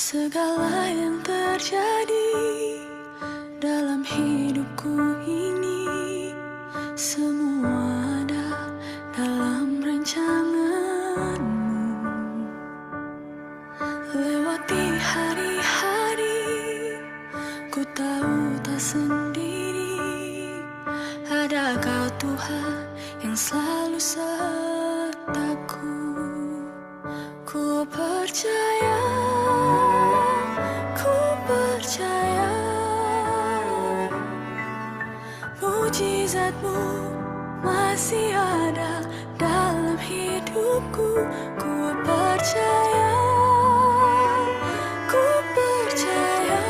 Segala yang terjadi dalam hidupku ini, semua ada dalam rancanganmu. Lewati hari-hari, ku tahu tak sendiri. Ada Kau Tuhan yang selalu sertaku. Ku percaya, ku percaya, mujizat-Mu masih ada dalam hidupku. Ku percaya, ku percaya,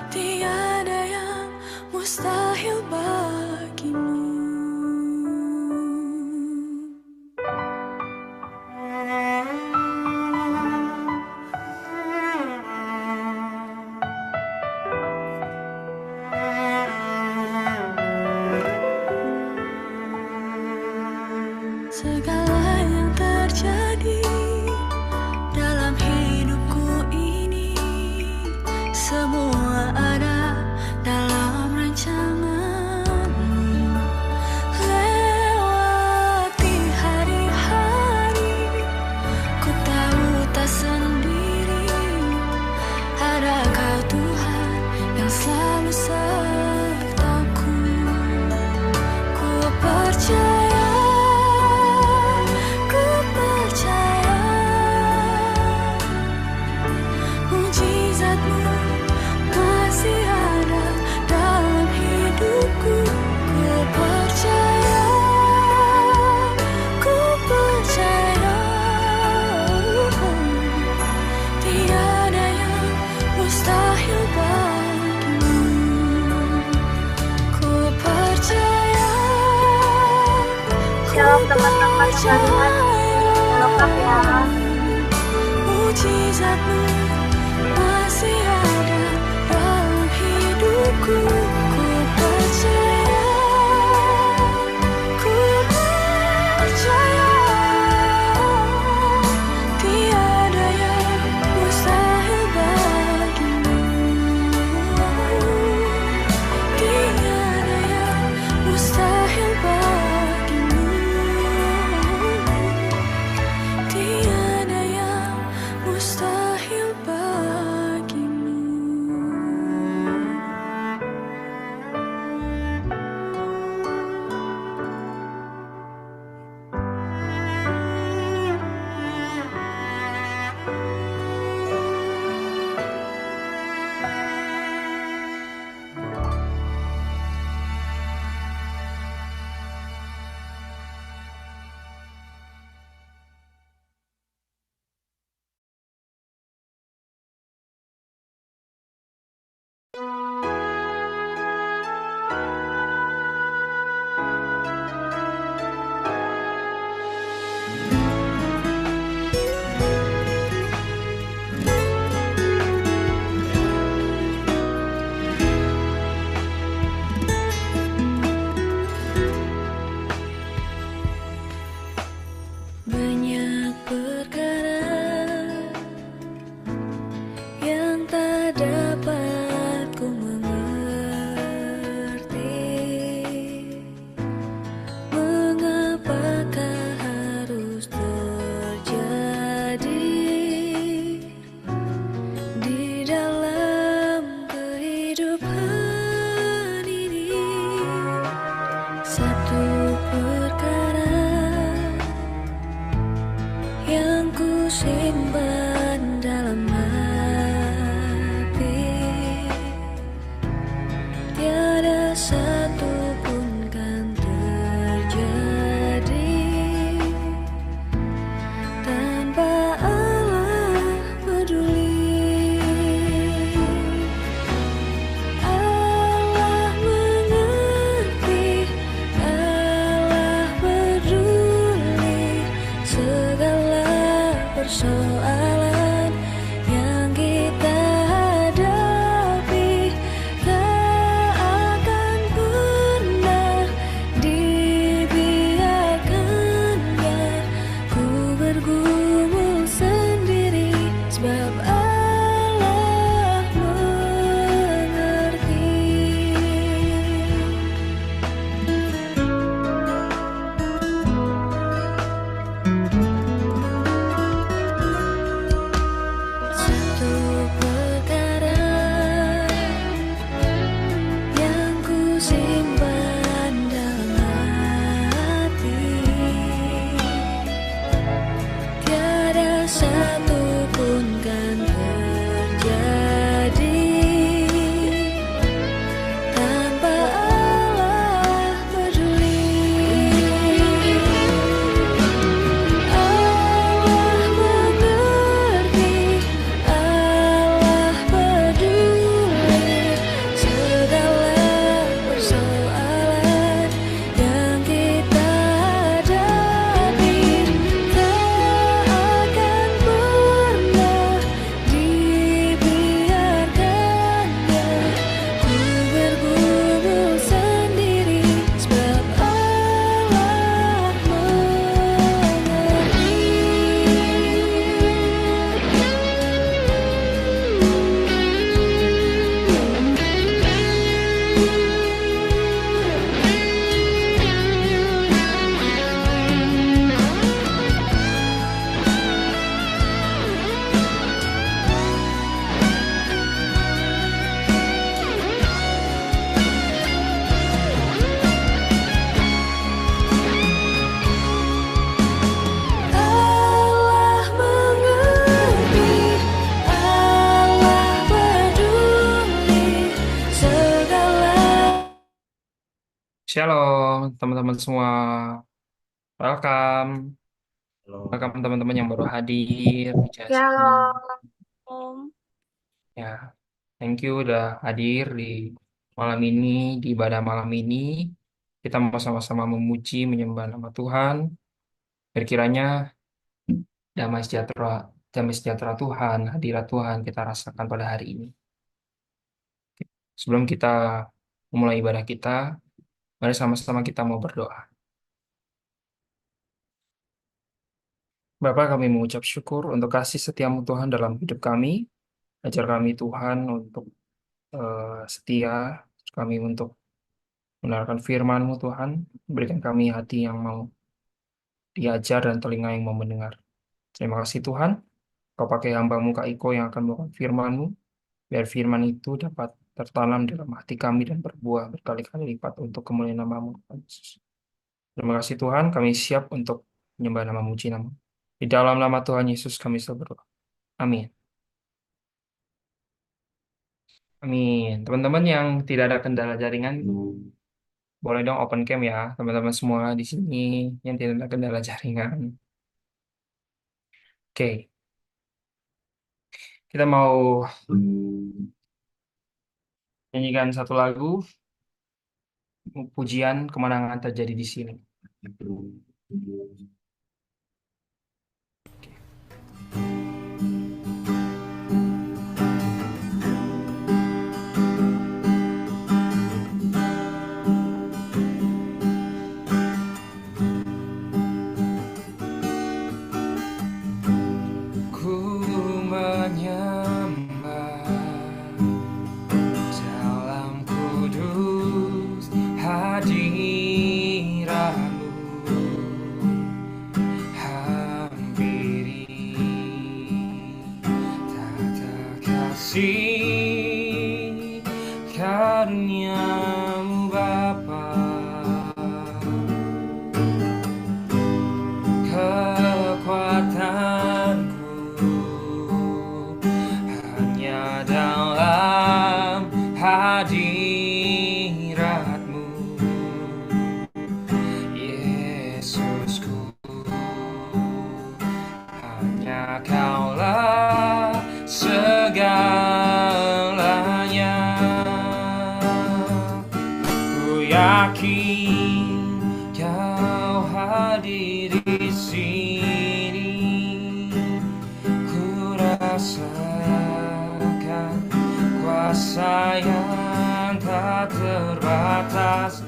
tiada yang mustahil bagimu. Segala yang terjadi dalam hidupku ini, semua ada dalam rancangan-Mu. Lewati hari-hari, ku tahu tak sendiri. Ada Kau Tuhan yang selalu sertaku. Ku percaya, mujizat-Mu masih ada dalam hidupku. Ku percaya, ku percaya, tiada yang mustahil bagimu. Ku percaya, Shalom teman-teman sekalian, selamat ya. Mujizat-Mu masih ada dalam hidupku. Ku percaya, ku percaya, tiada yang mustahil bagimu. Tiada yang mustahil bagimu. Tiada yang mustahil bagimu. satu pun kan terjadi tanpa Allah peduli. Allah mengerti, Allah peduli segala persoalan yang kita hadapi. Tak akan pernah dibiarkannya ku bergumul sendiri, sebab Allah mengerti. Allah mengerti, Allah peduli segala. Shalom teman-teman semua, welcome Halo. teman-teman yang baru hadir di Jazz. Shalom. Ya, thank you udah hadir di malam ini, di ibadah malam ini. Kita mau sama-sama memuji, menyembah nama Tuhan. Berkiranya damai sejahtera Tuhan, hadirat Tuhan kita rasakan pada hari ini. Sebelum kita memulai ibadah kita, mari sama-sama kita mau berdoa. Bapa, kami mengucap syukur untuk kasih setiamu Tuhan dalam hidup kami. Ajar kami Tuhan untuk setia, kami untuk mendengarkan firman-Mu Tuhan. Berikan kami hati yang mau diajar dan telinga yang mau mendengar. Terima kasih Tuhan, Kau pakai hamba-Mu Kak Iko yang akan membawa firman-Mu, biar firman itu dapat tertanam dalam hati kami dan berbuah berkali-kali lipat untuk kemuliaan nama-Mu Tuhan Yesus. Terima kasih Tuhan, kami siap untuk menyembah nama muji nama. Di dalam nama Tuhan Yesus kami selalu berdoa. Amin. Amin. Teman-teman yang tidak ada kendala jaringan, boleh dong open cam ya, teman-teman semua di sini yang tidak ada kendala jaringan. Oke. Kita mau nyanyikan satu lagu, pujian kemenangan terjadi di sini. Ku menyembah dalam kudus hadirat-Mu, hampiri tata kasih karunia-Mu Bapa. Kekuatanku hanya dalam hadirat-Mu, Yesusku. Hanya Kaulah segalanya. Ku yakin Kau hadir di sini. Ku rasakan kuasa yang tak terbatas.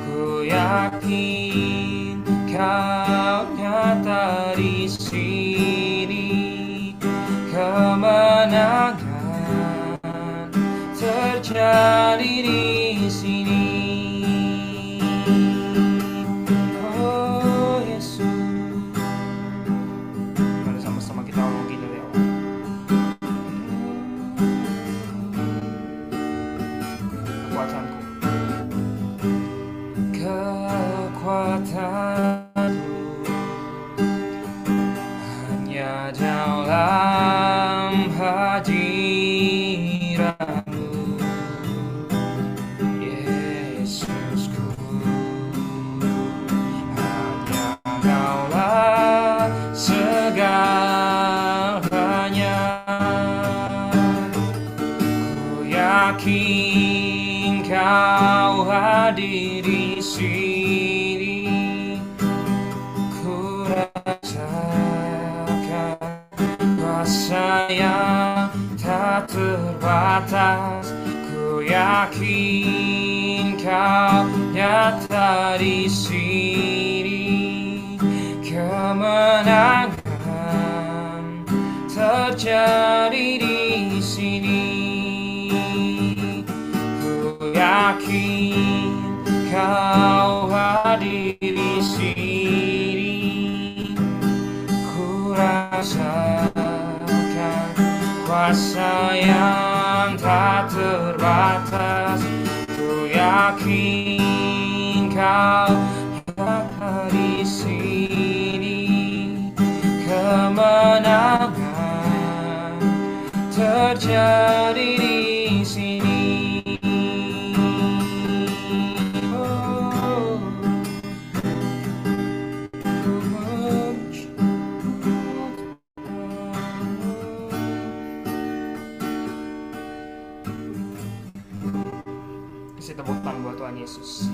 Ku yakin Kau nyata di sini. Kemenangan terjadi di sini. Oh Yesus, mari sama-sama kita ngomong gini ya. Kekuatanku, kekuatanku hanya dalam yakin Kau nyata di sini, kemenangan terjadi di sini. Ku yakin Kau hadir di sini, ku rasakan kuasa yang tak terbatas. Ku yakin Kau ada di sini, kemenangan terjadi di sini. Oh, kasih tepuk tangan buat Tuhan Yesus.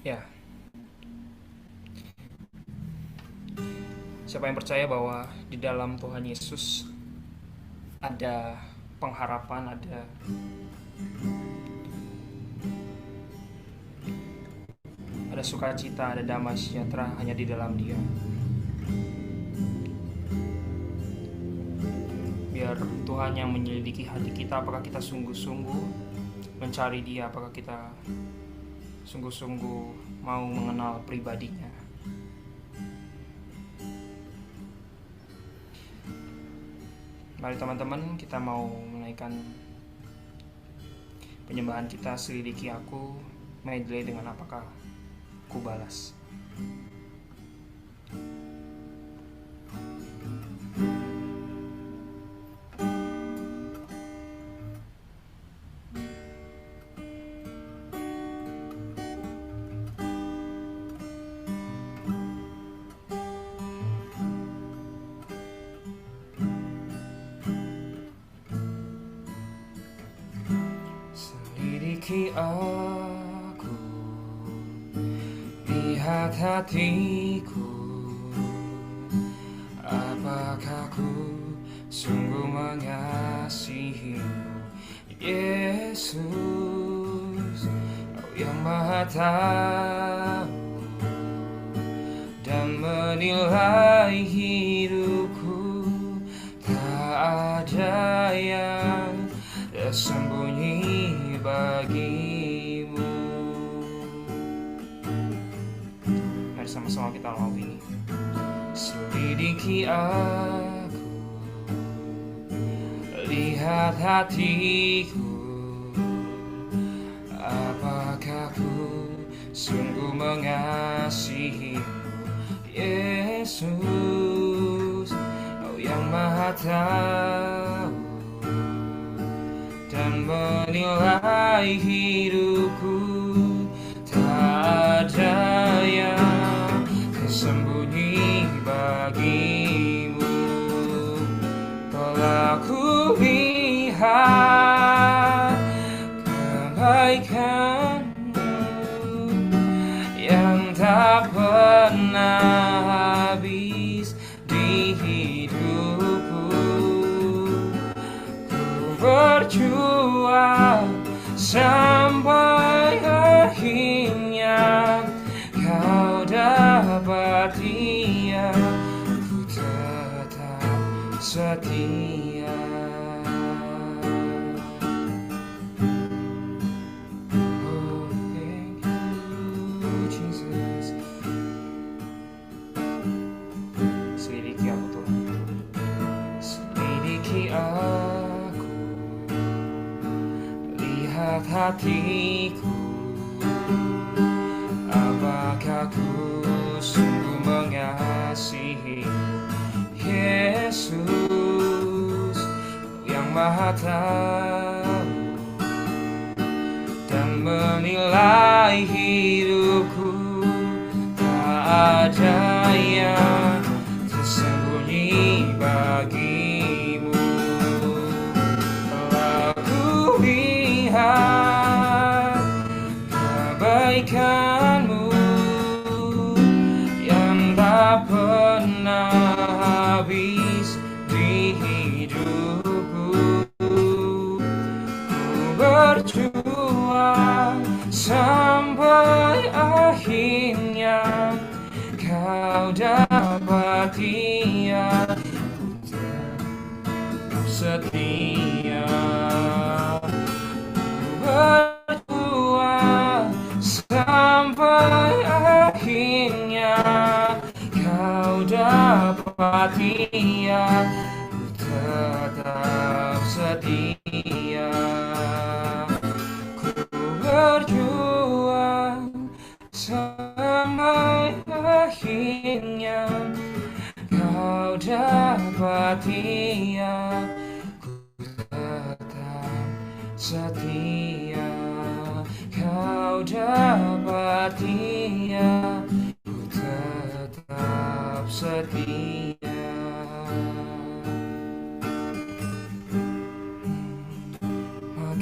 Ya, siapa yang percaya bahwa di dalam Tuhan Yesus ada pengharapan, ada sukacita, ada damai sejahtera hanya di dalam Dia. Biar Tuhan yang menyelidiki hati kita, apakah kita sungguh-sungguh mencari Dia, apakah kita sungguh-sungguh mau mengenal pribadinya. Mari teman-teman, kita mau menaikkan penyembahan kita, selidiki aku, medley dengan apakah ku balas. Selidiki aku, lihat hatiku, apakah ku sungguh mengasihimu, Yesus, Kau yang Maha Tahu dan menilai hidupku. Tak ada yang tersembunyi bagimu. Mari sama-sama kita lakukan ini. Selidiki aku, lihat hatiku, apakah ku sungguh mengasihimu, Yesus, Kau yang Maha Tahu dan menilai hidupku. Tak ada yang tersembunyi bagimu. Telah ku lihat kebaikan-Mu yang tak pernah habis di hidupku. Ku berjuang sampai akhirnya Kau dapat Dia, ku tetap setia. Oh, thank you, Jesus. Selidiki aku Tuhan, selidiki aku, lihat hatiku, apakah ku sungguh mengasihimu, Yesus, Kau yang Maha Tahu dan menilai hidupku. Tak ada yang tersembunyi bagimu. Telah ku lihat kebaikan-Mu yang tak pernah habis berjuang sampai akhirnya kau dapat ia setia. Berjuang sampai akhirnya kau dapat ia tetap setia. Ku berjuang sampai akhirnya kau dapat ia. Ku tetap setia. Kau dapat ia. Ku tetap setia.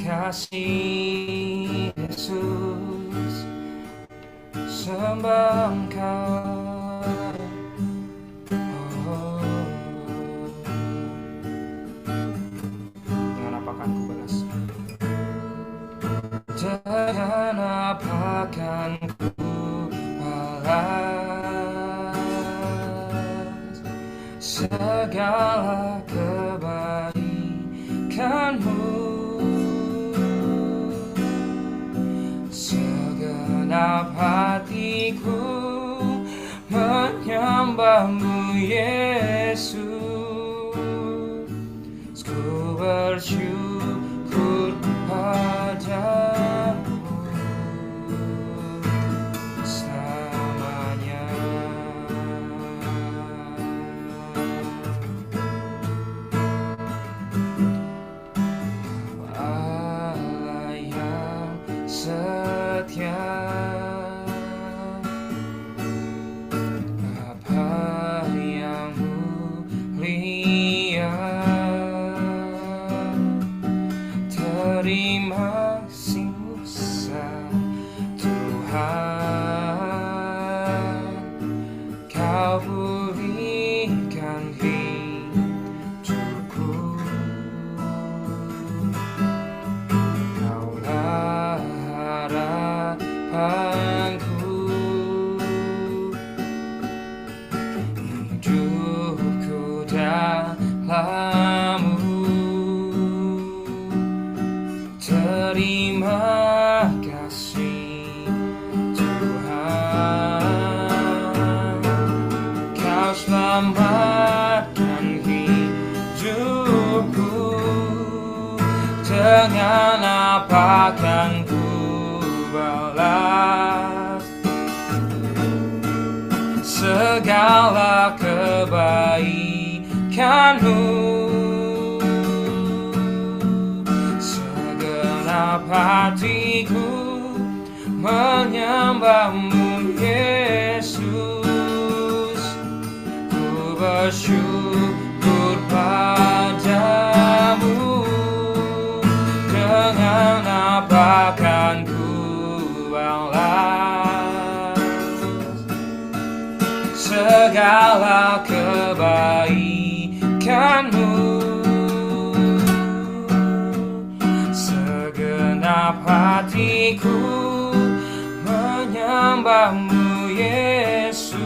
Makasih Yesus, sembah Engkau. Dengan apa akan ku balas? Dengan apa akan ku balas segala kebaikanmu? Segenap hatiku menyembahmu Yesus. Ku bersyukur padamu selamanya. Allah yang setia, Bapa yang mulia, terima kasih Tuhan, Kau pulihkan hidupku. Kaulah harapanku, hidupku dalam-Mu. Terima kasih Tuhan, Kau selamatkan hidupku. Dengan apa akan ku balas segala kebaikanmu? Segenap hatiku menyembahmu Yesus. Ku bersyukur padamu. Dengan apa akan ku balas segala kebaikanmu? Segenap hatiku menyembahmu Yesus.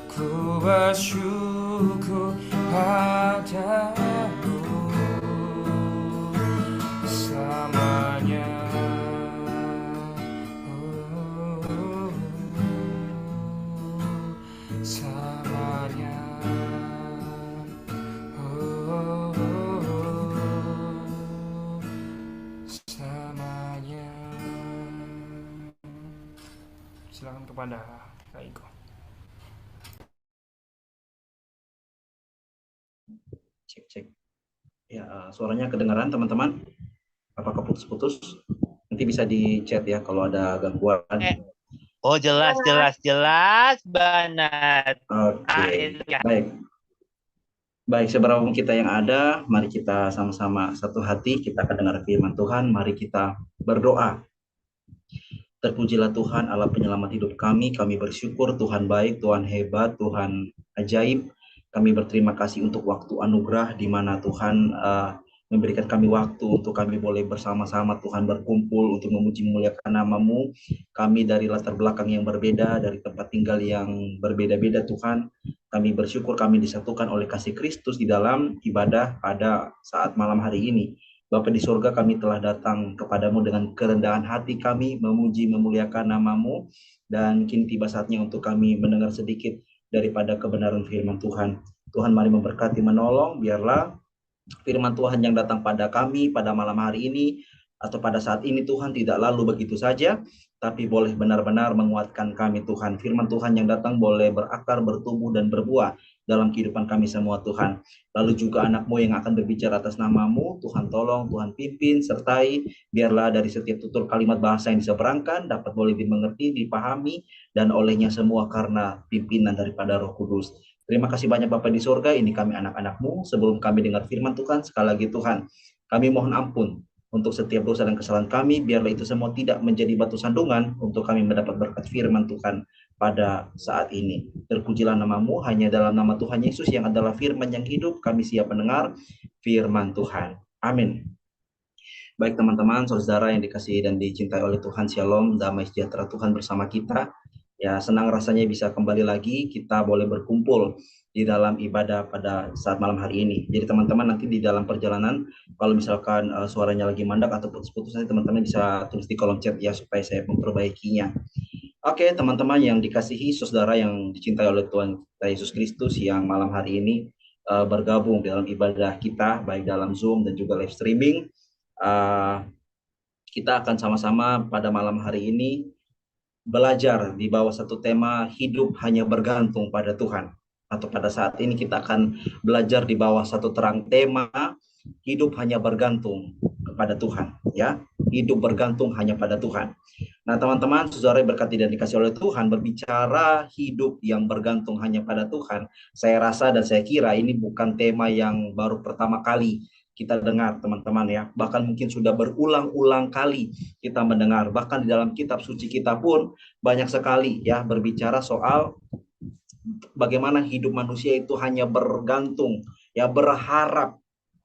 Ku bersyukur padamu selamanya. Selamanya. Selamanya. Silakan kepada Kak Iko. Cek. Ya, suaranya kedengaran teman-teman? Apakah putus-putus? Nanti bisa di chat ya kalau ada gangguan. Oh, jelas banget. Oke, baik. Seberapa kita yang ada, mari kita sama-sama satu hati, kita akan dengar firman Tuhan. Mari kita berdoa. Terpujilah Tuhan Allah penyelamat hidup kami bersyukur Tuhan baik, Tuhan hebat, Tuhan ajaib. Kami berterima kasih untuk waktu anugerah di mana Tuhan memberikan kami waktu untuk kami boleh bersama-sama Tuhan berkumpul untuk memuji memuliakan nama-Mu. Kami dari latar belakang yang berbeda, dari tempat tinggal yang berbeda-beda Tuhan. Kami bersyukur kami disatukan oleh kasih Kristus di dalam ibadah pada saat malam hari ini. Bapa di surga, kami telah datang kepadamu dengan kerendahan hati kami, memuji memuliakan nama-Mu, dan kini tiba saatnya untuk kami mendengar sedikit daripada kebenaran firman Tuhan. Tuhan mari memberkati menolong, biarlah firman Tuhan yang datang pada kami pada malam hari ini atau pada saat ini Tuhan tidak lalu begitu saja, tapi boleh benar-benar menguatkan kami Tuhan. Firman Tuhan yang datang boleh berakar, bertumbuh, dan berbuah dalam kehidupan kami semua Tuhan. Lalu juga anak-Mu yang akan berbicara atas nama-Mu, Tuhan tolong, Tuhan pimpin, sertai, biarlah dari setiap tutur kalimat bahasa yang diseberangkan dapat boleh dimengerti, dipahami, dan olehnya semua karena pimpinan daripada Roh Kudus. Terima kasih banyak Bapak di surga, ini kami anak-anak-Mu. Sebelum kami dengar firman Tuhan, sekali lagi Tuhan, kami mohon ampun untuk setiap dosa dan kesalahan kami, biarlah itu semua tidak menjadi batu sandungan untuk kami mendapat berkat firman Tuhan pada saat ini. Terpujilah nama-Mu, hanya dalam nama Tuhan Yesus yang adalah firman yang hidup, kami siap mendengar firman Tuhan. Amin. Baik teman-teman, saudara yang dikasihi dan dicintai oleh Tuhan, Shalom, damai sejahtera Tuhan bersama kita. Ya, senang rasanya bisa kembali lagi kita boleh berkumpul di dalam ibadah pada saat malam hari ini. Jadi teman-teman nanti di dalam perjalanan, kalau misalkan suaranya lagi mandak atau putus-putus, nanti teman-teman bisa tulis di kolom chat ya supaya saya memperbaikinya. Oke, teman-teman yang dikasihi, saudara yang dicintai oleh Tuhan Yesus Kristus yang malam hari ini bergabung dalam ibadah kita, baik dalam Zoom dan juga live streaming. Kita akan sama-sama pada malam hari ini belajar di bawah satu tema hidup hanya bergantung pada Tuhan. Atau pada saat ini kita akan belajar di bawah satu terang tema hidup hanya bergantung kepada Tuhan, ya. Hidup bergantung hanya pada Tuhan. Nah, teman-teman, saudara yang berkati dan dikasih oleh Tuhan, berbicara hidup yang bergantung hanya pada Tuhan, saya rasa dan saya kira ini bukan tema yang baru pertama kali kita dengar teman-teman ya, bahkan mungkin sudah berulang-ulang kali kita mendengar, bahkan di dalam kitab suci kita pun banyak sekali ya berbicara soal bagaimana hidup manusia itu hanya bergantung ya, berharap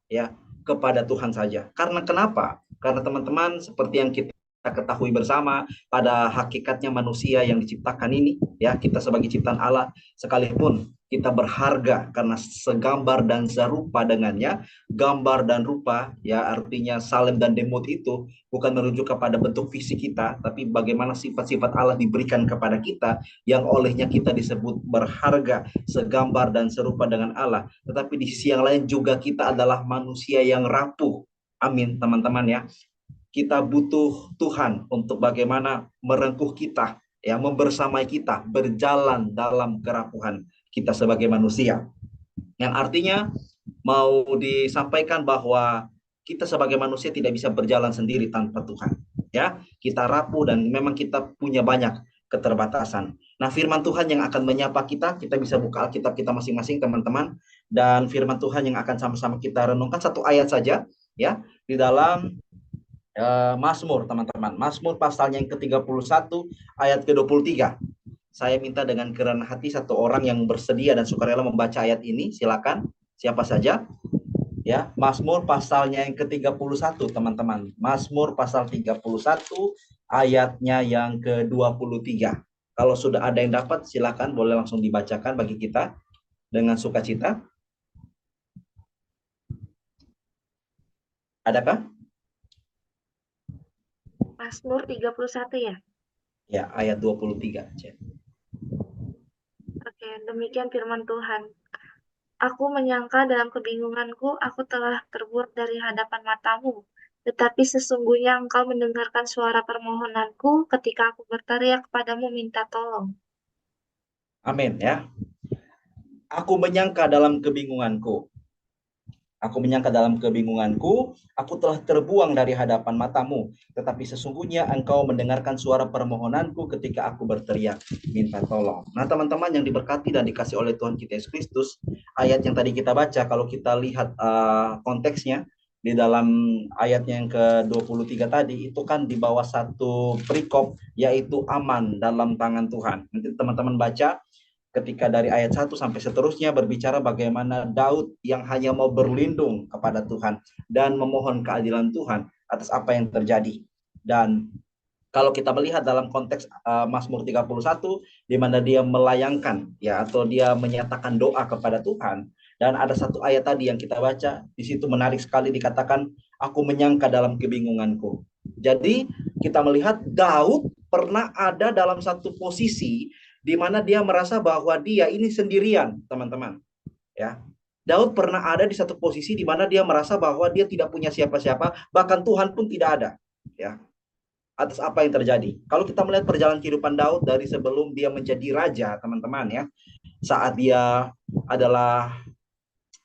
ya kepada Tuhan saja. Karena kenapa? Karena teman-teman seperti yang kita ketahui bersama, pada hakikatnya manusia yang diciptakan ini ya, kita sebagai ciptaan Allah sekalipun kita berharga karena segambar dan serupa dengannya. Gambar dan rupa ya artinya salem dan demut itu bukan merujuk kepada bentuk fisik kita, tapi bagaimana sifat-sifat Allah diberikan kepada kita yang olehnya kita disebut berharga, segambar dan serupa dengan Allah. Tetapi di sisi yang lain juga kita adalah manusia yang rapuh. Amin teman-teman ya. Kita butuh Tuhan untuk bagaimana merengkuh kita, ya, membersamai kita, berjalan dalam kerapuhan kita sebagai manusia. Yang artinya mau disampaikan bahwa kita sebagai manusia tidak bisa berjalan sendiri tanpa Tuhan. Ya, kita rapuh dan memang kita punya banyak keterbatasan. Nah, firman Tuhan yang akan menyapa kita, kita bisa buka Alkitab kita masing-masing teman-teman, dan firman Tuhan yang akan sama-sama kita renungkan satu ayat saja, ya, di dalam Mazmur teman-teman. Mazmur pasalnya yang ke-31 ayat ke-23. Saya minta dengan kerendahan hati satu orang yang bersedia dan sukarela membaca ayat ini, silakan. Siapa saja? Ya, Mazmur pasalnya yang ke-31 teman-teman. Mazmur pasal 31 ayatnya yang ke-23. Kalau sudah ada yang dapat silakan boleh langsung dibacakan bagi kita dengan sukacita. Adakah? Mazmur 31 ya? Ya, ayat 23. Oke, demikian firman Tuhan. Aku menyangka dalam kebingunganku, aku telah terbuat dari hadapan matamu. Tetapi sesungguhnya engkau mendengarkan suara permohonanku ketika aku berteriak kepadamu minta tolong. Amin ya. Aku menyangka dalam kebingunganku. Aku menyangka dalam kebingunganku, aku telah terbuang dari hadapan matamu. Tetapi sesungguhnya engkau mendengarkan suara permohonanku ketika aku berteriak minta tolong. Nah teman-teman yang diberkati dan dikasih oleh Tuhan kita Yesus Kristus, ayat yang tadi kita baca, kalau kita lihat konteksnya, di dalam ayatnya yang ke-23 tadi, itu kan di bawah satu perikop, yaitu aman dalam tangan Tuhan. Nanti teman-teman baca, ketika dari ayat 1 sampai seterusnya berbicara bagaimana Daud yang hanya mau berlindung kepada Tuhan dan memohon keadilan Tuhan atas apa yang terjadi. Dan kalau kita melihat dalam konteks Mazmur 31 di mana dia melayangkan ya atau dia menyatakan doa kepada Tuhan, dan ada satu ayat tadi yang kita baca di situ menarik sekali, dikatakan aku menyangka dalam kebingunganku. Jadi kita melihat Daud pernah ada dalam satu posisi di mana dia merasa bahwa dia ini sendirian, teman-teman. Ya. Daud pernah ada di satu posisi di mana dia merasa bahwa dia tidak punya siapa-siapa, bahkan Tuhan pun tidak ada, ya. Atas apa yang terjadi. Kalau kita melihat perjalanan kehidupan Daud dari sebelum dia menjadi raja, teman-teman ya, saat dia adalah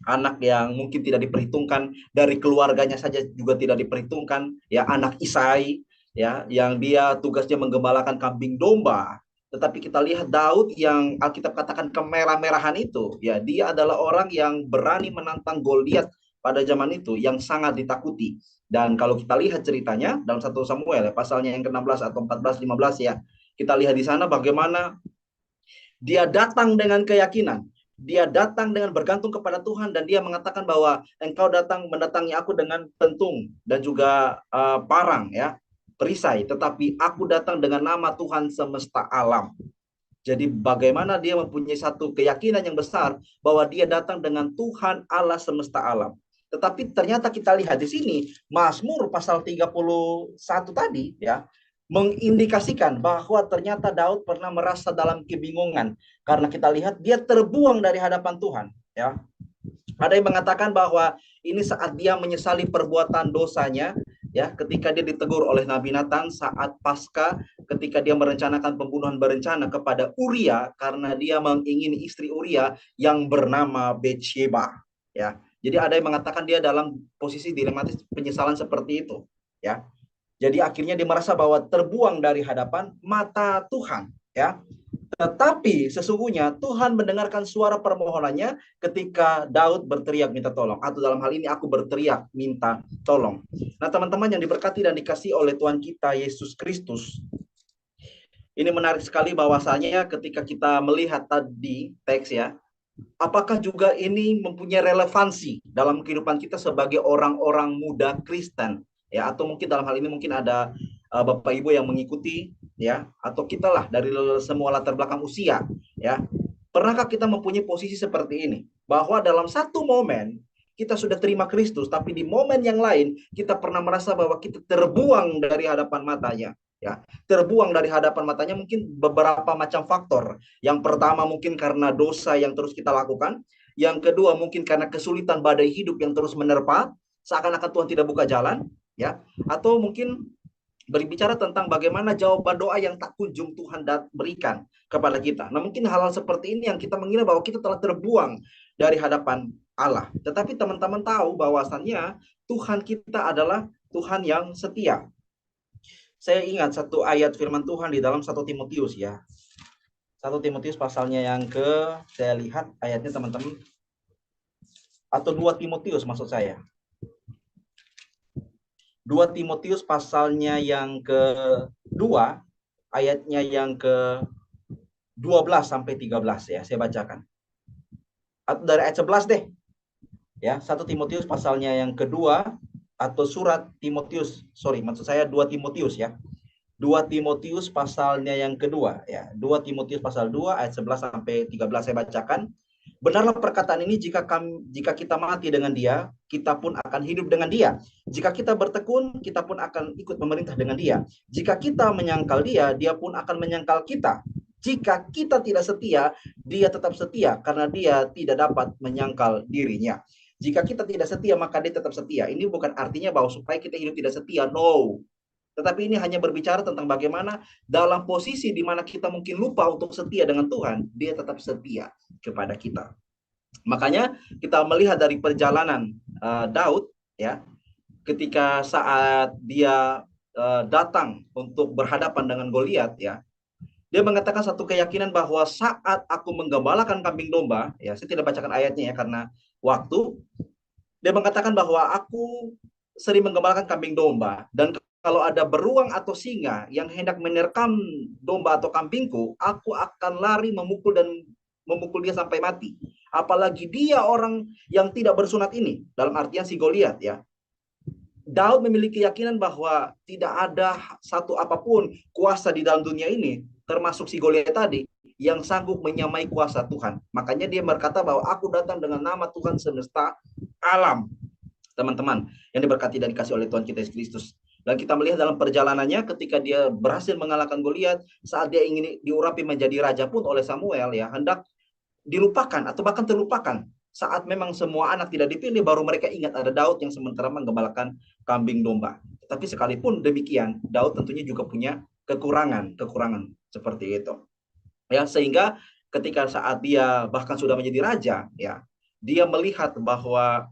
anak yang mungkin tidak diperhitungkan, dari keluarganya saja juga tidak diperhitungkan, ya, anak Isai, ya, yang dia tugasnya menggembalakan kambing domba. Tetapi kita lihat Daud yang Alkitab katakan kemerah-merahan itu, ya, dia adalah orang yang berani menantang Goliat pada zaman itu, yang sangat ditakuti. Dan kalau kita lihat ceritanya dalam 1 Samuel, ya, pasalnya yang ke-16 atau 14, 15 ya, kita lihat di sana bagaimana dia datang dengan keyakinan. Dia datang dengan bergantung kepada Tuhan dan dia mengatakan bahwa engkau datang mendatangi aku dengan pentung dan juga parang ya, perisai, tetapi aku datang dengan nama Tuhan semesta alam. Jadi bagaimana dia mempunyai satu keyakinan yang besar bahwa dia datang dengan Tuhan Allah semesta alam. Tetapi ternyata kita lihat di sini Mazmur pasal 31 tadi ya mengindikasikan bahwa ternyata Daud pernah merasa dalam kebingungan karena kita lihat dia terbuang dari hadapan Tuhan ya. Ada yang mengatakan bahwa ini saat dia menyesali perbuatan dosanya ya, ketika dia ditegur oleh Nabi Nathan saat Paskah, ketika dia merencanakan pembunuhan berencana kepada Uria karena dia mengingini istri Uria yang bernama Betsheba ya. Jadi ada yang mengatakan dia dalam posisi dilematis penyesalan seperti itu ya. Jadi akhirnya dia merasa bahwa terbuang dari hadapan mata Tuhan ya. Tetapi sesungguhnya Tuhan mendengarkan suara permohonannya ketika Daud berteriak minta tolong, atau dalam hal ini aku berteriak minta tolong. Nah, teman-teman yang diberkati dan dikasihi oleh Tuhan kita Yesus Kristus, ini menarik sekali bahwasanya ketika kita melihat tadi teks ya, apakah juga ini mempunyai relevansi dalam kehidupan kita sebagai orang-orang muda Kristen ya, atau mungkin dalam hal ini mungkin ada Bapak Ibu yang mengikuti ya, atau kita lah dari semua latar belakang usia ya. Pernahkah kita mempunyai posisi seperti ini bahwa dalam satu momen kita sudah terima Kristus, tapi di momen yang lain kita pernah merasa bahwa kita terbuang dari hadapan matanya ya. Terbuang dari hadapan matanya mungkin beberapa macam faktor. Yang pertama mungkin karena dosa yang terus kita lakukan, yang kedua mungkin karena kesulitan badai hidup yang terus menerpa, seakan-akan Tuhan tidak buka jalan ya, atau mungkin berbicara tentang bagaimana jawaban doa yang tak kunjung Tuhan berikan kepada kita. Nah, mungkin hal-hal seperti ini yang kita mengira bahwa kita telah terbuang dari hadapan Allah. Tetapi teman-teman tahu bahwasannya Tuhan kita adalah Tuhan yang setia. Saya ingat satu ayat firman Tuhan di dalam 1 Timotius ya. 1 Timotius pasalnya yang saya lihat ayatnya teman-teman, atau 2 Timotius maksud saya. 2 Timotius pasalnya yang kedua, ayatnya yang ke-12 sampai 13 ya, saya bacakan. Atau dari ayat 11 deh. Ya, 1 Timotius pasalnya yang kedua, atau surat Timotius, maksud saya 2 Timotius ya. 2 Timotius pasalnya yang kedua ya. 2 Timotius pasal 2 ayat 11 sampai 13 saya bacakan. Benarlah perkataan ini, jika kita mati dengan dia, kita pun akan hidup dengan dia. Jika kita bertekun, kita pun akan ikut memerintah dengan dia. Jika kita menyangkal dia, dia pun akan menyangkal kita. Jika kita tidak setia, dia tetap setia karena dia tidak dapat menyangkal dirinya. Jika kita tidak setia, maka dia tetap setia. Ini bukan artinya bahwa supaya kita hidup tidak setia, no. Tetapi ini hanya berbicara tentang bagaimana dalam posisi di mana kita mungkin lupa untuk setia dengan Tuhan, dia tetap setia kepada kita. Makanya kita melihat dari perjalanan Daud ya, ketika saat dia datang untuk berhadapan dengan Goliat ya, dia mengatakan satu keyakinan bahwa saat aku menggembalakan kambing domba ya, saya tidak bacakan ayatnya ya karena waktu. Dia mengatakan bahwa aku sering menggembalakan kambing domba, dan kalau ada beruang atau singa yang hendak menerkam domba atau kambingku, aku akan lari memukul dan memukul dia sampai mati. Apalagi dia orang yang tidak bersunat ini, dalam artian si Goliat ya. Daud memiliki keyakinan bahwa tidak ada satu apapun kuasa di dalam dunia ini, termasuk si Goliat tadi, yang sanggup menyamai kuasa Tuhan. Makanya dia berkata bahwa aku datang dengan nama Tuhan semesta alam. Teman-teman yang diberkati dan dikasih oleh Tuhan kita Yesus Kristus. Dan kita melihat dalam perjalanannya ketika dia berhasil mengalahkan Goliat, saat dia ingin diurapi menjadi raja pun oleh Samuel ya, hendak dilupakan atau bahkan terlupakan. Saat memang semua anak tidak dipilih, baru mereka ingat ada Daud yang sementara menggembalakan kambing domba. Tapi sekalipun demikian, Daud tentunya juga punya kekurangan seperti itu. Ya, sehingga ketika saat dia bahkan sudah menjadi raja, ya, dia melihat bahwa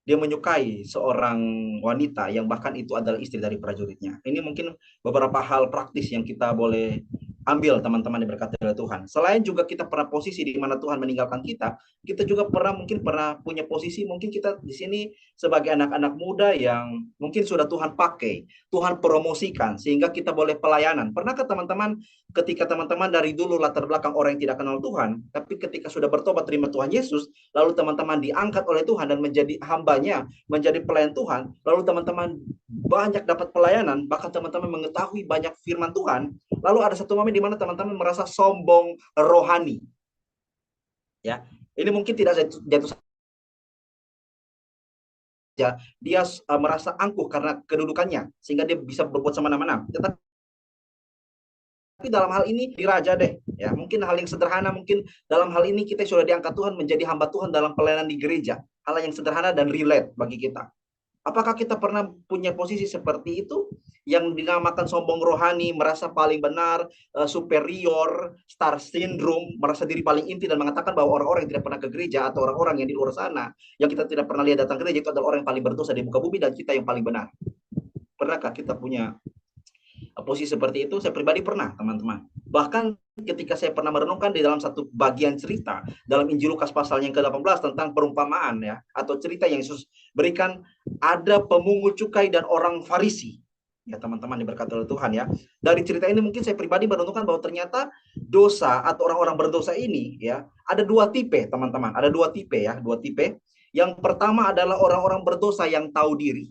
dia menyukai seorang wanita yang bahkan itu adalah istri dari prajuritnya. Ini mungkin beberapa hal praktis yang kita boleh ambil, teman-teman diberkati oleh Tuhan. Selain juga kita pernah posisi di mana Tuhan meninggalkan kita, kita juga mungkin pernah punya posisi, mungkin kita di sini sebagai anak-anak muda yang mungkin sudah Tuhan pakai, Tuhan promosikan, sehingga kita boleh pelayanan. Pernahkah teman-teman, ketika teman-teman dari dulu latar belakang orang yang tidak kenal Tuhan, tapi ketika sudah bertobat terima Tuhan Yesus, lalu teman-teman diangkat oleh Tuhan dan menjadi hambanya, menjadi pelayan Tuhan, lalu teman-teman banyak dapat pelayanan, bahkan teman-teman mengetahui banyak firman Tuhan, lalu ada satu momen di mana teman-teman merasa sombong rohani. Ya, ini mungkin tidak jatuh saja, dia merasa angkuh karena kedudukannya, sehingga dia bisa berbuat semena-mena. Tapi dalam hal ini diraja deh, ya mungkin hal yang sederhana, mungkin dalam hal ini kita sudah diangkat Tuhan menjadi hamba Tuhan dalam pelayanan di gereja, hal yang sederhana dan relate bagi kita. Apakah kita pernah punya posisi seperti itu, yang dinamakan sombong rohani, merasa paling benar, superior, star syndrome, merasa diri paling inti dan mengatakan bahwa orang-orang yang tidak pernah ke gereja atau orang-orang yang di luar sana, yang kita tidak pernah lihat datang ke gereja, itu adalah orang yang paling berdosa di muka bumi dan kita yang paling benar. Pernahkah kita punya posisi seperti itu? Saya pribadi pernah, teman-teman. Bahkan ketika saya pernah merenungkan di dalam satu bagian cerita dalam Injil Lukas pasal yang ke-18 tentang perumpamaan ya, atau cerita yang Yesus berikan, ada pemungut cukai dan orang Farisi. Ya teman-teman diberkati oleh Tuhan ya. Dari cerita ini mungkin saya pribadi merenungkan bahwa ternyata dosa atau orang-orang berdosa ini ya, ada dua tipe, teman-teman. Ada dua tipe ya, dua tipe. Yang pertama adalah orang-orang berdosa yang tahu diri.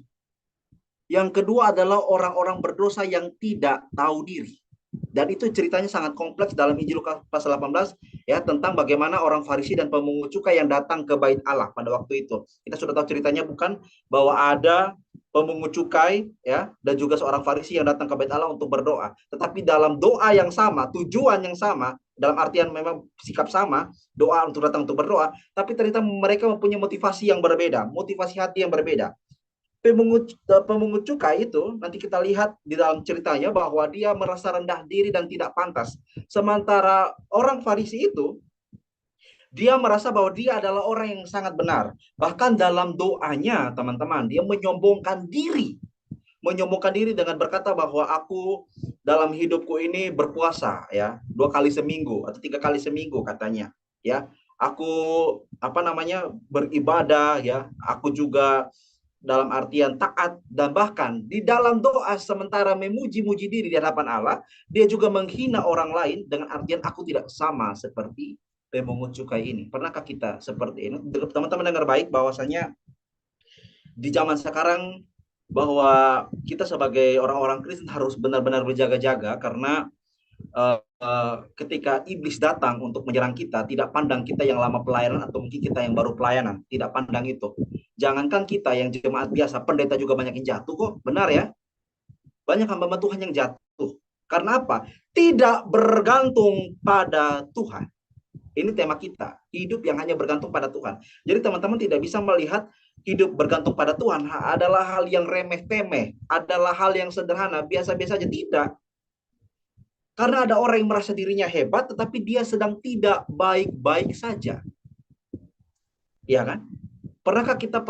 Yang kedua adalah orang-orang berdosa yang tidak tahu diri. Dan itu ceritanya sangat kompleks dalam Injil Lukas pasal 18 ya, tentang bagaimana orang Farisi dan pemungut cukai yang datang ke bait Allah pada waktu itu. Kita sudah tahu ceritanya, bukan, bahwa ada pemungut cukai ya dan juga seorang Farisi yang datang ke bait Allah untuk berdoa. Tetapi dalam doa yang sama, tujuan yang sama, dalam artian memang sikap sama, doa untuk datang untuk berdoa, tapi ternyata mereka mempunyai motivasi yang berbeda, motivasi hati yang berbeda. Pemungut cukai itu nanti kita lihat di dalam ceritanya bahwa dia merasa rendah diri dan tidak pantas. Sementara orang Farisi itu, dia merasa bahwa dia adalah orang yang sangat benar. Bahkan dalam doanya, teman-teman, dia menyombongkan diri. Menyombongkan diri dengan berkata bahwa aku dalam hidupku ini berpuasa ya 2 kali seminggu atau 3 kali seminggu katanya. Ya, aku beribadah ya. Aku juga dalam artian taat, dan bahkan di dalam doa sementara memuji-muji diri di hadapan Allah, dia juga menghina orang lain dengan artian aku tidak sama seperti pemungut cukai ini. Pernahkah kita seperti ini? Teman-teman dengar baik bahwasanya di zaman sekarang bahwa kita sebagai orang-orang Kristen harus benar-benar berjaga-jaga, karena ketika iblis datang untuk menyerang kita, tidak pandang kita yang lama pelayanan atau mungkin kita yang baru pelayanan, tidak pandang itu. Jangankan kita yang jemaat biasa, pendeta juga banyak yang jatuh kok, benar ya? Banyak hamba Tuhan yang jatuh. Karena apa? Tidak bergantung pada Tuhan. Ini tema kita, hidup yang hanya bergantung pada Tuhan. Jadi teman-teman tidak bisa melihat hidup bergantung pada Tuhan adalah hal yang remeh-temeh, adalah hal yang sederhana, biasa-biasa aja. Tidak. Karena ada orang yang merasa dirinya hebat, tetapi dia sedang tidak baik-baik saja. Iya kan? Pernahkah kita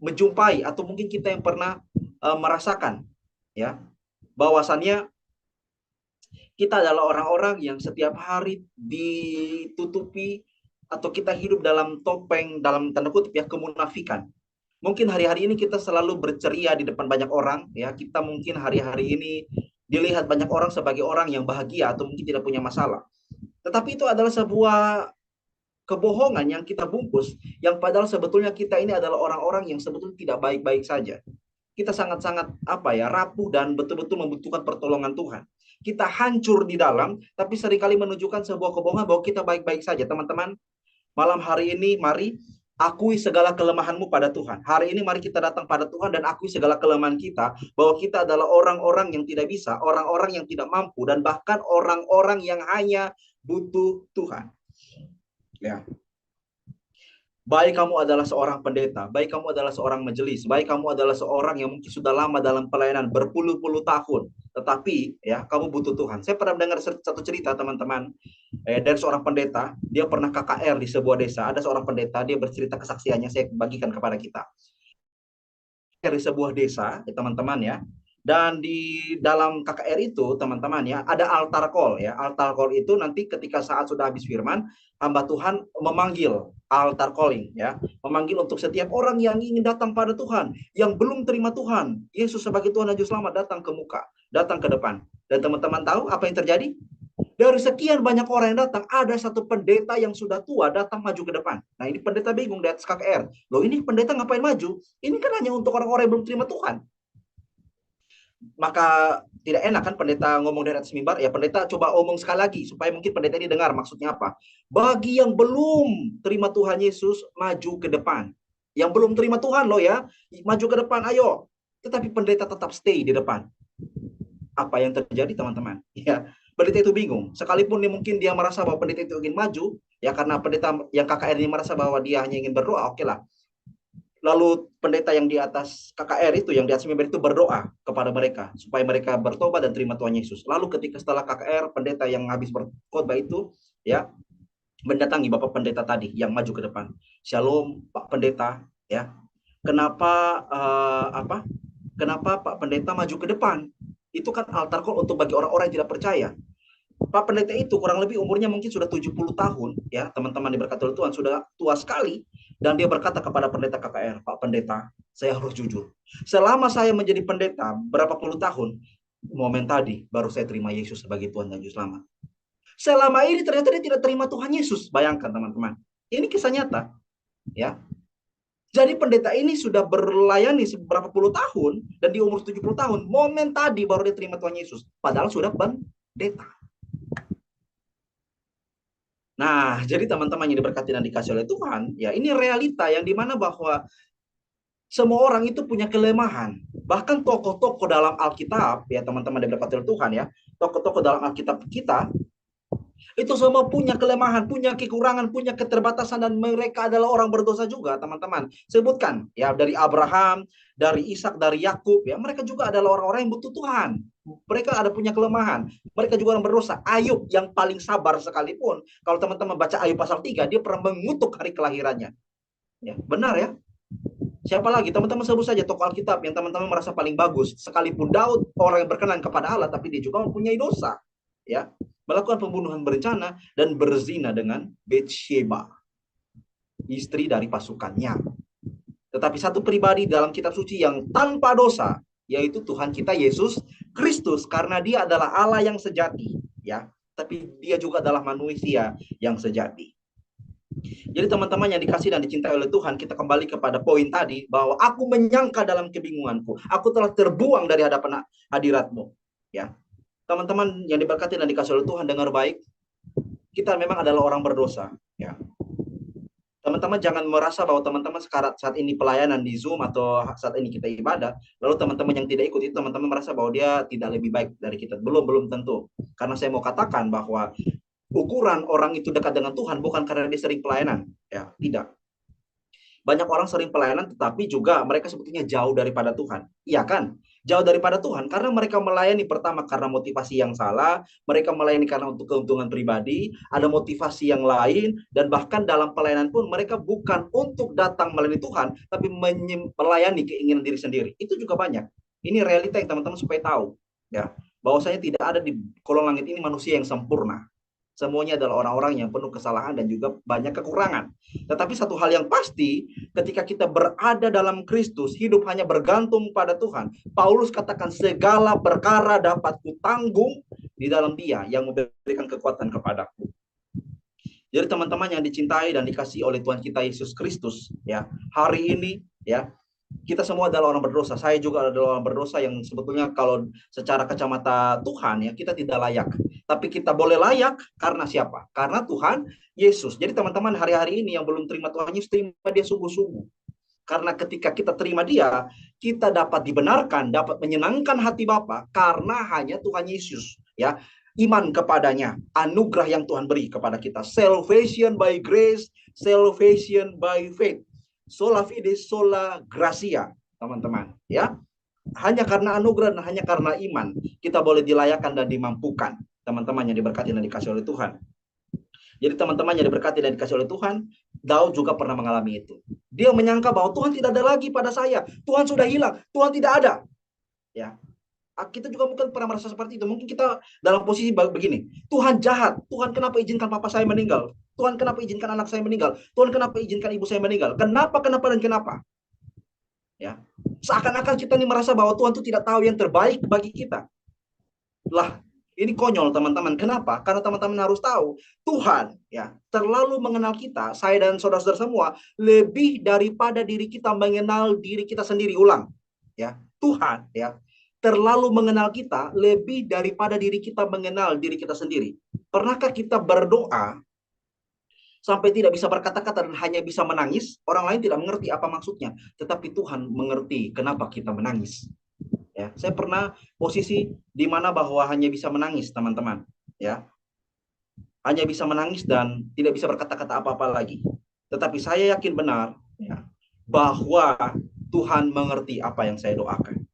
menjumpai, atau mungkin kita yang pernah merasakan ya, bahwasannya kita adalah orang-orang yang setiap hari ditutupi atau kita hidup dalam topeng, dalam tanda kutip ya, kemunafikan. Mungkin hari-hari ini kita selalu berceria di depan banyak orang ya, kita mungkin hari-hari ini dilihat banyak orang sebagai orang yang bahagia atau mungkin tidak punya masalah. Tetapi itu adalah sebuah kebohongan yang kita bungkus, yang padahal sebetulnya kita ini adalah orang-orang yang sebetulnya tidak baik-baik saja. Kita sangat-sangat rapuh dan betul-betul membutuhkan pertolongan Tuhan. Kita hancur di dalam, tapi seringkali menunjukkan sebuah kebohongan bahwa kita baik-baik saja. Teman-teman, malam hari ini mari akui segala kelemahanmu pada Tuhan. Hari ini mari kita datang pada Tuhan dan akui segala kelemahan kita, bahwa kita adalah orang-orang yang tidak bisa, orang-orang yang tidak mampu, dan bahkan orang-orang yang hanya butuh Tuhan. Ya. Baik kamu adalah seorang pendeta, baik kamu adalah seorang majelis, baik kamu adalah seorang yang mungkin sudah lama dalam pelayanan berpuluh-puluh tahun, tetapi ya kamu butuh Tuhan. Saya pernah dengar satu cerita, teman-teman, dari seorang pendeta. Dia pernah KKR di sebuah desa. Ada seorang pendeta, dia bercerita kesaksiannya, saya bagikan kepada kita. Dari sebuah desa, teman-teman ya. Dan di dalam KKR itu, teman-teman ya, ada altar call ya. Altar call itu nanti ketika saat sudah habis firman, hamba Tuhan memanggil altar calling ya. Memanggil untuk setiap orang yang ingin datang pada Tuhan, yang belum terima Tuhan, Yesus sebagai Tuhan dan Juru Selamat, datang ke muka, datang ke depan. Dan teman-teman tahu apa yang terjadi? Dari sekian banyak orang yang datang, ada satu pendeta yang sudah tua datang maju ke depan. Nah, ini pendeta bingung di atas KKR. Loh, ini pendeta ngapain maju? Ini kan hanya untuk orang-orang yang belum terima Tuhan. Maka tidak enak kan pendeta ngomong dari atas mimbar. Ya, pendeta coba omong sekali lagi supaya mungkin pendeta ini dengar maksudnya apa. Bagi yang belum terima Tuhan Yesus, maju ke depan. Yang belum terima Tuhan loh ya, maju ke depan, ayo. Tetapi pendeta tetap stay di depan. Apa yang terjadi, teman-teman? Ya, pendeta itu bingung. Sekalipun mungkin dia merasa bahwa pendeta itu ingin maju, ya karena pendeta yang KKR ini merasa bahwa dia hanya ingin berdoa, oke lah. Lalu pendeta yang di atas KKR itu, yang di atas mimbar itu berdoa kepada mereka supaya mereka bertobat dan terima Tuhan Yesus. Lalu ketika setelah KKR, pendeta yang habis berkhotbah itu ya mendatangi Bapak pendeta tadi yang maju ke depan. Shalom Pak Pendeta ya. Kenapa Kenapa Pak Pendeta maju ke depan? Itu kan altar call untuk bagi orang-orang yang tidak percaya. Pak Pendeta itu kurang lebih umurnya mungkin sudah 70 tahun ya, teman-teman diberkati oleh Tuhan, sudah tua sekali. Dan dia berkata kepada pendeta KKR, Pak Pendeta, saya harus jujur. Selama saya menjadi pendeta berapa puluh tahun, momen tadi baru saya terima Yesus sebagai Tuhan dan Juru Selamat. Selama ini ternyata dia tidak terima Tuhan Yesus. Bayangkan teman-teman. Ini kisah nyata. Ya. Jadi pendeta ini sudah berlayani beberapa puluh tahun, dan di umur 70 tahun, momen tadi baru dia terima Tuhan Yesus. Padahal sudah pendeta. Nah, jadi teman-teman yang diberkati dan dikasih oleh Tuhan, ya ini realita yang dimana bahwa semua orang itu punya kelemahan. Bahkan tokoh-tokoh dalam Alkitab, ya teman-teman yang diberkati oleh Tuhan ya, tokoh-tokoh dalam Alkitab kita, itu semua punya kelemahan, punya kekurangan, punya keterbatasan, dan mereka adalah orang berdosa juga, teman-teman. Sebutkan, ya dari Abraham, dari Ishak, dari Yakub, ya mereka juga adalah orang-orang yang butuh Tuhan. Mereka ada punya kelemahan. Mereka juga orang berdosa. Ayub yang paling sabar sekalipun, kalau teman-teman baca Ayub pasal 3, dia pernah mengutuk hari kelahirannya. Ya, benar ya. Siapa lagi? Teman-teman sebut saja tokoh Alkitab yang teman-teman merasa paling bagus. Sekalipun Daud orang yang berkenan kepada Allah, tapi dia juga mempunyai dosa. Ya, melakukan pembunuhan berencana dan berzina dengan Betsheba, istri dari pasukannya. Tetapi satu pribadi dalam kitab suci yang tanpa dosa, yaitu Tuhan kita Yesus Kristus, karena dia adalah Allah yang sejati, ya. Tapi dia juga adalah manusia yang sejati. Jadi teman-teman yang dikasih dan dicintai oleh Tuhan, kita kembali kepada poin tadi, bahwa aku menyangka dalam kebingunganku, aku telah terbuang dari hadapan hadiratmu. Ya, teman-teman yang diberkati dan dikasih oleh Tuhan, dengar baik, kita memang adalah orang berdosa. Ya, teman-teman jangan merasa bahwa teman-teman saat ini pelayanan di Zoom atau saat ini kita ibadah, lalu teman-teman yang tidak ikut itu, teman-teman merasa bahwa dia tidak lebih baik dari kita. Belum tentu. Karena saya mau katakan bahwa ukuran orang itu dekat dengan Tuhan bukan karena dia sering pelayanan, ya, tidak. Banyak orang sering pelayanan tetapi juga mereka sebetulnya jauh daripada Tuhan. Iya kan? Jauh daripada Tuhan karena mereka melayani pertama karena motivasi yang salah, mereka melayani karena untuk keuntungan pribadi, ada motivasi yang lain, dan bahkan dalam pelayanan pun mereka bukan untuk datang melayani Tuhan, tapi melayani keinginan diri sendiri. Itu juga banyak. Ini realita yang teman-teman supaya tahu, ya, bahwasanya tidak ada di kolong langit ini manusia yang sempurna. Semuanya adalah orang-orang yang penuh kesalahan dan juga banyak kekurangan. Tetapi satu hal yang pasti, ketika kita berada dalam Kristus, hidup hanya bergantung pada Tuhan. Paulus katakan segala perkara dapat kutanggung di dalam Dia yang memberikan kekuatan kepadaku. Jadi teman-teman yang dicintai dan dikasihi oleh Tuhan kita Yesus Kristus, ya, hari ini, ya, kita semua adalah orang berdosa. Saya juga adalah orang berdosa yang sebetulnya kalau secara kacamata Tuhan, ya, kita tidak layak. Tapi kita boleh layak karena siapa? Karena Tuhan Yesus. Jadi teman-teman hari-hari ini yang belum terima Tuhan Yesus, terima dia sungguh-sungguh. Karena ketika kita terima dia, kita dapat dibenarkan, dapat menyenangkan hati Bapa karena hanya Tuhan Yesus, ya. Iman kepadanya, anugerah yang Tuhan beri kepada kita. Salvation by grace, salvation by faith. Sola fide, sola gracia, teman-teman, ya. Hanya karena anugerah dan hanya karena iman kita boleh dilayakkan dan dimampukan, teman-teman yang diberkati dan dikasih oleh Tuhan. Jadi teman-teman yang diberkati dan dikasih oleh Tuhan, Daud juga pernah mengalami itu. Dia menyangka bahwa Tuhan tidak ada lagi pada saya, Tuhan sudah hilang, Tuhan tidak ada, ya. Kita juga mungkin pernah merasa seperti itu. Mungkin kita dalam posisi begini, Tuhan jahat, Tuhan kenapa izinkan papa saya meninggal, Tuhan kenapa izinkan anak saya meninggal, Tuhan kenapa izinkan ibu saya meninggal, kenapa dan kenapa, ya. Seakan-akan kita ini merasa bahwa Tuhan itu tidak tahu yang terbaik bagi kita. Lah, ini konyol teman-teman. Kenapa? Karena teman-teman harus tahu Tuhan, ya, terlalu mengenal kita, saya dan saudara-saudara semua, lebih daripada diri kita mengenal diri kita sendiri. Ulang, ya, Tuhan, ya, terlalu mengenal kita lebih daripada diri kita mengenal diri kita sendiri. Pernahkah kita berdoa sampai tidak bisa berkata-kata dan hanya bisa menangis? Orang lain tidak mengerti apa maksudnya, tetapi Tuhan mengerti kenapa kita menangis. Ya, saya pernah posisi di mana bahwa hanya bisa menangis, teman-teman, ya. Hanya bisa menangis dan tidak bisa berkata-kata apa-apa lagi. Tetapi saya yakin benar, ya, bahwa Tuhan mengerti apa yang saya doakan.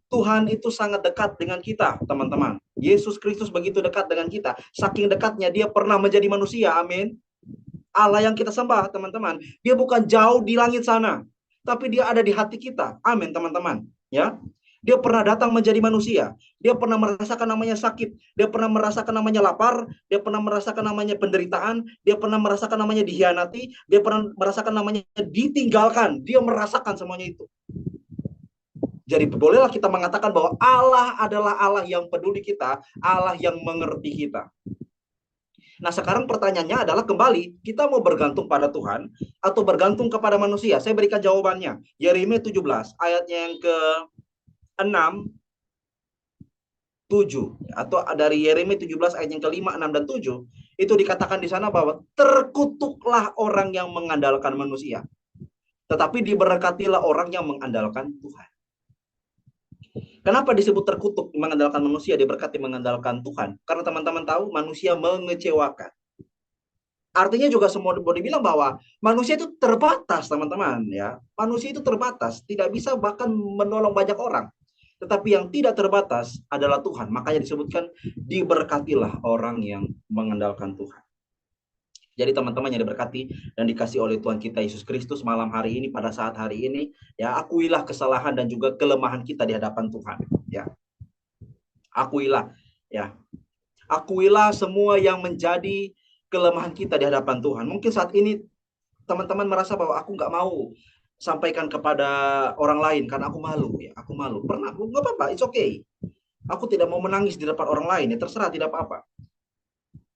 Tuhan itu sangat dekat dengan kita, teman-teman. Yesus Kristus begitu dekat dengan kita. Saking dekatnya dia pernah menjadi manusia, amin. Allah yang kita sembah, teman-teman, dia bukan jauh di langit sana, tapi dia ada di hati kita, amin, teman-teman, ya. Dia pernah datang menjadi manusia. Dia pernah merasakan namanya sakit. Dia pernah merasakan namanya lapar. Dia pernah merasakan namanya penderitaan. Dia pernah merasakan namanya dikhianati. Dia pernah merasakan namanya ditinggalkan. Dia merasakan semuanya itu. Jadi bolehlah kita mengatakan bahwa Allah adalah Allah yang peduli kita, Allah yang mengerti kita. Nah, sekarang pertanyaannya adalah kembali, kita mau bergantung pada Tuhan atau bergantung kepada manusia? Saya berikan jawabannya. Yeremia 17 ayatnya yang ke-6, 7, atau dari Yeremia 17 ayat yang ke-5, 6 dan 7, itu dikatakan di sana bahwa terkutuklah orang yang mengandalkan manusia, tetapi diberkatilah orang yang mengandalkan Tuhan. Kenapa disebut terkutuk mengandalkan manusia, diberkati mengandalkan Tuhan? Karena teman-teman tahu manusia mengecewakan. Artinya juga semua boleh bilang bahwa manusia itu terbatas, teman-teman, ya. Manusia itu terbatas, tidak bisa bahkan menolong banyak orang. Tetapi yang tidak terbatas adalah Tuhan. Makanya disebutkan diberkatilah orang yang mengandalkan Tuhan. Jadi teman-teman yang diberkati dan dikasih oleh Tuhan kita Yesus Kristus malam hari ini, pada saat hari ini, ya, akuilah kesalahan dan juga kelemahan kita di hadapan Tuhan, ya. Akuilah, ya. Akuilah semua yang menjadi kelemahan kita di hadapan Tuhan. Mungkin saat ini teman-teman merasa bahwa aku nggak mau sampaikan kepada orang lain karena aku malu, ya. Aku malu. Pernah, nggak apa-apa, it's okay. Aku tidak mau menangis di depan orang lain, ya, terserah, tidak apa-apa.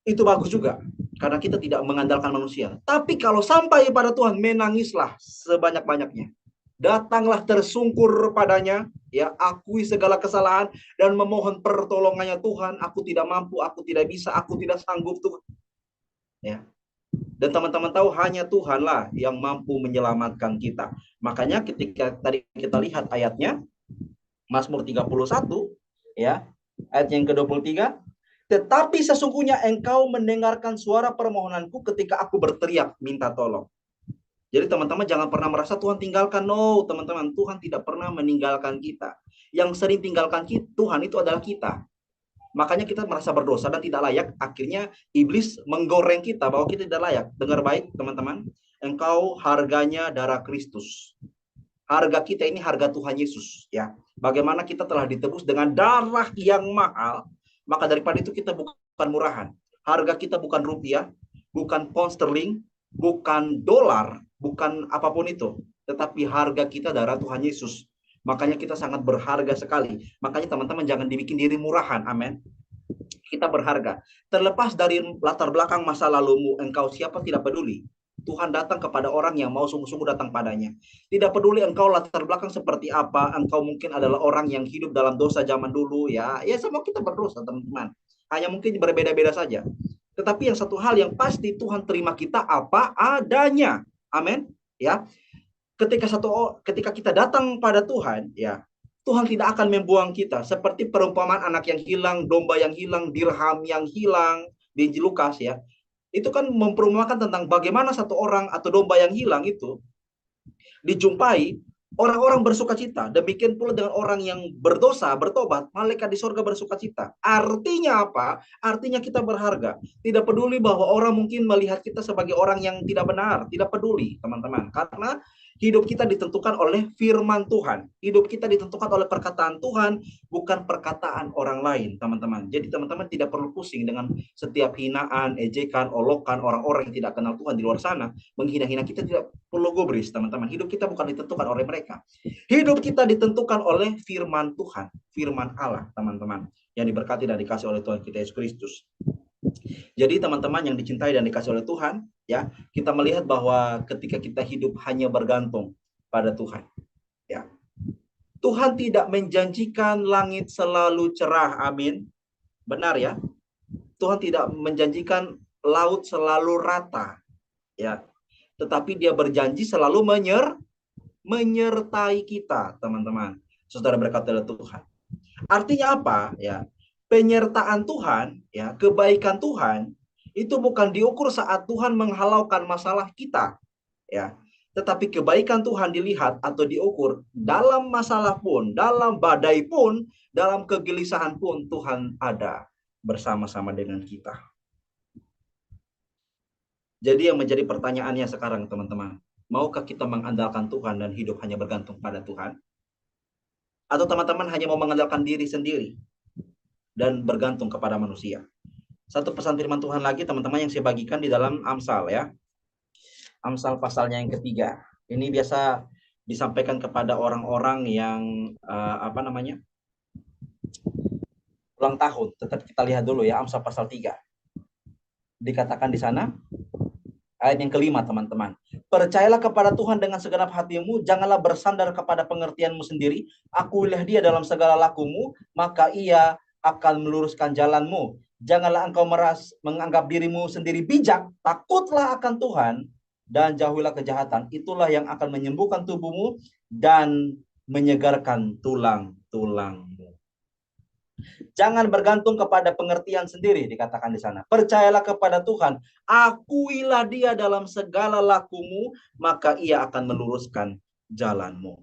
Itu bagus juga, karena kita tidak mengandalkan manusia. Tapi kalau sampai pada Tuhan, menangislah sebanyak-banyaknya. Datanglah tersungkur padanya, ya, akui segala kesalahan dan memohon pertolongannya. Tuhan, aku tidak mampu, aku tidak bisa, aku tidak sanggup, Tuhan. Ya. Dan teman-teman tahu hanya Tuhanlah yang mampu menyelamatkan kita. Makanya ketika tadi kita lihat ayatnya, Mazmur 31, ya, ayat yang ke-23, tetapi sesungguhnya engkau mendengarkan suara permohonanku ketika aku berteriak minta tolong. Jadi teman-teman jangan pernah merasa Tuhan tinggalkan. No, teman-teman, Tuhan tidak pernah meninggalkan kita. Yang sering tinggalkan Tuhan itu adalah kita. Makanya kita merasa berdosa dan tidak layak. Akhirnya iblis menggoreng kita bahwa kita tidak layak. Dengar baik teman-teman, engkau harganya darah Kristus. Harga kita ini harga Tuhan Yesus, ya. Bagaimana kita telah ditebus dengan darah yang mahal. Maka daripada itu kita bukan murahan. Harga kita bukan rupiah, bukan pound sterling, bukan dolar, bukan apapun itu. Tetapi harga kita darah Tuhan Yesus. Makanya kita sangat berharga sekali. Makanya teman-teman jangan dibikin diri murahan. Amin. Kita berharga. Terlepas dari latar belakang masa lalumu, engkau siapa tidak peduli. Tuhan datang kepada orang yang mau sungguh-sungguh datang padanya. Tidak peduli engkau latar belakang seperti apa, engkau mungkin adalah orang yang hidup dalam dosa zaman dulu, ya semua kita berdosa teman-teman. Hanya mungkin berbeda-beda saja. Tetapi yang satu hal yang pasti, Tuhan terima kita apa adanya. Amin. Ya. Ketika kita datang pada Tuhan, ya, Tuhan tidak akan membuang kita. Seperti perumpamaan anak yang hilang, domba yang hilang, dirham yang hilang di Injil Lukas, ya. Itu kan memperumpamakan tentang bagaimana satu orang atau domba yang hilang itu dijumpai, orang-orang bersuka cita. Demikian pula dengan orang yang berdosa, bertobat, malaikat di sorga bersuka cita. Artinya apa? Artinya kita berharga. Tidak peduli bahwa orang mungkin melihat kita sebagai orang yang tidak benar. Tidak peduli, teman-teman. Karena hidup kita ditentukan oleh firman Tuhan. Hidup kita ditentukan oleh perkataan Tuhan, bukan perkataan orang lain, teman-teman. Jadi teman-teman tidak perlu pusing dengan setiap hinaan, ejekan, olokan orang-orang yang tidak kenal Tuhan di luar sana. Menghina-hina kita tidak perlu gubris, teman-teman. Hidup kita bukan ditentukan oleh mereka. Hidup kita ditentukan oleh firman Tuhan, firman Allah, teman-teman. Yang diberkati dan dikasih oleh Tuhan kita Yesus Kristus. Jadi teman-teman yang dicintai dan dikasih oleh Tuhan, ya, kita melihat bahwa ketika kita hidup hanya bergantung pada Tuhan, ya, Tuhan tidak menjanjikan langit selalu cerah, amin, benar ya. Tuhan tidak menjanjikan laut selalu rata, ya, tetapi Dia berjanji selalu menyertai kita, teman-teman. Saudara berkata oleh Tuhan. Artinya apa, ya? Penyertaan Tuhan, ya, kebaikan Tuhan itu bukan diukur saat Tuhan menghalaukan masalah kita, ya. Tetapi kebaikan Tuhan dilihat atau diukur dalam masalah pun, dalam badai pun, dalam kegelisahan pun Tuhan ada bersama-sama dengan kita. Jadi yang menjadi pertanyaannya sekarang, teman-teman, maukah kita mengandalkan Tuhan dan hidup hanya bergantung pada Tuhan? Atau teman-teman hanya mau mengandalkan diri sendiri dan bergantung kepada manusia? Satu pesan firman Tuhan lagi, teman-teman, yang saya bagikan di dalam Amsal, ya. Amsal pasalnya yang ketiga. Ini biasa disampaikan kepada orang-orang yang ulang tahun. Tetap kita lihat dulu, ya, Amsal pasal 3. Dikatakan di sana ayat yang kelima, teman-teman. Percayalah kepada Tuhan dengan segenap hatimu, janganlah bersandar kepada pengertianmu sendiri. Akuilah Dia dalam segala lakumu, maka Ia akan meluruskan jalanmu. Janganlah engkau menganggap dirimu sendiri bijak, takutlah akan Tuhan dan jauhilah kejahatan. Itulah yang akan menyembuhkan tubuhmu dan menyegarkan tulang-tulangmu. Jangan bergantung kepada pengertian sendiri, dikatakan di sana. Percayalah kepada Tuhan, akuilah Dia dalam segala lakumu, maka Ia akan meluruskan jalanmu.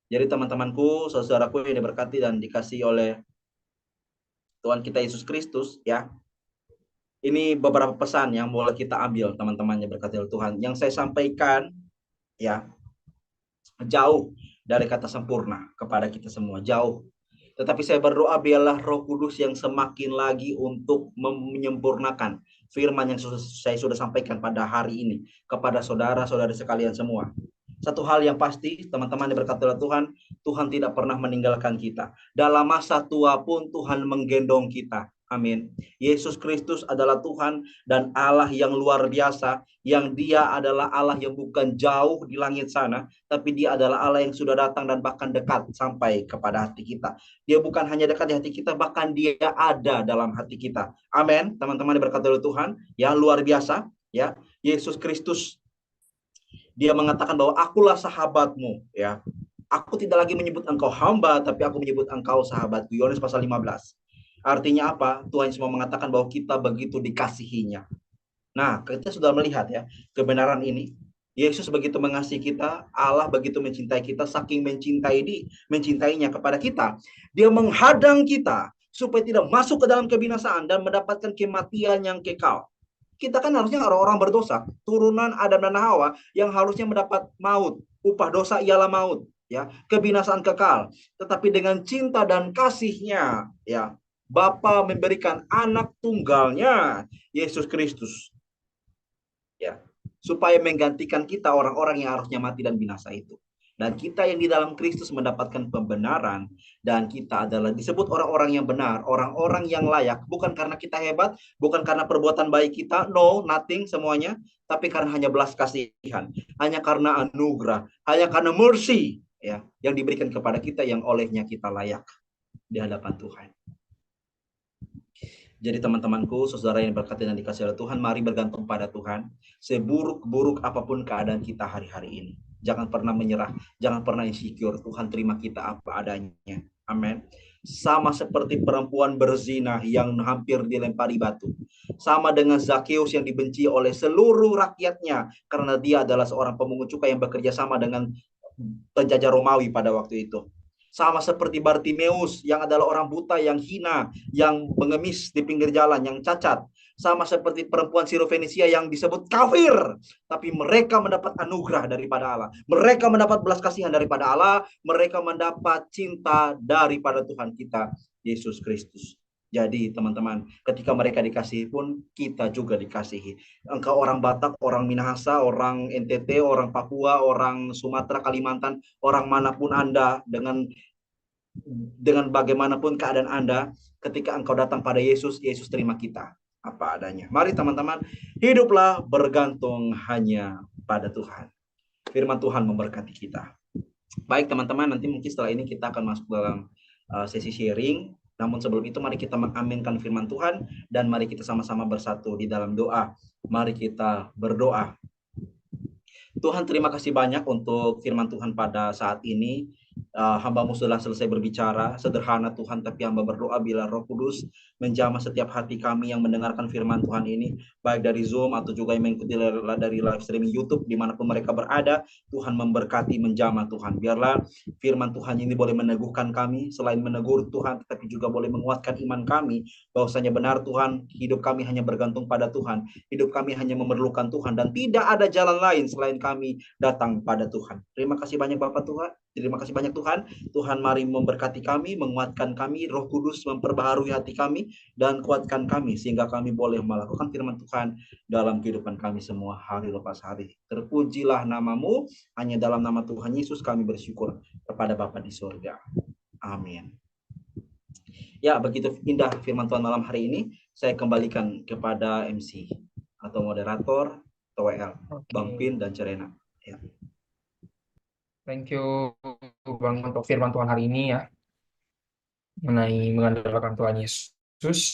Jadi teman-temanku, saudaraku yang diberkati dan dikasih oleh Tuhan kita Yesus Kristus, ya. Ini beberapa pesan yang boleh kita ambil, teman-teman yang berkati oleh Tuhan. Yang saya sampaikan, ya, jauh dari kata sempurna kepada kita semua, jauh. Tetapi saya berdoa biarlah Roh Kudus yang semakin lagi untuk menyempurnakan firman yang saya sudah sampaikan pada hari ini kepada saudara-saudari sekalian semua. Satu hal yang pasti, teman-teman diberkati oleh Tuhan, Tuhan tidak pernah meninggalkan kita. Dalam masa tua pun Tuhan menggendong kita. Amin. Yesus Kristus adalah Tuhan dan Allah yang luar biasa, yang Dia adalah Allah yang bukan jauh di langit sana, tapi Dia adalah Allah yang sudah datang dan bahkan dekat sampai kepada hati kita. Dia bukan hanya dekat di hati kita, bahkan Dia ada dalam hati kita. Amin. Teman-teman diberkati oleh Tuhan, yang luar biasa, ya. Yesus Kristus, Dia mengatakan bahwa akulah sahabatmu, ya. Aku tidak lagi menyebut engkau hamba, tapi aku menyebut engkau sahabatku. Yohanes pasal 15. Artinya apa? Tuhan semua mengatakan bahwa kita begitu dikasihinya. Nah, kita sudah melihat, ya, kebenaran ini. Yesus begitu mengasihi kita, Allah begitu mencintai kita, saking mencintainya kepada kita. Dia menghadang kita supaya tidak masuk ke dalam kebinasaan dan mendapatkan kematian yang kekal. Kita kan harusnya orang-orang berdosa, turunan Adam dan Hawa yang harusnya mendapat maut. Upah dosa ialah maut, ya, kebinasaan kekal. Tetapi dengan cinta dan kasihnya, ya, Bapa memberikan anak tunggalnya, Yesus Kristus, ya, supaya menggantikan kita orang-orang yang harusnya mati dan binasa itu. Dan kita yang di dalam Kristus mendapatkan pembenaran, dan kita adalah disebut orang-orang yang benar, orang-orang yang layak, bukan karena kita hebat, bukan karena perbuatan baik kita, no, nothing semuanya, tapi karena hanya belas kasihan, hanya karena anugerah, hanya karena mercy, ya, yang diberikan kepada kita, yang olehnya kita layak di hadapan Tuhan. Jadi teman-temanku, saudara yang berkati dan dikasihi oleh Tuhan, mari bergantung pada Tuhan. Seburuk-buruk apapun keadaan kita hari-hari ini, jangan pernah menyerah, jangan pernah insecure. Tuhan terima kita apa adanya. Amin. Sama seperti perempuan berzina yang hampir dilempari batu. Sama dengan Zakeus yang dibenci oleh seluruh rakyatnya karena dia adalah seorang pemungut cukai yang bekerja sama dengan penjajah Romawi pada waktu itu. Sama seperti Bartimeus yang adalah orang buta yang hina, yang mengemis di pinggir jalan, yang cacat. Sama seperti perempuan Sirofenisia yang disebut kafir, tapi mereka mendapat anugerah daripada Allah. Mereka mendapat belas kasihan daripada Allah. Mereka mendapat cinta daripada Tuhan kita, Yesus Kristus. Jadi teman-teman, ketika mereka dikasihi pun, kita juga dikasihi. Engkau orang Batak, orang Minahasa, orang NTT, orang Papua, orang Sumatera, Kalimantan, orang manapun Anda, dengan bagaimanapun keadaan Anda, ketika engkau datang pada Yesus, Yesus terima kita apa adanya. Mari teman-teman, hiduplah bergantung hanya pada Tuhan. Firman Tuhan memberkati kita. Baik teman-teman, nanti mungkin setelah ini kita akan masuk dalam sesi sharing. Namun sebelum itu mari kita mengaminkan firman Tuhan dan mari kita sama-sama bersatu di dalam doa. Mari kita berdoa. Tuhan, terima kasih banyak untuk firman Tuhan pada saat ini. Hamba-Mu sudah selesai berbicara, sederhana Tuhan, tapi hamba berdoa bila Roh Kudus menjamah setiap hati kami yang mendengarkan firman Tuhan ini, baik dari Zoom atau juga yang mengikuti dari live streaming YouTube, dimanapun mereka berada. Tuhan memberkati, menjamah Tuhan. Biarlah firman Tuhan ini boleh meneguhkan kami, selain menegur Tuhan, tetapi juga boleh menguatkan iman kami, bahwasanya benar Tuhan, hidup kami hanya bergantung pada Tuhan, hidup kami hanya memerlukan Tuhan, dan tidak ada jalan lain selain kami datang pada Tuhan. Terima kasih banyak Bapak Tuhan. Terima kasih banyak Tuhan. Tuhan mari memberkati kami, menguatkan kami, Roh Kudus memperbaharui hati kami, dan kuatkan kami sehingga kami boleh melakukan firman Tuhan dalam kehidupan kami semua hari lepas hari. Terpujilah nama-Mu, hanya dalam nama Tuhan Yesus kami bersyukur kepada Bapa di surga. Amin. Ya, begitu indah firman Tuhan malam hari ini. Saya kembalikan kepada MC atau moderator, TWL, Bang Pin dan Cerena. Ya. Thank you Bang untuk firman Tuhan hari ini ya, mengenai mengandalkan Tuhan Yesus.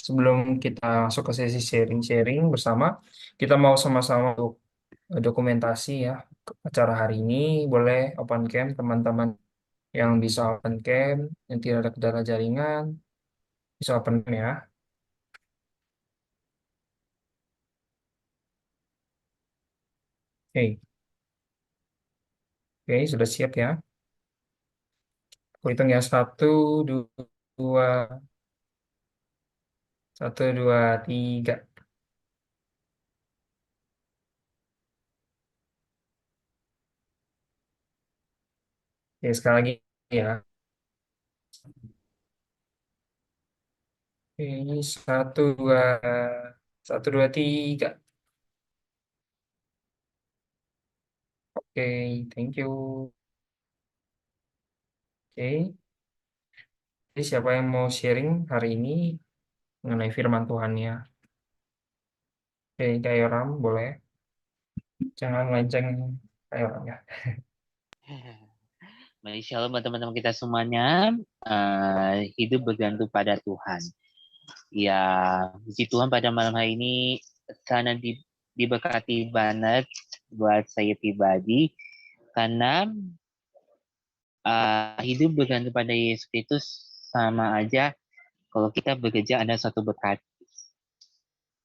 Sebelum kita masuk ke sesi sharing-sharing bersama, kita mau sama-sama untuk dokumentasi ya acara hari ini. Boleh open cam teman-teman yang bisa open cam, yang tidak ada kendala jaringan, bisa open cam ya. Oke, sudah siap ya. Aku hitung ya, 1, 2, 3. Oke, sekali lagi ya. Oke, 1, 2, 3. Oke, thank you. Oke, jadi siapa yang mau sharing hari ini mengenai firman Tuhan ya? Oke, Kak Yoram boleh. Jangan melenceng Kak Yoram ya. Baik, shalom teman-teman kita semuanya. Hidup bergantung pada Tuhan. Ya, puji Tuhan pada malam hari ini karena diberkati banget buat saya pribadi, karena hidup bergantung pada Yesus Kristus sama aja kalau kita bekerja ada satu berkat.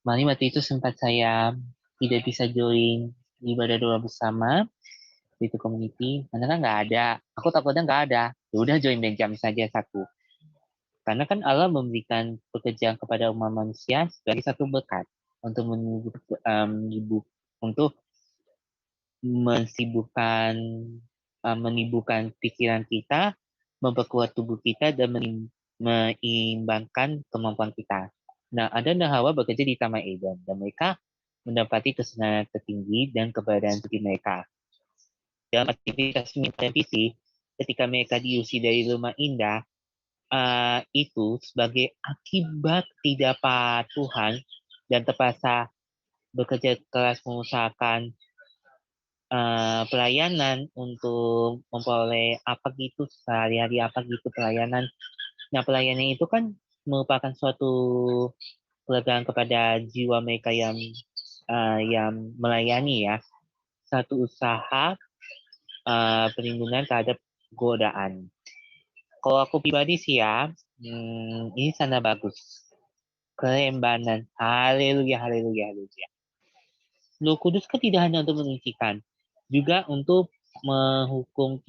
Mari waktu itu sempat saya tidak bisa join ibadah doa bersama itu community, karena kan nggak ada. Aku takutnya nggak ada. Ya udah join Benjam saja satu. Karena kan Allah memberikan pekerjaan kepada umat manusia sebagai satu berkat untuk untuk menyibukkan pikiran kita, memperkuat tubuh kita, dan menyeimbangkan kemampuan kita. Nah, Adam dan Hawa bekerja di Taman Eden, dan mereka mendapati kesenangan tertinggi dan keberadaan bagi mereka. dalam aktivitas mini televisi ketika mereka diusir dari rumah indah, itu sebagai akibat ketidakpatuhan dan terpaksa bekerja keras mengusahakan pelayanan untuk memperoleh apa gitu sehari-hari, apa gitu pelayanan. Nah, pelayanan itu kan merupakan suatu pelegaan kepada jiwa mereka yang melayani ya, satu usaha perlindungan terhadap godaan. Kalau aku pribadi sih ya, ini sangat bagus. Keren banget. Haleluya, haleluya, haleluya. Roh Kudus kan tidak hanya untuk menyucikan, juga untuk menghukum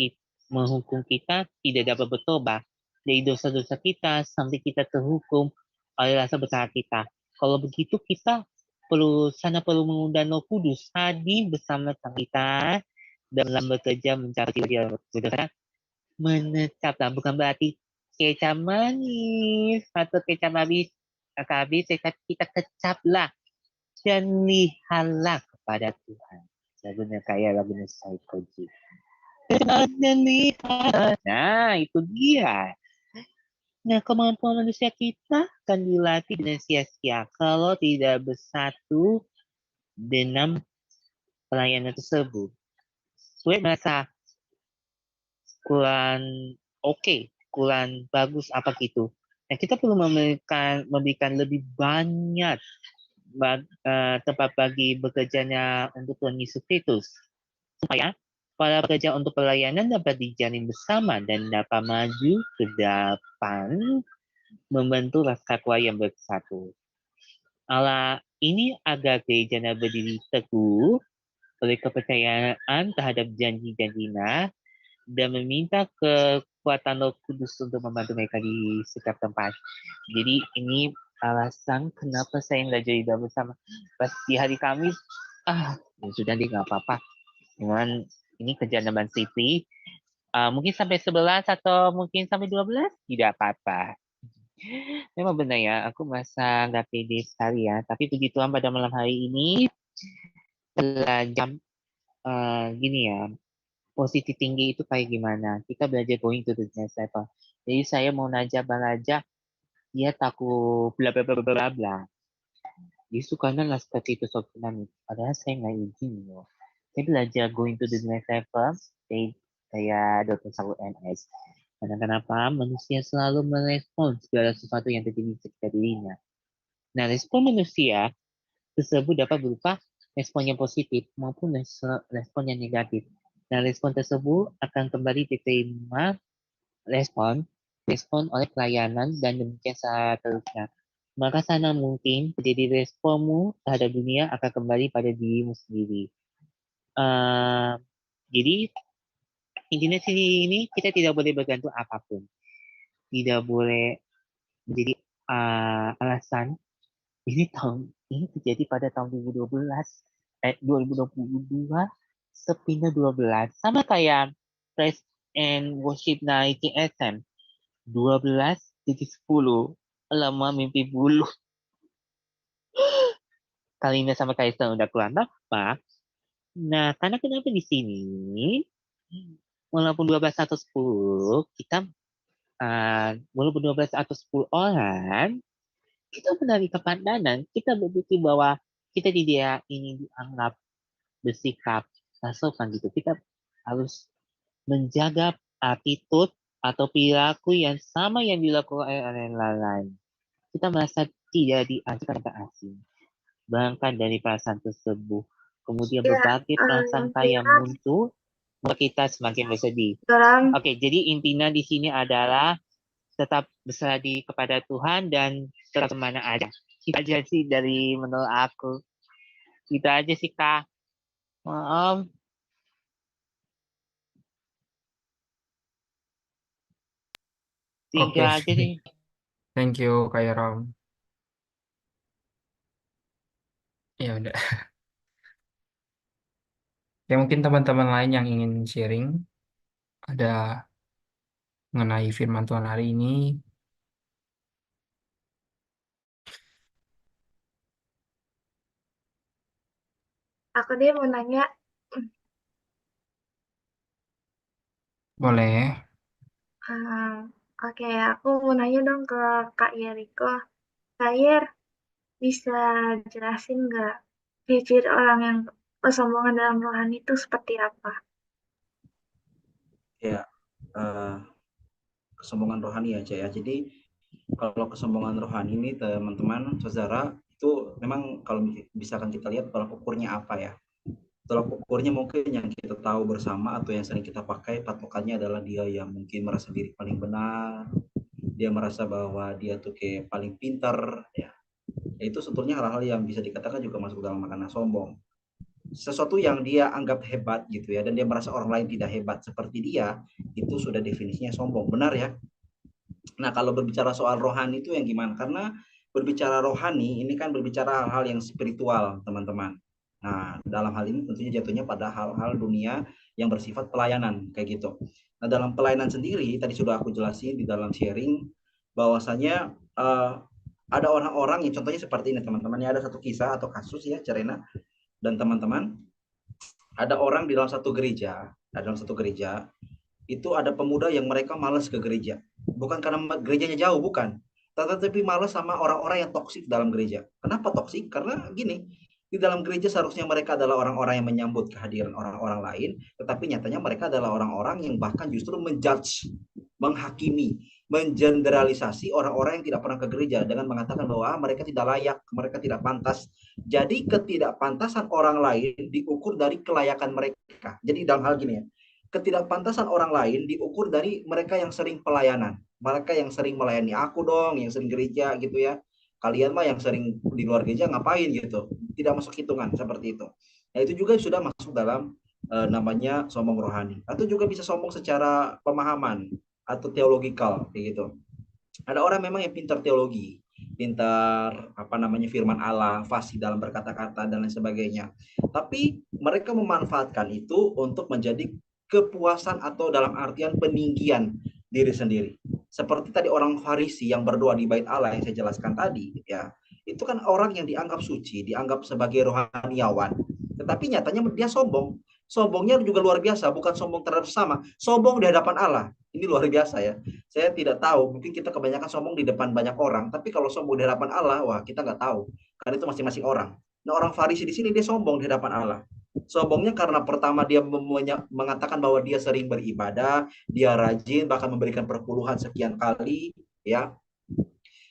kita tidak dapat bertobat dari dosa-dosa kita sampai kita terhukum oleh rasa bersalah kita. Kalau begitu kita perlu mengundang Roh Kudus hadir bersama kita dalam bekerja mencari dia berdosa menetaplah, bukan berarti kecap manis atau kecap habis kita kecaplah dan lihatlah kepada Tuhan. Lagunya kayak lagunya Said Koji. Dan lihat. Nah, itu dia. Nah, kemampuan manusia kita akan dilatih dengan sia-sia kalau tidak bersatu dengan pelayanan tersebut. Gue merasa kurang oke, kurang bagus apa gitu. Nah, kita perlu memberikan lebih banyak tempat bagi bekerjanya untuk Tuhan Yesus Kristus, supaya para pekerja untuk pelayanan dapat dijalin bersama dan dapat maju ke depan membentuk raskakwa yang bersatu. Allah ini agar gerejanya berdiri teguh oleh kepercayaan terhadap janji-janjinya dan meminta kekuatan Roh Kudus untuk membantu mereka di setiap tempat. Jadi ini alasan kenapa saya nggak jadi bersama pas di hari Kamis. Ya sudah deh, nggak apa-apa. Cuman ini kerjaan Ban Sipri. Mungkin sampai 11 atau mungkin sampai 12 tidak apa-apa. Memang benar ya, aku merasa nggak pede sekali ya. Tapi puji Tuhan pada malam hari ini belajar gini ya, positif tinggi itu kayak gimana. Kita belajar going to the next level. Jadi saya mau belajar, dia takut bla bla bla bla bla. Dia sukanya lah seperti itu soal tsunami. Padahal saya nggak izin loh. Saya belajar going to the next level. Kayak Dr. Saud NS. Karena kenapa manusia selalu merespon segala sesuatu yang terjadi di sekitar dirinya. Nah, respon manusia tersebut dapat berupa respon yang positif maupun respon yang negatif. Nah, respon tersebut akan kembali diterima respon oleh pelayanan dan demikian seterusnya. Maka sana mungkin terjadi responmu terhadap dunia akan kembali pada dirimu sendiri. Jadi intinya sini ini kita tidak boleh bergantung apapun. Tidak boleh menjadi alasan ini terjadi pada tahun 2022 sepindah 12 sama kayak Praise and Worship Night SM 12 jadi 10 lama mimpi bulu. Kali ini sama Kaisar udah keluar apa? Nah, karena kenapa di sini walaupun 12 atau 10 kita walaupun 12 atau 10 orang kita menarik kepandangan, kita berpikir bahwa kita tidak ingin dianggap bersikap sopan gitu. Kita harus menjaga attitude atau perilaku yang sama yang dilakukan oleh orang lain. Kita merasa tidak diajarkan ke asing. Bahkan dari perasaan tersebut. Kemudian berbagai prasangka yang muncul, membuat kita semakin bersedih. Oke, jadi intinya di sini adalah tetap berserah diri kepada Tuhan dan tetap kemana aja. Itu aja sih dari menurut aku. Itu aja sih, Kak. Maaf. Oke, Tinggal aja nih. thank you Kak Ram. Ya udah. Ya mungkin teman-teman lain yang ingin sharing ada mengenai firman Tuhan hari ini. Aku deh mau nanya, Boleh. Oke, aku mau nanya dong ke Kak Yeriko. Kak Yer, bisa jelasin nggak ciri orang yang kesombongan dalam rohani itu seperti apa? Ya, eh, kesombongan rohani aja ya. Jadi kalau kesombongan rohani ini teman-teman, saudara, itu memang kalau misalkan kita lihat tolak ukurnya apa ya. Tolak ukurnya mungkin yang kita tahu bersama atau yang sering kita pakai patokannya adalah dia yang mungkin merasa diri paling benar, dia merasa bahwa dia tuh kayak paling pintar ya. Itu sebetulnya hal-hal yang bisa dikatakan juga masuk dalam makna sombong. Sesuatu yang dia anggap hebat gitu ya, dan dia merasa orang lain tidak hebat seperti dia, itu sudah definisinya sombong, benar ya. Nah, kalau berbicara soal rohani itu yang gimana? Karena berbicara rohani ini kan berbicara hal-hal yang spiritual, teman-teman. Nah, dalam hal ini tentunya jatuhnya pada hal-hal dunia yang bersifat pelayanan, kayak gitu. Nah, dalam pelayanan sendiri, tadi sudah aku jelasin di dalam sharing, bahwasanya ada orang-orang yang contohnya seperti ini, teman-teman. Ya, ada satu kisah atau kasus ya, Cerena dan teman-teman. Ada orang di dalam satu gereja, itu ada pemuda yang mereka malas ke gereja. Bukan karena gerejanya jauh, bukan. Tetapi malas sama orang-orang yang toksik dalam gereja. Kenapa toksik? Karena gini, di dalam gereja seharusnya mereka adalah orang-orang yang menyambut kehadiran orang-orang lain, tetapi nyatanya mereka adalah orang-orang yang bahkan justru menjudge, menghakimi, mengeneralisasi orang-orang yang tidak pernah ke gereja dengan mengatakan bahwa mereka tidak layak, mereka tidak pantas. Jadi ketidakpantasan orang lain diukur dari kelayakan mereka. Jadi dalam hal gini ya, ketidakpantasan orang lain diukur dari mereka yang sering pelayanan, mereka yang sering melayani aku dong, yang sering gereja gitu ya. Kalian mah yang sering di luar gereja ngapain gitu, tidak masuk hitungan seperti itu. Nah, itu juga sudah masuk dalam namanya sombong rohani, atau juga bisa sombong secara pemahaman atau teologikal kayak gitu. Ada orang memang yang pintar teologi, pintar apa namanya firman Allah, fasih dalam berkata-kata dan lain sebagainya. Tapi mereka memanfaatkan itu untuk menjadi kepuasan atau dalam artian peninggian diri sendiri. Seperti tadi orang Farisi yang berdoa di bait Allah yang saya jelaskan tadi, ya. Itu kan orang yang dianggap suci, dianggap sebagai rohaniawan. Tetapi nyatanya dia sombong. Sombongnya juga luar biasa, bukan sombong terhadap sesama, sombong di hadapan Allah. Ini luar biasa ya. Saya tidak tahu, mungkin kita kebanyakan sombong di depan banyak orang, tapi kalau sombong di hadapan Allah, wah kita nggak tahu, karena itu masing-masing orang. Nah, orang Farisi di sini dia sombong di hadapan Allah. Sombongnya karena pertama dia mengatakan bahwa dia sering beribadah, dia rajin, bahkan memberikan perpuluhan sekian kali, ya.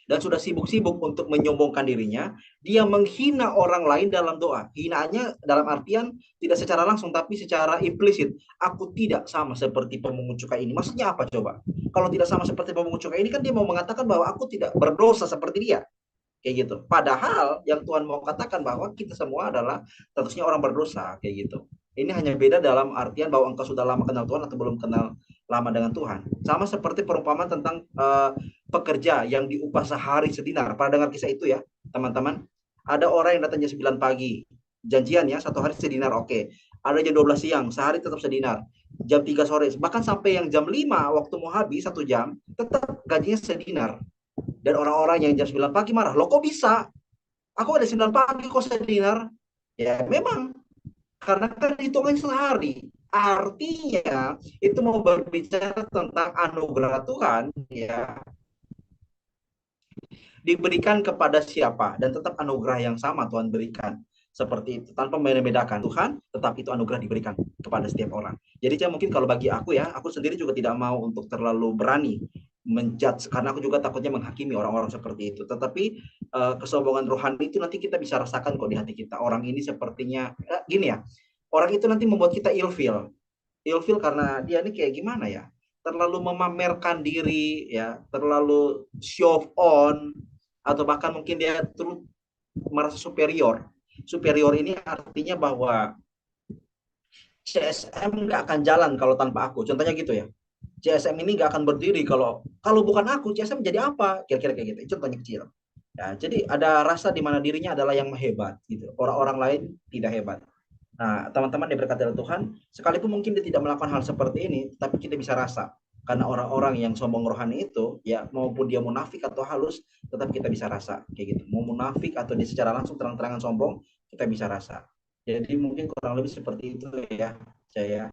Dan sudah sibuk-sibuk untuk menyombongkan dirinya, dia menghina orang lain dalam doa. Hinaannya dalam artian tidak secara langsung, tapi secara implisit. Aku tidak sama seperti pemungut cukai ini. Maksudnya apa coba? Kalau tidak sama seperti pemungut cukai ini kan dia mau mengatakan bahwa aku tidak berdosa seperti dia. Kayak gitu. Padahal yang Tuhan mau katakan bahwa kita semua adalah statusnya orang berdosa, kayak gitu. Ini hanya beda dalam artian bahwa engkau sudah lama kenal Tuhan atau belum kenal lama dengan Tuhan. Sama seperti perumpamaan tentang pekerja yang diupah sehari sedinar. Pernah dengar kisah itu ya, teman-teman? Ada orang yang datang jam 9 pagi. Janjian ya, satu hari sedinar, oke. Ada jam 12 siang, sehari tetap sedinar. Jam 3 sore, bahkan sampai yang jam 5 waktu mau habis 1 jam, tetap gajinya sedinar. Dan orang-orang yang jam 9 pagi marah, loh kok bisa? Aku ada 9 pagi kok sedinar. Ya memang, karena kan hitungannya sehari. Artinya itu mau berbicara tentang anugerah Tuhan ya, diberikan kepada siapa, dan tetap anugerah yang sama Tuhan berikan seperti itu tanpa membedakan Tuhan, tetap itu anugerah diberikan kepada setiap orang. Jadi mungkin kalau bagi aku ya, aku sendiri juga tidak mau untuk terlalu berani menjudge, karena aku juga takutnya menghakimi orang-orang seperti itu. Tetapi kesombongan rohani itu nanti kita bisa rasakan kok di hati kita. Orang ini sepertinya gini ya, orang itu nanti membuat kita ilfeel. Ilfeel karena dia ini kayak gimana ya, terlalu memamerkan diri ya, terlalu show on, atau bahkan mungkin dia terus merasa superior. Superior ini artinya bahwa CSM nggak akan jalan kalau tanpa aku. Contohnya gitu ya. CSM ini nggak akan berdiri kalau bukan aku. CSM jadi apa? Kira-kira kayak gitu. Contohnya kecil. Ya, jadi ada rasa di mana dirinya adalah yang hebat gitu. Orang-orang lain tidak hebat. Nah, teman-teman diberkati oleh Tuhan, sekalipun mungkin dia tidak melakukan hal seperti ini, tapi kita bisa rasa. Karena orang-orang yang sombong rohani itu, ya maupun dia munafik atau halus, tetap kita bisa rasa kayak gitu. Mau munafik atau dia secara langsung terang-terangan sombong, kita bisa rasa. Jadi mungkin kurang lebih seperti itu ya, saya.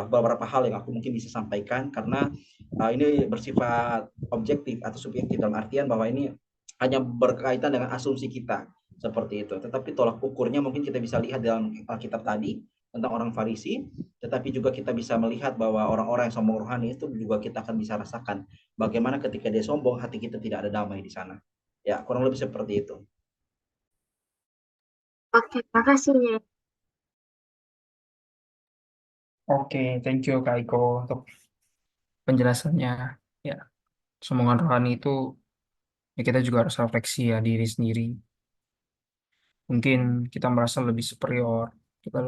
beberapa hal yang aku mungkin bisa sampaikan, karena ini bersifat objektif atau subjektif, dalam artian bahwa ini hanya berkaitan dengan asumsi kita seperti itu. Tetapi tolak ukurnya mungkin kita bisa lihat dalam Alkitab tadi tentang orang Farisi, tetapi juga kita bisa melihat bahwa orang-orang yang sombong rohani itu juga kita akan bisa rasakan bagaimana ketika dia sombong, hati kita tidak ada damai di sana. Ya, kurang lebih seperti itu. Oke, makasih ya. Oke, thank you Kak Iko untuk penjelasannya. Ya, sombongan rohani itu ya kita juga harus refleksi ya diri sendiri. Mungkin kita merasa lebih superior, kita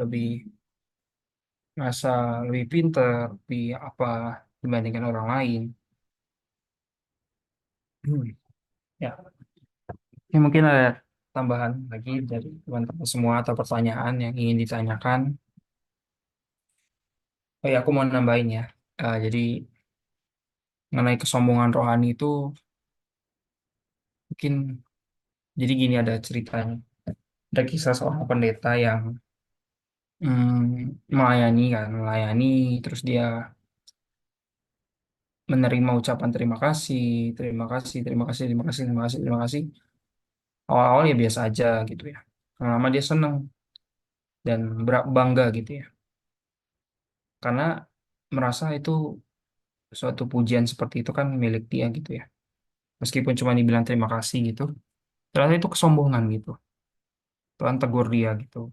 merasa lebih pinter, lebih apa dibandingkan orang lain. Ya, ini mungkin ada tambahan lagi dari teman-teman semua atau pertanyaan yang ingin ditanyakan. Oh ya, aku mau nambahin ya. Jadi mengenai kesombongan rohani itu mungkin jadi gini ada ceritanya. Ada kisah seorang pendeta yang melayani, terus dia menerima ucapan terima kasih, terima kasih, terima kasih, terima kasih, terima kasih, terima kasih. Awal-awal ya biasa aja gitu ya. Lama-lama dia senang dan bangga gitu ya. Karena merasa itu suatu pujian seperti itu kan milik dia gitu ya. Meskipun cuma dibilang terima kasih gitu, ternyata itu kesombongan gitu. Tuhan tegur dia gitu.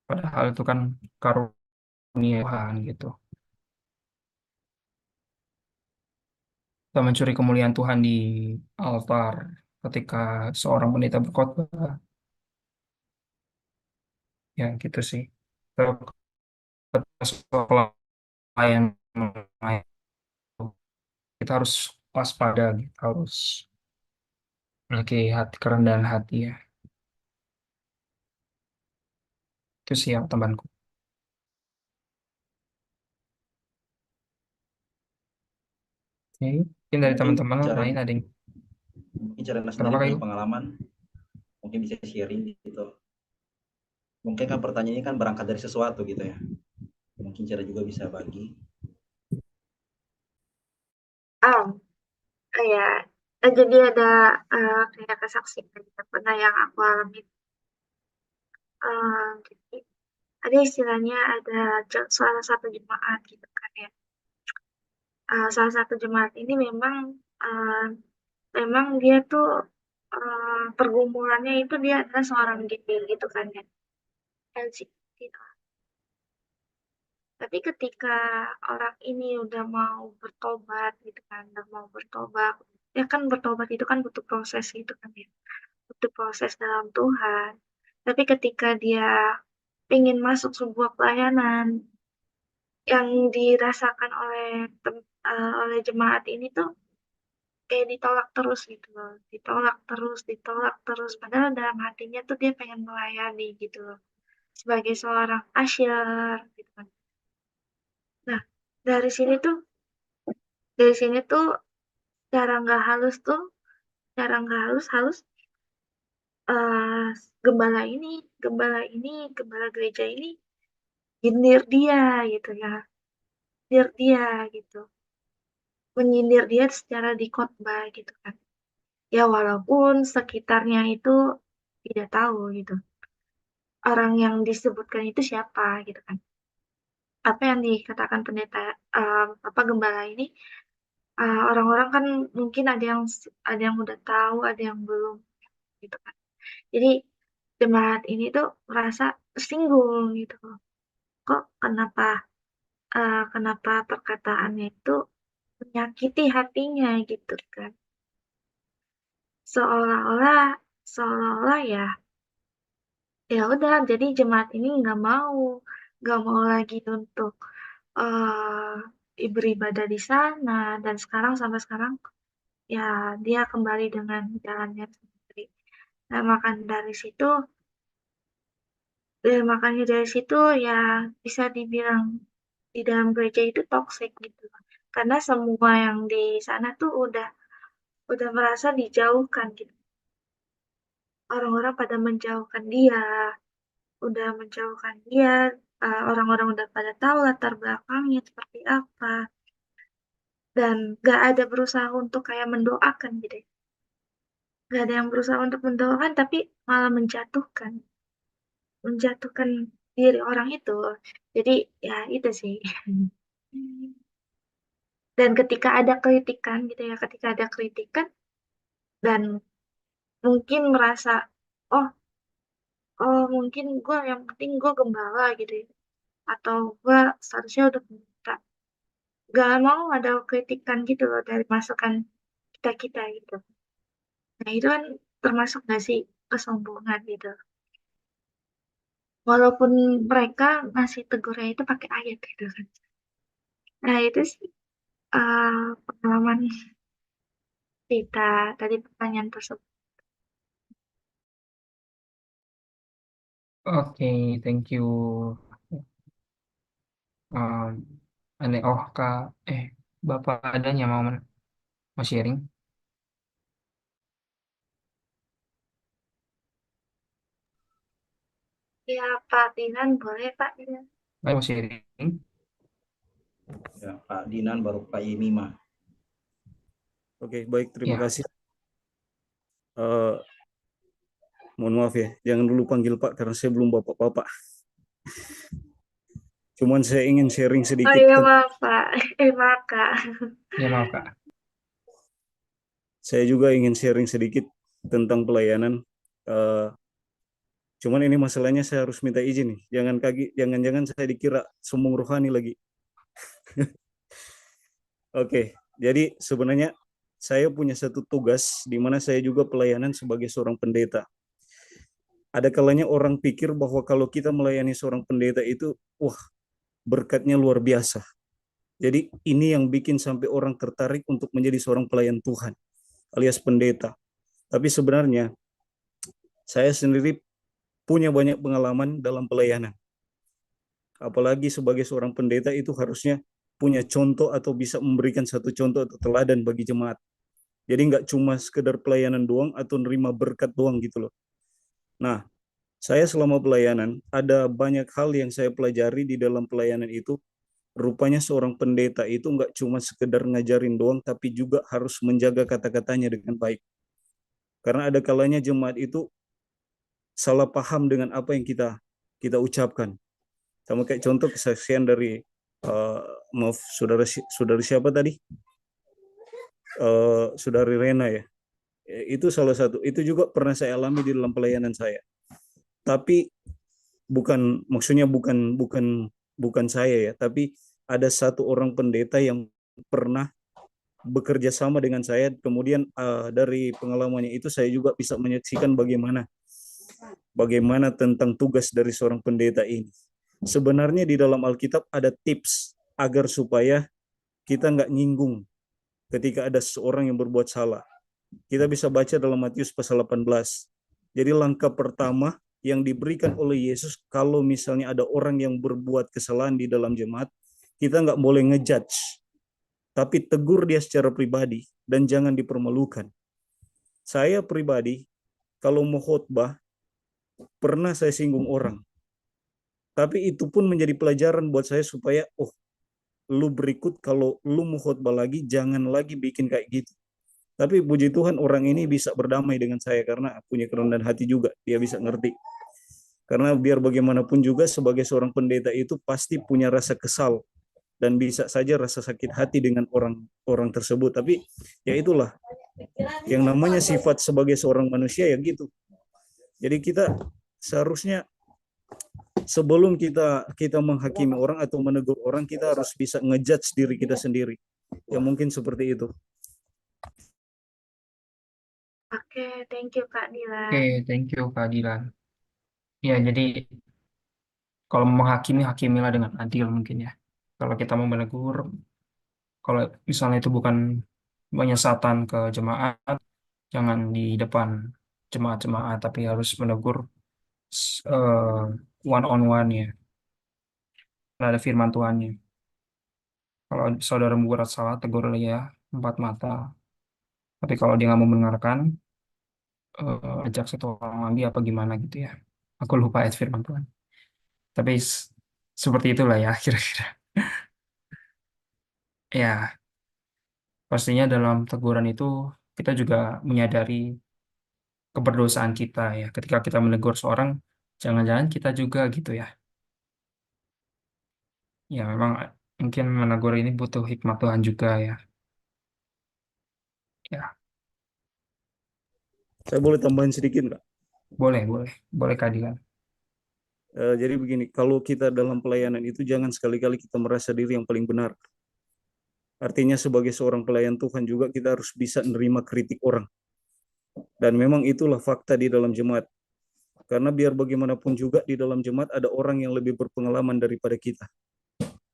Padahal itu kan karunia Tuhan gitu. Kita mencuri kemuliaan Tuhan di altar ketika seorang pendeta berkhotbah. Ya gitu sih. Terus pelayan kita harus waspada, gitu. Harus memiliki hati kerendahan hati ya. Itu sih yang temanku. Oke. Mungkin dari Mungkin teman-teman lain ada yang Cerena kenapa sendiri kayak punya pengalaman, mungkin bisa sharing gitu. Mungkin kan pertanyaannya kan berangkat dari sesuatu gitu ya. Mungkin cara juga bisa bagi. Oh, ya. Jadi ada kayak kesaksian yang pernah yang aku alami. Jadi ada istilahnya ada salah satu jemaat gitu kan ya. Salah satu jemaat ini uh, memang dia tuh pergumulannya itu dia adalah seorang GP gitu kan ya. LGBT. Tapi ketika orang ini udah mau bertobat gitu kan, udah mau bertobat, ya kan bertobat itu kan butuh proses gitu kan ya, butuh proses dalam Tuhan. Tapi ketika dia ingin masuk sebuah pelayanan yang dirasakan oleh jemaat ini tuh kayak ditolak terus gitu loh, ditolak terus. Padahal dalam hatinya tuh dia pengen melayani gitu loh, sebagai seorang usher gitu kan. Nah, dari sini tuh dari sini tuh cara nggak halus tuh cara nggak halus eh gembala gereja ini nyindir dia gitu ya, nyindir dia gitu, menyindir dia secara di khotbah gitu kan, ya walaupun sekitarnya itu tidak tahu gitu orang yang disebutkan itu siapa gitu kan, apa yang dikatakan pendeta apa gembala ini, orang-orang kan mungkin ada yang udah tahu, ada yang belum gitu kan. Jadi jemaat ini tuh merasa tersinggung gitu loh. Kok kenapa perkataannya itu menyakiti hatinya gitu kan. Seolah-olah seolah-olah ya udah jadi jemaat ini nggak mau lagi untuk beribadah di sana, dan sampai sekarang ya dia kembali dengan jalannya sendiri. Nah, makanya dari situ ya bisa dibilang di dalam gereja itu toxic gitu. Karena semua yang di sana tuh udah merasa dijauhkan gitu. Orang-orang pada menjauhkan dia, udah menjauhkan dia orang-orang udah pada tahu latar belakangnya seperti apa, dan gak ada berusaha untuk kayak mendoakan gitu ya. Gak ada yang berusaha untuk mendoakan, tapi malah menjatuhkan diri orang itu. Jadi ya itu sih. Dan ketika ada kritikan gitu ya, ketika ada kritikan dan mungkin merasa, oh, oh mungkin gue yang penting gue gembala gitu ya, atau gue seharusnya udah minta. Gak mau ada kritikan gitu loh dari masukan kita-kita gitu. Nah itu kan termasuk gak sih kesombongan gitu. Walaupun mereka masih tegurnya itu pakai ayat gitu kan. Nah itu sih pengalaman kita tadi pertanyaan tersebut. Oke, thank you. Um, aneh, oh Kak, Bapak adanya mau sharing? Ya Pak Dinan boleh Pak Dinan. Mau sharing? Ya, Pak Dinan baru Pak Yemima. Oke, baik, terima Ya, kasih. Mohon maaf ya, jangan dulu panggil Pak karena saya belum bapak-bapak. Cuman saya ingin sharing Oh sedikit. iya maaf Pak, maaf Kak. ya maaf Kak. Saya juga ingin sharing sedikit tentang pelayanan. Eh, Cuman ini masalahnya saya harus minta izin nih. Jangan-jangan saya dikira sombong rohani lagi. Oke, jadi sebenarnya saya punya satu tugas di mana saya juga pelayanan sebagai seorang pendeta. Ada kalanya orang pikir bahwa kalau kita melayani seorang pendeta itu, wah, berkatnya luar biasa. Jadi ini yang bikin sampai orang tertarik untuk menjadi seorang pelayan Tuhan, alias pendeta. Tapi sebenarnya saya sendiri punya banyak pengalaman dalam pelayanan. Apalagi sebagai seorang pendeta itu harusnya punya contoh atau bisa memberikan satu contoh atau teladan bagi jemaat. Jadi nggak cuma sekedar pelayanan doang atau nerima berkat doang gitu loh. Nah, saya selama pelayanan ada banyak hal yang saya pelajari di dalam pelayanan itu. Rupanya seorang pendeta itu nggak cuma sekedar ngajarin doang, tapi juga harus menjaga kata-katanya dengan baik. Karena ada kalanya jemaat itu salah paham dengan apa yang kita ucapkan. Sama kayak contoh kesaksian dari maaf saudari siapa tadi? Saudari Rena ya. Itu salah satu. Itu juga pernah saya alami di dalam pelayanan saya. Tapi maksudnya bukan saya ya, tapi ada satu orang pendeta yang pernah bekerja sama dengan saya. Kemudian dari pengalamannya itu saya juga bisa menyaksikan bagaimana tentang tugas dari seorang pendeta ini. Sebenarnya di dalam Alkitab ada tips agar supaya kita nggak nyinggung ketika ada seorang yang berbuat salah. Kita bisa baca dalam Matius pasal 18. Jadi langkah pertama yang diberikan oleh Yesus kalau misalnya ada orang yang berbuat kesalahan di dalam jemaat, kita nggak boleh ngejudge, tapi tegur dia secara pribadi dan jangan dipermalukan. Saya pribadi kalau mau khotbah pernah saya singgung orang, tapi itu pun menjadi pelajaran buat saya supaya lu berikut kalau lu mau khotbah lagi jangan lagi bikin kayak gitu. Tapi puji Tuhan orang ini bisa berdamai dengan saya karena punya kerendahan hati juga, dia bisa ngerti. Karena biar bagaimanapun juga sebagai seorang pendeta itu pasti punya rasa kesal dan bisa saja rasa sakit hati dengan orang tersebut. Tapi ya itulah yang namanya sifat sebagai seorang manusia ya gitu. Jadi kita seharusnya sebelum kita menghakimi orang atau menegur orang, kita harus bisa ngejudge diri kita sendiri. Ya mungkin seperti itu. Oke, thank you Kak Dilan. Oke, thank you Kak Dilan. Ya, jadi kalau mau menghakimi, hakimilah dengan adil mungkin ya. Kalau kita mau menegur, kalau misalnya itu bukan penyesatan ke jemaat, jangan di depan jemaat-jemaat, tapi harus menegur one on one ya. Kalau ada firman Tuhannya. Kalau saudara membuat salah, tegur dia empat mata. Tapi kalau dia nggak mau mendengarkan, ajak satu orang lagi apa gimana gitu ya. Aku lupa ayat firman Tuhan. Tapi Seperti itulah ya kira-kira. Ya, pastinya dalam teguran itu kita juga menyadari keberdosaan kita ya. Ketika kita menegur seorang, jangan-jangan kita juga gitu ya. Ya memang mungkin menegur ini butuh hikmat Tuhan juga ya. Ya, Saya boleh tambahin sedikit nggak? boleh, boleh. Boleh keadilan. Jadi begini, kalau kita dalam pelayanan itu jangan sekali-kali kita merasa diri yang paling benar. Artinya sebagai seorang pelayan Tuhan juga kita harus bisa menerima kritik orang. Dan memang itulah fakta di dalam jemaat. Karena biar bagaimanapun juga di dalam jemaat ada orang yang lebih berpengalaman daripada kita.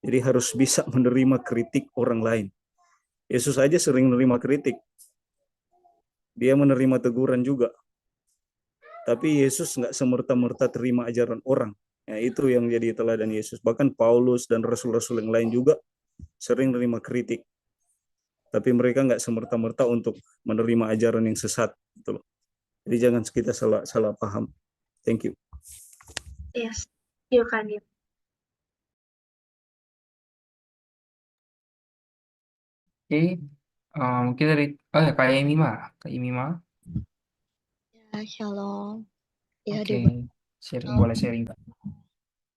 Jadi harus bisa menerima kritik orang lain. Yesus aja sering menerima kritik. Dia menerima teguran juga. Tapi Yesus nggak semerta-merta terima ajaran orang. Ya, itu yang jadi teladan Yesus. Bahkan Paulus dan rasul-rasul yang lain juga sering menerima kritik. Tapi mereka nggak semerta-merta untuk menerima ajaran yang sesat. Gitu loh. Jadi jangan kita salah paham. Thank you. Yes, yuk Kadit. Oke, mungkin dari Kak Yemima. Kak Yemima. Ya, shalom. Ya, Oke, dibantu boleh sharing Kak.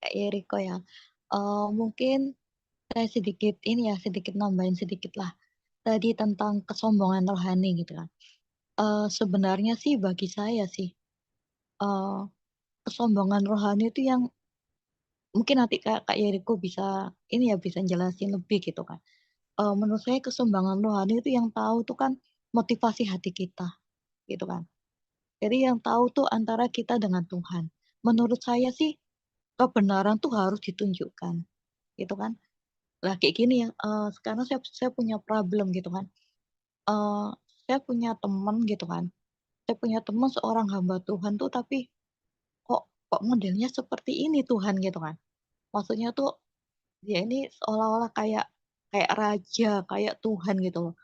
Kak Yeriko ya. Mungkin saya sedikit nambahin sedikit lah. Tadi tentang kesombongan rohani gitu kan. Sebenarnya sih bagi saya sih, eh, kesombongan rohani itu yang mungkin nanti Kak Yeriko bisa jelasin lebih gitu kan. Menurut saya kesombongan rohani itu yang tahu tuh kan motivasi hati kita gitu kan. Jadi yang tahu tuh antara kita dengan Tuhan. Menurut saya sih kebenaran tuh harus ditunjukkan gitu kan. Lah kayak gini ya, sekarang saya punya problem gitu kan. Eh, saya punya teman gitu kan. Saya punya teman seorang hamba Tuhan tuh tapi kok kok modelnya seperti ini Tuhan gitu kan. Maksudnya tuh dia ini seolah-olah kayak kayak raja, kayak Tuhan gitu loh.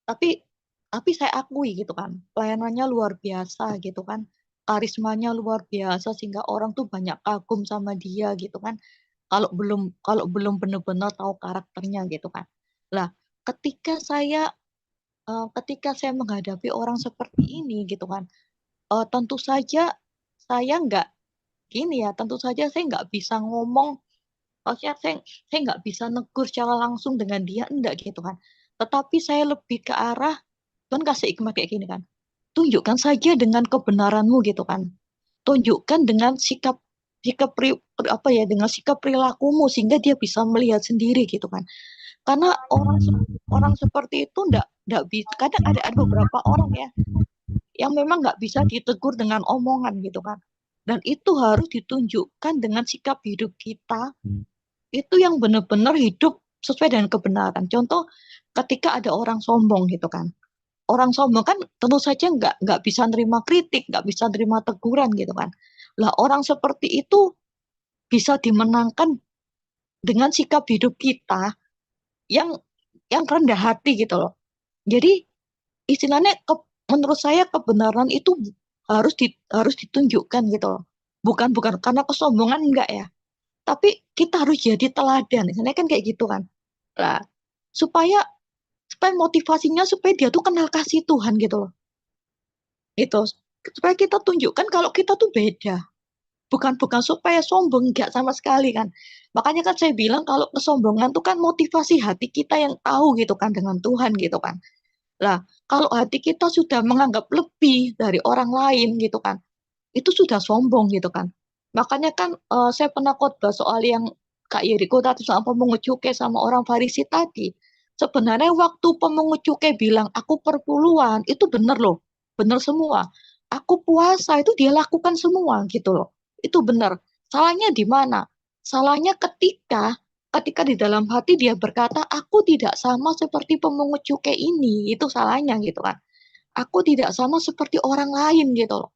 Tapi tapi saya akui gitu kan, pelayanannya luar biasa gitu kan. Karismanya luar biasa sehingga orang tuh banyak kagum sama dia gitu kan. Kalau belum benar-benar tahu karakternya gitu kan. Lah, ketika saya ketika saya menghadapi orang seperti ini gitu kan, tentu saja saya nggak tentu saja saya nggak bisa ngomong, maksudnya saya nggak bisa negur secara langsung dengan dia, enggak gitu kan. Tetapi saya lebih ke arah Tuhan kasih hikmah kayak gini kan. Tunjukkan saja dengan kebenaranmu gitu kan. Tunjukkan dengan sikap sikap apa ya dengan sikap perilakumu sehingga dia bisa melihat sendiri gitu kan. Karena orang seperti itu ndak bisa. Kadang ada beberapa orang ya yang memang nggak bisa ditegur dengan omongan gitu kan. Dan itu harus ditunjukkan dengan sikap hidup kita itu yang benar-benar hidup sesuai dengan kebenaran. Contoh ketika ada orang sombong gitu kan. Orang sombong kan tentu saja nggak bisa nerima kritik, nggak bisa nerima teguran gitu kan. Lah orang seperti itu bisa dimenangkan dengan sikap hidup kita yang rendah hati gitu loh. Jadi istilahnya menurut saya kebenaran itu harus ditunjukkan gitu loh. Bukan bukan karena kesombongan enggak ya. Tapi kita harus jadi teladan. Misalnya kan kayak gitu kan. Lah supaya supaya motivasinya supaya dia tuh kenal kasih Tuhan gitu loh. Gitu. Supaya kita tunjukkan kalau kita tuh beda. Bukan supaya sombong, enggak sama sekali kan. Makanya kan saya bilang kalau kesombongan tuh kan motivasi hati kita yang tahu gitu kan dengan Tuhan gitu kan. Lah, kalau hati kita sudah menganggap lebih dari orang lain gitu kan, itu sudah sombong gitu kan. Makanya kan saya pernah khotbah soal yang Kak Yeriko tadi soal pemungut cukai sama orang Farisi tadi. Sebenarnya waktu pemungut cukai bilang aku perpuluhan, itu benar loh. Benar semua. Aku puasa itu dia lakukan semua gitu loh. Itu benar. Salahnya di mana? Salahnya ketika di dalam hati dia berkata, aku tidak sama seperti pemungut cukai ini. Itu salahnya gitu kan. Aku tidak sama seperti orang lain gitu loh.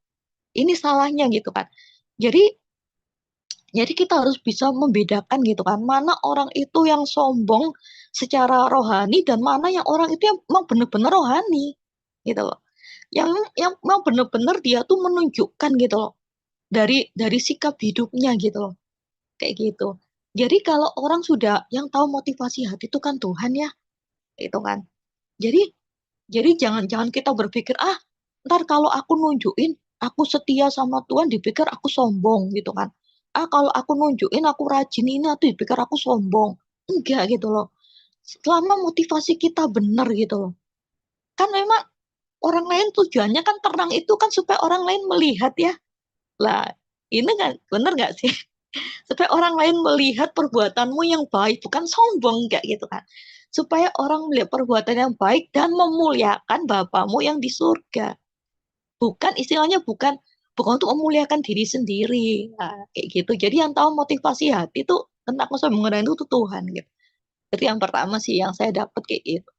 Ini salahnya gitu kan. Jadi jadi kita harus bisa membedakan gitu kan, mana orang itu yang sombong secara rohani dan mana yang orang itu yang memang benar-benar rohani gitu loh. Yang memang benar-benar dia tuh menunjukkan gitu loh dari sikap hidupnya gitu loh. Kayak gitu. Jadi kalau orang sudah yang tahu motivasi hati itu kan Tuhan ya, itu kan. Jadi jangan kita berpikir ntar kalau aku nunjukin aku setia sama Tuhan dipikir aku sombong gitu kan. Kalau aku nunjukin aku rajin ini atau dipikir aku sombong. Enggak gitu loh. Selama motivasi kita benar gitu loh. Kan memang orang lain tujuannya kan terang itu kan supaya orang lain melihat ya. Lah, ini kan benar nggak sih? Supaya orang lain melihat perbuatanmu yang baik, bukan sombong kayak gitu kan. Supaya orang melihat perbuatan yang baik dan memuliakan Bapamu yang di surga. Bukan istilahnya bukan bukan untuk memuliakan diri sendiri. Nah, kayak gitu. Jadi yang tahu motivasi hati itu tentang kesombongan itu tuh Tuhan gitu. Jadi yang pertama sih yang saya dapat kayak gitu.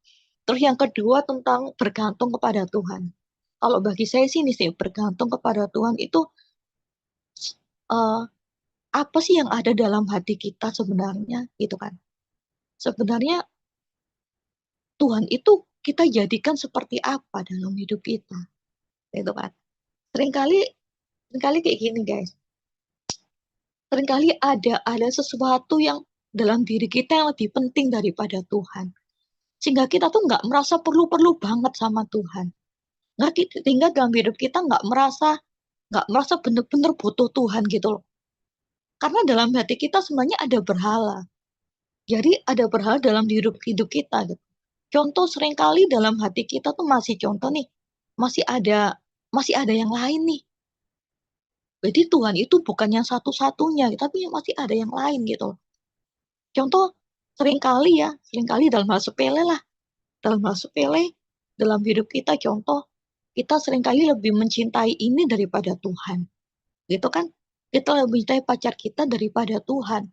Terus yang kedua tentang bergantung kepada Tuhan. Kalau bagi saya sih ini sih bergantung kepada Tuhan itu eh, apa sih yang ada dalam hati kita sebenarnya gitu kan. Sebenarnya Tuhan itu kita jadikan seperti apa dalam hidup kita gitu kan. Seringkali seringkali kayak gini guys. Seringkali ada sesuatu yang dalam diri kita yang lebih penting daripada Tuhan. Sehingga kita tuh nggak merasa perlu-perlu banget sama Tuhan. Sehingga dalam hidup kita nggak merasa benar-benar butuh Tuhan gitu loh. Karena dalam hati kita sebenarnya ada berhala. Jadi ada berhala dalam hidup hidup kita gitu. Contoh seringkali dalam hati kita tuh masih contoh nih, masih ada masih ada yang lain nih. Jadi Tuhan itu bukan yang satu-satunya, tapi masih ada yang lain gitu loh. Contoh seringkali dalam hal sepele lah, dalam hal sepele dalam hidup kita contoh kita seringkali lebih mencintai ini daripada Tuhan. Gitu kan? Kita lebih mencintai pacar kita daripada Tuhan.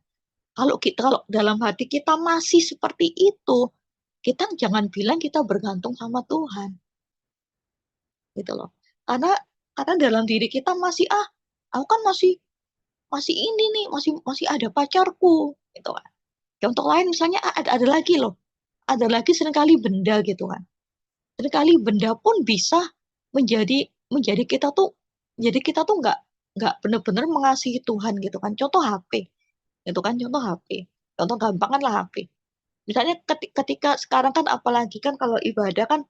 Kalau dalam hati kita masih seperti itu, kita jangan bilang kita bergantung sama Tuhan. Gitu loh. Karena karena dalam diri kita masih aku kan masih masih ini nih, masih masih ada pacarku gitu kan. Contoh lain misalnya ada lagi loh. Ada lagi seringkali benda gitu kan. Seringkali benda pun bisa menjadi menjadi kita tuh nggak benar-benar mengasihi Tuhan gitu kan. Contoh HP. Itu kan contoh HP. Contoh gampang kan lah HP. Misalnya ketika sekarang kan apalagi kan kalau ibadah kan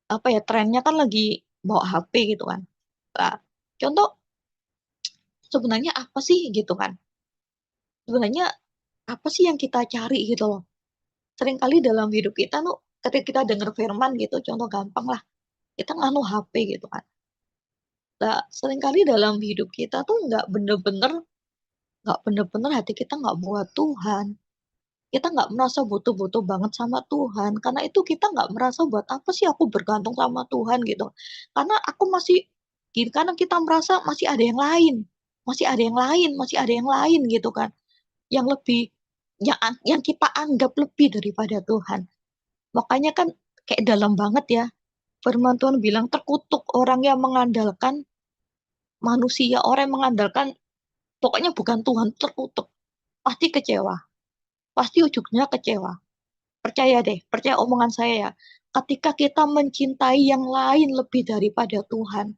apa ya trennya kan lagi bawa HP gitu kan. Nah, contoh sebenarnya apa sih gitu kan? Sebenarnya apa sih yang kita cari gitu loh? Seringkali dalam hidup kita tuh ketika kita dengar firman gitu, contoh gampang lah, kita nganu HP gitu kan. Nah, seringkali dalam hidup kita tuh nggak bener-bener hati kita nggak buat Tuhan. Kita nggak merasa butuh-butuh banget sama Tuhan. Karena itu kita nggak merasa buat apa sih aku bergantung sama Tuhan gitu. Karena aku masih, karena kita merasa masih ada yang lain. Masih ada yang lain, masih ada yang lain gitu kan. Yang lebih, yang kita anggap lebih daripada Tuhan. Makanya kan kayak dalam banget ya. Firman Tuhan bilang terkutuk orang yang mengandalkan manusia, orang yang mengandalkan, pokoknya bukan Tuhan, terkutuk. Pasti kecewa. Pasti ujungnya kecewa. Percaya deh, percaya omongan saya ya. Ketika kita mencintai yang lain lebih daripada Tuhan,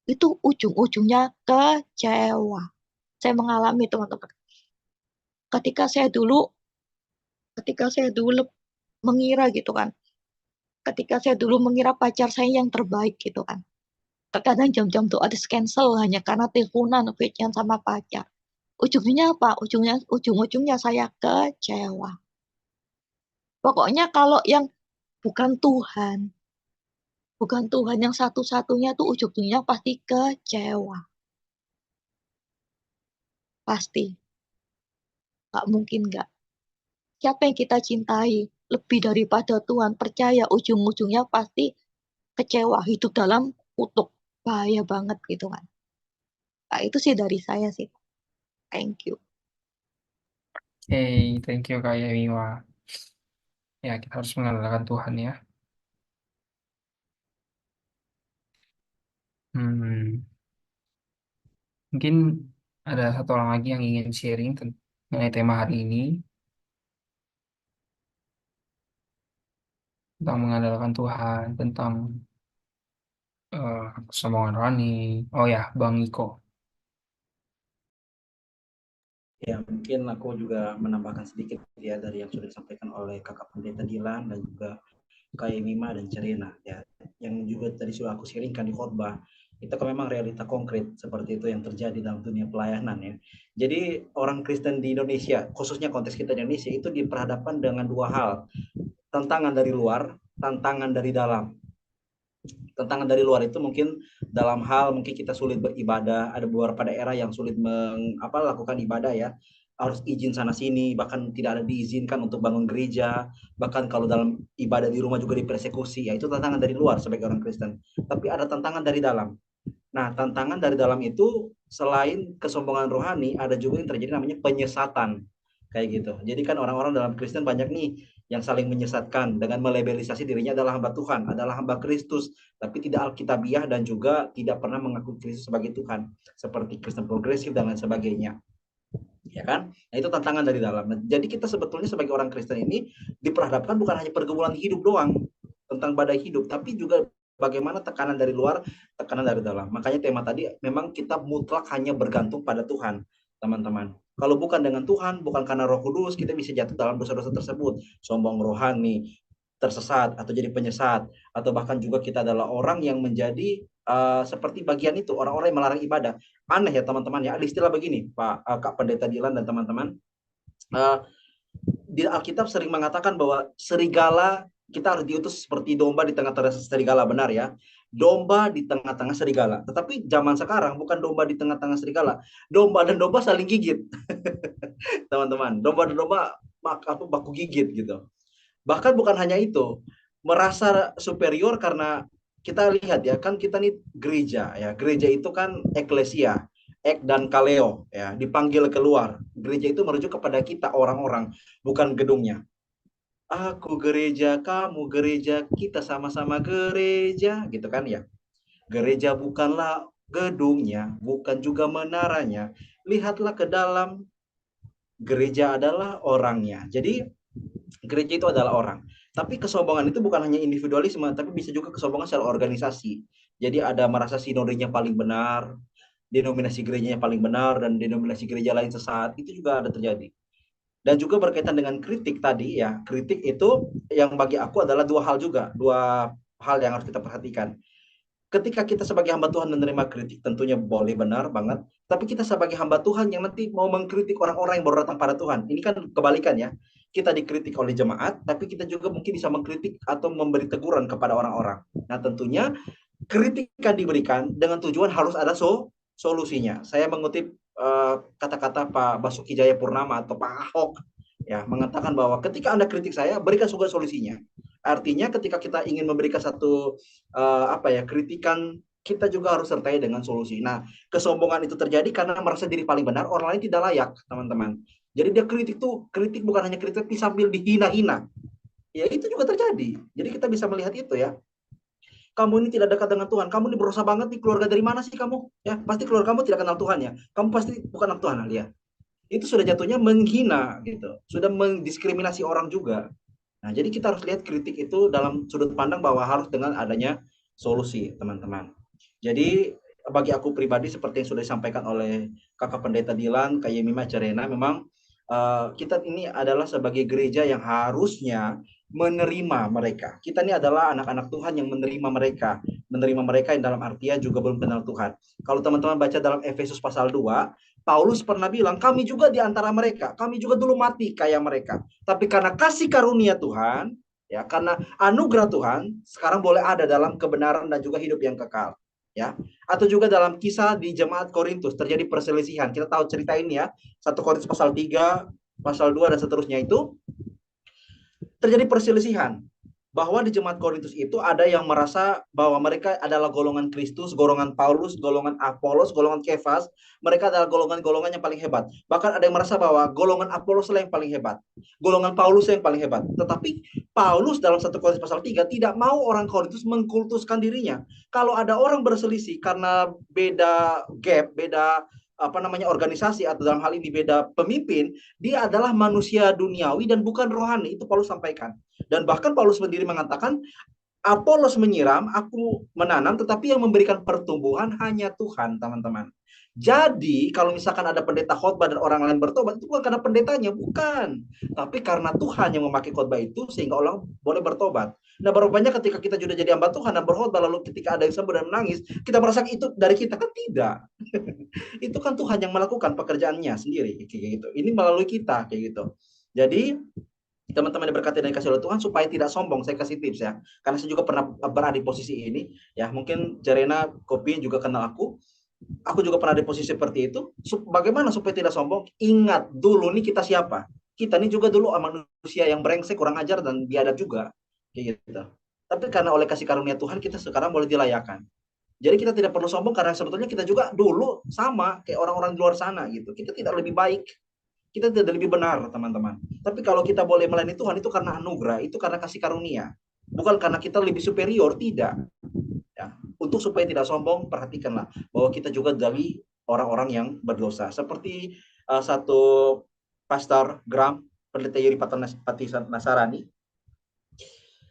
itu ujung-ujungnya kecewa. Saya mengalami teman-teman. Ketika saya dulu, ketika saya dulu mengira gitu kan. Ketika saya dulu mengira pacar saya yang terbaik gitu kan. Terkadang jam-jam doa di cancel hanya karena teleponan, VCN sama pacar. Ujungnya apa? Ujung-ujungnya saya kecewa. Pokoknya kalau yang bukan Tuhan, bukan Tuhan yang satu-satunya tuh ujung-ujungnya pasti kecewa. Pasti. Nggak mungkin nggak. Siapa yang kita cintai lebih daripada Tuhan, percaya ujung-ujungnya pasti kecewa. Hidup dalam kutuk. Bahaya banget gitu kan. Nah, itu sih dari saya sih. Thank you. Hey, thank you Kak Yemiwa. Ya, kita harus mengandalkan Tuhan ya. Hmm, mungkin ada satu orang lagi yang ingin sharing mengenai tema hari ini tentang mengandalkan Tuhan, tentang kesombongan rohani. Oh ya, Bang Niko. Ya, mungkin aku juga menambahkan sedikit ya dari yang sudah disampaikan oleh Kakak Pendeta Dilan dan juga Kak Mima dan Cerina ya, yang juga tadi sudah aku sharingkan di khotbah. Itu kan memang realita konkret seperti itu yang terjadi dalam dunia pelayanan ya. Jadi orang Kristen di Indonesia, khususnya konteks kita di Indonesia, itu diperhadapkan dengan dua hal, tantangan dari luar, tantangan dari dalam. Tantangan dari luar itu mungkin dalam hal mungkin kita sulit beribadah, ada beberapa daerah yang sulit lakukan ibadah ya, harus izin sana sini, bahkan tidak ada diizinkan untuk bangun gereja, bahkan kalau dalam ibadah di rumah juga dipersekusi, ya itu tantangan dari luar sebagai orang Kristen. Tapi ada tantangan dari dalam. Nah, tantangan dari dalam itu selain kesombongan rohani, ada juga yang terjadi namanya penyesatan. Kayak gitu. Jadi kan orang-orang dalam Kristen banyak nih yang saling menyesatkan dengan melabelisasi dirinya adalah hamba Tuhan, adalah hamba Kristus, tapi tidak alkitabiah dan juga tidak pernah mengakui Kristus sebagai Tuhan, seperti Kristen progresif dan lain sebagainya. Ya kan? Nah, itu tantangan dari dalam. Nah, jadi kita sebetulnya sebagai orang Kristen ini diperhadapkan bukan hanya pergumulan hidup doang tentang badai hidup, tapi juga bagaimana tekanan dari luar, tekanan dari dalam. Makanya tema tadi memang kita mutlak hanya bergantung pada Tuhan, teman-teman. Kalau bukan dengan Tuhan, bukan karena Roh Kudus, kita bisa jatuh dalam dosa-dosa tersebut, sombong rohani, tersesat atau jadi penyesat, atau bahkan juga kita adalah orang yang menjadi seperti bagian itu, orang-orang yang melarang ibadah. Aneh ya teman-teman ya, ada istilah begini, Kak Pendeta Dilan dan teman-teman. Di Alkitab sering mengatakan bahwa serigala, kita harus diutus seperti domba di tengah-tengah serigala, benar ya? Domba di tengah-tengah serigala. Tetapi zaman sekarang bukan domba di tengah-tengah serigala. Domba dan domba saling gigit. Teman-teman, domba dan domba baku gigit gitu. Bahkan bukan hanya itu, merasa superior karena kita lihat ya, kan kita nih gereja ya. Gereja itu kan eklesia, ek dan kaleo ya, dipanggil keluar. Gereja itu merujuk kepada kita orang-orang, bukan gedungnya. Aku gereja, kamu gereja, kita sama-sama gereja, gitu kan ya. Gereja bukanlah gedungnya, bukan juga menaranya. Lihatlah ke dalam, gereja adalah orangnya. Jadi gereja itu adalah orang. Tapi kesombongan itu bukan hanya individualisme, tapi bisa juga kesombongan secara organisasi. Jadi ada merasa sinodenya paling benar, denominasi gerejanya paling benar, dan denominasi gereja lain sesat. Itu juga ada terjadi. Dan juga berkaitan dengan kritik tadi ya, kritik itu yang bagi aku adalah dua hal juga, dua hal yang harus kita perhatikan. Ketika kita sebagai hamba Tuhan menerima kritik, tentunya boleh, benar banget, tapi kita sebagai hamba Tuhan yang nanti mau mengkritik orang-orang yang baru datang pada Tuhan, ini kan kebalikan ya, kita dikritik oleh jemaat, tapi kita juga mungkin bisa mengkritik atau memberi teguran kepada orang-orang. Nah tentunya kritikan diberikan dengan tujuan harus ada solusinya. Saya mengutip kata-kata Pak Basuki Cahayapurnama atau Pak Ahok ya, mengatakan bahwa ketika Anda kritik saya, berikan juga solusinya. Artinya ketika kita ingin memberikan satu kritikan, kita juga harus sertai dengan solusi. Nah, kesombongan itu terjadi karena merasa diri paling benar, orang lain tidak layak, teman-teman. Jadi dia kritik bukan hanya kritik, tapi sambil dihina-hina. Ya itu juga terjadi. Jadi kita bisa melihat itu ya. Kamu ini tidak dekat dengan Tuhan, kamu ini berusaha banget nih, keluarga dari mana sih kamu? Ya, pasti keluarga kamu tidak kenal Tuhan ya. Kamu pasti bukan anak Tuhan ya. Itu sudah jatuhnya menghina gitu. Sudah mendiskriminasi orang juga. Nah, jadi kita harus lihat kritik itu dalam sudut pandang bahwa harus dengan adanya solusi, teman-teman. Jadi bagi aku pribadi seperti yang sudah disampaikan oleh Kakak Pendeta Dilan, Kak Yemima Cerena, memang kita ini adalah sebagai gereja yang harusnya menerima mereka. Kita ini adalah anak-anak Tuhan yang menerima mereka yang dalam artian juga belum kenal Tuhan. Kalau teman-teman baca dalam Efesus pasal 2, Paulus pernah bilang, kami juga di antara mereka, kami juga dulu mati kayak mereka. Tapi karena kasih karunia Tuhan, ya, karena anugerah Tuhan, sekarang boleh ada dalam kebenaran dan juga hidup yang kekal. Ya, atau juga dalam kisah di jemaat Korintus terjadi perselisihan. Kita tahu cerita ini ya, 1 Korintus pasal 3, pasal 2 dan seterusnya itu terjadi perselisihan. Bahwa di jemaat Korintus itu ada yang merasa bahwa mereka adalah golongan Kristus, golongan Paulus, golongan Apolos, golongan Kefas. Mereka adalah golongan-golongan yang paling hebat. Bahkan ada yang merasa bahwa golongan Apolos lah yang paling hebat, golongan Paulus yang paling hebat. Tetapi Paulus dalam 1 Korintus pasal 3 tidak mau orang Korintus mengkultuskan dirinya. Kalau ada orang berselisih karena beda gap, beda organisasi, atau dalam hal ini beda pemimpin, dia adalah manusia duniawi dan bukan rohani. Itu Paulus sampaikan. Dan bahkan Paulus sendiri mengatakan, Apolos menyiram, aku menanam, tetapi yang memberikan pertumbuhan hanya Tuhan, teman-teman. Jadi kalau misalkan ada pendeta khotbah dan orang lain bertobat, itu bukan karena pendetanya, bukan. Tapi karena Tuhan yang memakai khotbah itu sehingga orang boleh bertobat. Nah, berapa banyak ketika kita sudah jadi hamba Tuhan dan berkhotbah, lalu ketika ada yang sembuh dan menangis, kita merasa itu dari kita, kan tidak. Itu kan Tuhan yang melakukan pekerjaannya sendiri, kayak gitu. Ini melalui kita, kayak gitu. Jadi teman-teman yang berkati dan dikasih oleh Tuhan supaya tidak sombong, saya kasih tips ya, karena saya juga pernah berada di posisi ini ya. Mungkin Jarena, Kopi juga kenal aku juga pernah di posisi seperti itu. Bagaimana supaya tidak sombong? Ingat dulu nih kita siapa, kita ini juga dulu manusia yang brengsek, kurang ajar dan biadab juga, kayak gitu. Tapi karena oleh kasih karunia Tuhan kita sekarang boleh dilayakan. Jadi kita tidak perlu sombong karena sebetulnya kita juga dulu sama kayak orang-orang di luar sana gitu. Kita tidak lebih baik, kita tidak lebih benar, teman-teman. Tapi kalau kita boleh melayani Tuhan, itu karena anugerah, itu karena kasih karunia. Bukan karena kita lebih superior, tidak. Ya. Untuk supaya tidak sombong, perhatikanlah bahwa kita juga dari orang-orang yang berdosa. Seperti satu Pastor Graham, Pendeta Yeri Pati Nasarani,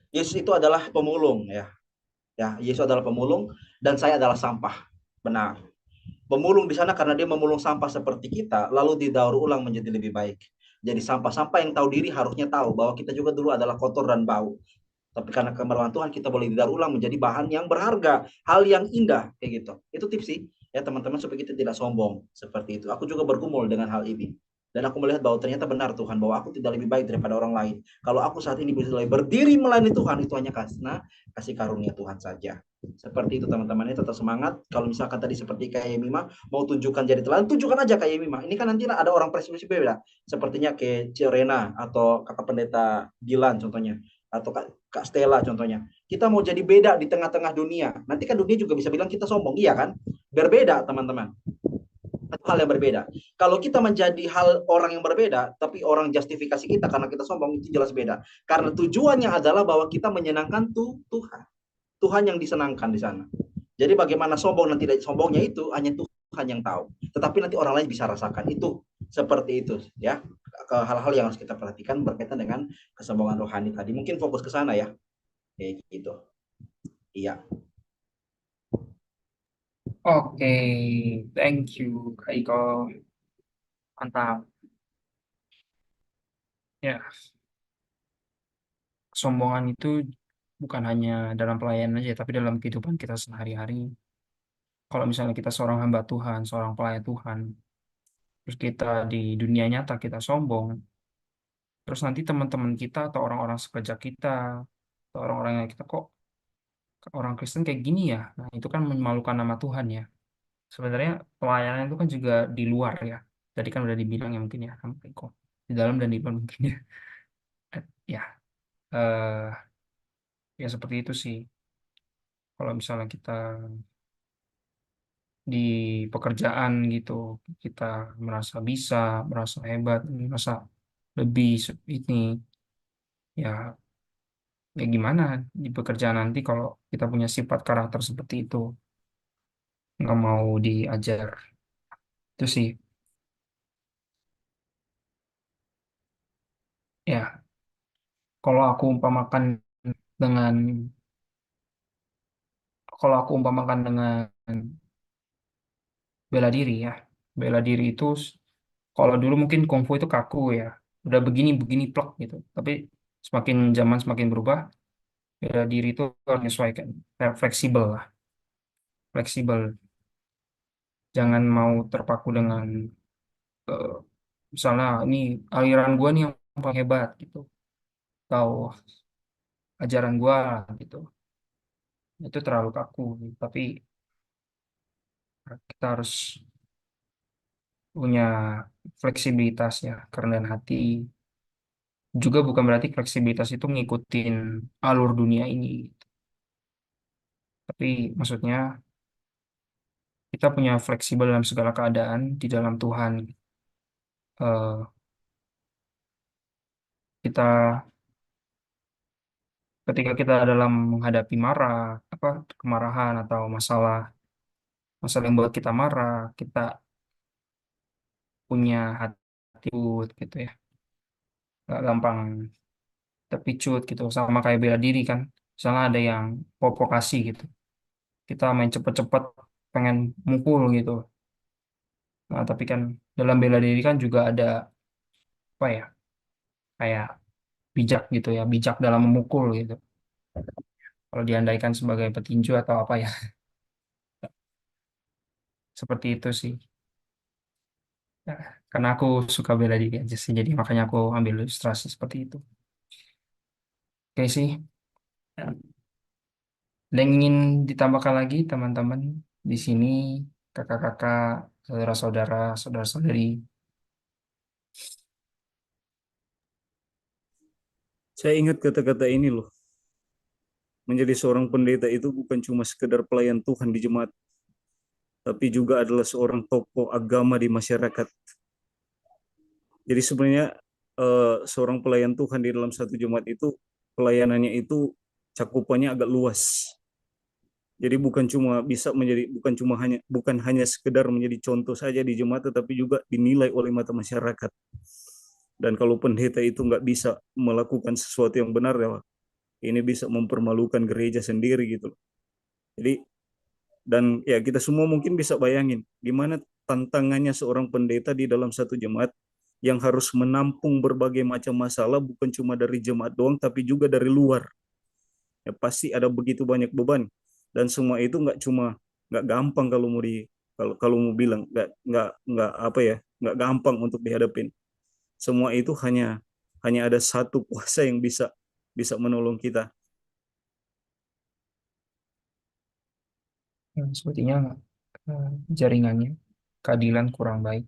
Yesus itu adalah pemulung ya. Ya, Yesus adalah pemulung dan saya adalah sampah. Benar. Pemulung di sana karena dia memulung sampah seperti kita, lalu didaur ulang menjadi lebih baik. Jadi sampah-sampah yang tahu diri harusnya tahu bahwa kita juga dulu adalah kotor dan bau. Tapi karena kemurahan Tuhan kita boleh didaur ulang menjadi bahan yang berharga, hal yang indah, kayak gitu. Itu tips sih ya teman-teman supaya kita tidak sombong seperti itu. Aku juga bergumul dengan hal ini. Dan aku melihat bahwa ternyata benar Tuhan, bahwa aku tidak lebih baik daripada orang lain. Kalau aku saat ini bisa berdiri melayani Tuhan, itu hanya karena kasih karunia Tuhan saja. Seperti itu teman-teman, tetap semangat. Kalau misalkan tadi seperti kayak Mima, mau tunjukkan jadi teladan, tunjukkan aja kayak Mima. Ini kan nanti ada orang presiden beda. Sepertinya kayak Cirena atau kakak pendeta Dilan contohnya. Atau Kak Stella contohnya. Kita mau jadi beda di tengah-tengah dunia. Nanti kan dunia juga bisa bilang kita sombong, iya kan? Berbeda teman-teman. Hal yang berbeda. Kalau kita menjadi hal orang yang berbeda, tapi orang justifikasi kita karena kita sombong, itu jelas beda. Karena tujuannya adalah bahwa kita menyenangkan Tuhan. Tuhan yang disenangkan di sana. Jadi bagaimana sombong dan tidak sombongnya itu hanya Tuhan yang tahu. Tetapi nanti orang lain bisa rasakan itu seperti itu ya. Hal-hal yang harus kita perhatikan berkaitan dengan kesombongan rohani tadi. Mungkin fokus ke sana ya. Kayak gitu. Iya. Oke, thank you, Kak Iko. Mantap. Ya, kesombongan itu bukan hanya dalam pelayanan aja, tapi dalam kehidupan kita sehari-hari. Kalau misalnya kita seorang hamba Tuhan, seorang pelayan Tuhan, terus kita di dunia nyata kita sombong, terus nanti teman-teman kita atau orang-orang sekerja kita, atau orang-orang yang kita kok orang Kristen kayak gini ya, nah itu kan memalukan nama Tuhan ya. Sebenarnya pelayanan itu kan juga di luar ya. Tadi kan udah dibilang ya mungkin ya, sama Iko. Di dalam dan di luar mungkin ya. Ya, eh, ya seperti itu sih. Kalau misalnya kita di pekerjaan gitu, kita merasa bisa, merasa hebat, merasa lebih ini, ya, ya gimana di pekerjaan nanti kalau kita punya sifat karakter seperti itu, nggak mau diajar. Itu sih, ya. Kalau aku umpamakan dengan, kalau aku umpamakan dengan bela diri ya, bela diri itu kalau dulu mungkin kungfu itu kaku ya, udah begini begini plek gitu. Tapi semakin zaman semakin berubah, bela diri itu harus menyesuaikan, fleksibel lah, fleksibel. Jangan mau terpaku dengan eh, misalnya ini aliran gua nih yang paling hebat gitu, atau ajaran gua gitu. Itu terlalu kaku. Tapi kita harus punya fleksibilitas ya, kerendahan hati. Juga bukan berarti fleksibilitas itu ngikutin alur dunia ini, gitu. Tapi maksudnya kita punya fleksibel dalam segala keadaan di dalam Tuhan. Eh, kita ketika kita dalam menghadapi kemarahan atau masalah masalah yang buat kita marah, kita punya hati lembut gitu ya, nggak gampang terpicut gitu. Sama kayak bela diri kan, misalnya ada yang provokasi gitu, kita main cepet-cepet pengen mukul gitu, Nah, tapi kan dalam bela diri kan juga ada apa ya, kayak bijak gitu ya, bijak dalam memukul gitu. Kalau diandaikan sebagai petinju atau apa ya, seperti itu sih. Ya, karena aku suka bela diri aja sih, jadi makanya aku ambil ilustrasi seperti itu. Oke sih. Ya. Dan ingin ditambahkan lagi teman-teman di sini, kakak-kakak, saudara-saudara, saudara-saudari. Saya ingat kata-kata ini loh. Menjadi seorang pendeta itu bukan cuma sekedar pelayan Tuhan di jemaat, tapi juga adalah seorang tokoh agama di masyarakat. Jadi sebenarnya seorang pelayan Tuhan di dalam satu jemaat itu pelayanannya itu cakupannya agak luas. Jadi bukan hanya sekedar menjadi contoh saja di jemaat, tetapi juga dinilai oleh mata masyarakat. Dan kalau pendeta itu nggak bisa melakukan sesuatu yang benar, ya ini bisa mempermalukan gereja sendiri gitu. Jadi dan ya kita semua mungkin bisa bayangin gimana tantangannya seorang pendeta di dalam satu jemaat yang harus menampung berbagai macam masalah, bukan cuma dari jemaat doang tapi juga dari luar. Ya pasti ada begitu banyak beban, dan semua itu nggak gampang kalau mau kalau mau bilang nggak apa ya, nggak gampang untuk dihadapin. Semua itu hanya hanya ada satu kuasa yang bisa bisa menolong kita. Sepertinya jaringannya, keadilan kurang baik.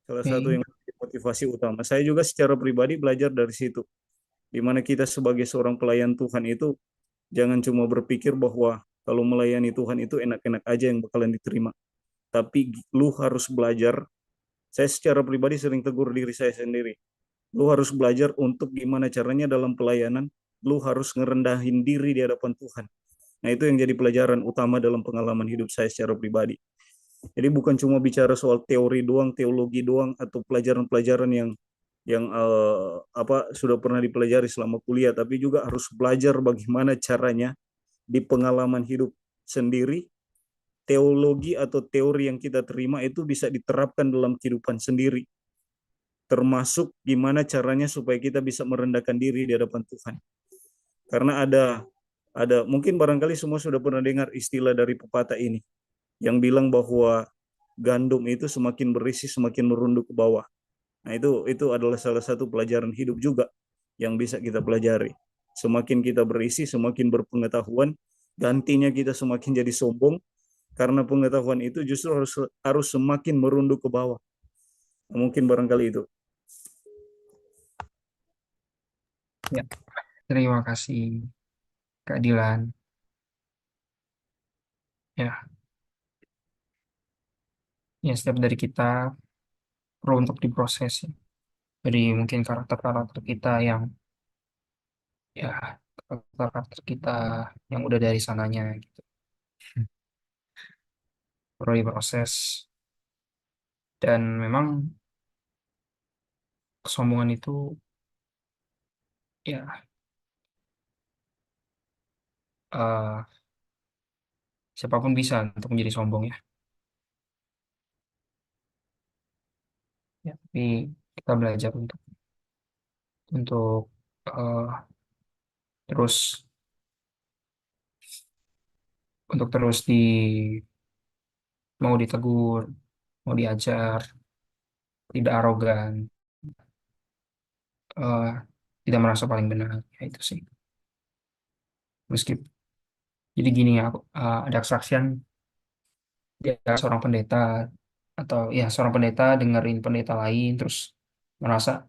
Salah satu Oke. yang motivasi utama. Saya juga secara pribadi belajar dari situ. Di mana kita sebagai seorang pelayan Tuhan itu jangan cuma berpikir bahwa kalau melayani Tuhan itu enak-enak aja yang bakalan diterima. Tapi lu harus belajar. Saya secara pribadi sering tegur diri saya sendiri. Lu harus belajar untuk gimana caranya dalam pelayanan, lu harus ngerendahin diri di hadapan Tuhan. Nah, itu yang jadi pelajaran utama dalam pengalaman hidup saya secara pribadi. Jadi bukan cuma bicara soal teori doang, teologi doang, atau pelajaran-pelajaran yang sudah pernah dipelajari selama kuliah, tapi juga harus belajar bagaimana caranya di pengalaman hidup sendiri, teologi atau teori yang kita terima itu bisa diterapkan dalam kehidupan sendiri, termasuk gimana caranya supaya kita bisa merendahkan diri di hadapan Tuhan. Karena ada mungkin barangkali semua sudah pernah dengar istilah dari pepatah ini yang bilang bahwa gandum itu semakin berisi semakin merunduk ke bawah. Nah, itu adalah salah satu pelajaran hidup juga yang bisa kita pelajari. Semakin kita berisi, semakin berpengetahuan, gantinya kita semakin jadi sombong, karena pengetahuan itu justru harus semakin merunduk ke bawah. Nah, mungkin barangkali itu. Ya, terima kasih keadilan. Ya, ya setiap dari kita perlu untuk diproses ya. Jadi mungkin karakter-karakter kita yang ya karakter kita yang udah dari sananya gitu. Perlu diproses, dan memang kesombongan itu ya eh, siapapun bisa untuk menjadi sombong ya. Ya, tapi kita belajar untuk eh, terus terus mau ditegur, mau diajar, tidak arogan, eh, tidak merasa paling benar, ya itu sih. Meskipun jadi gini ya, ada kesaksian dia seorang pendeta, atau ya seorang pendeta dengerin pendeta lain terus merasa,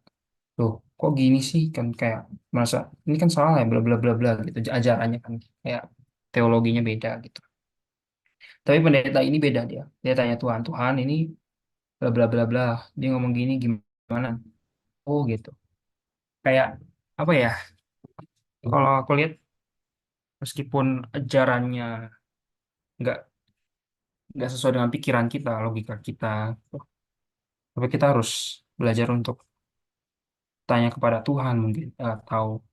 loh kok gini sih, kan kayak merasa ini kan salah ya, bla bla bla bla gitu ajarannya kan, kayak teologinya beda gitu. Tapi pendeta ini beda, dia tanya Tuhan, Tuhan ini bla bla bla bla, dia ngomong gini gimana, oh gitu, kayak apa ya, kalau aku lihat meskipun ajarannya nggak nggak sesuai dengan pikiran kita, logika kita, tapi kita harus belajar untuk tanya kepada Tuhan mungkin, atau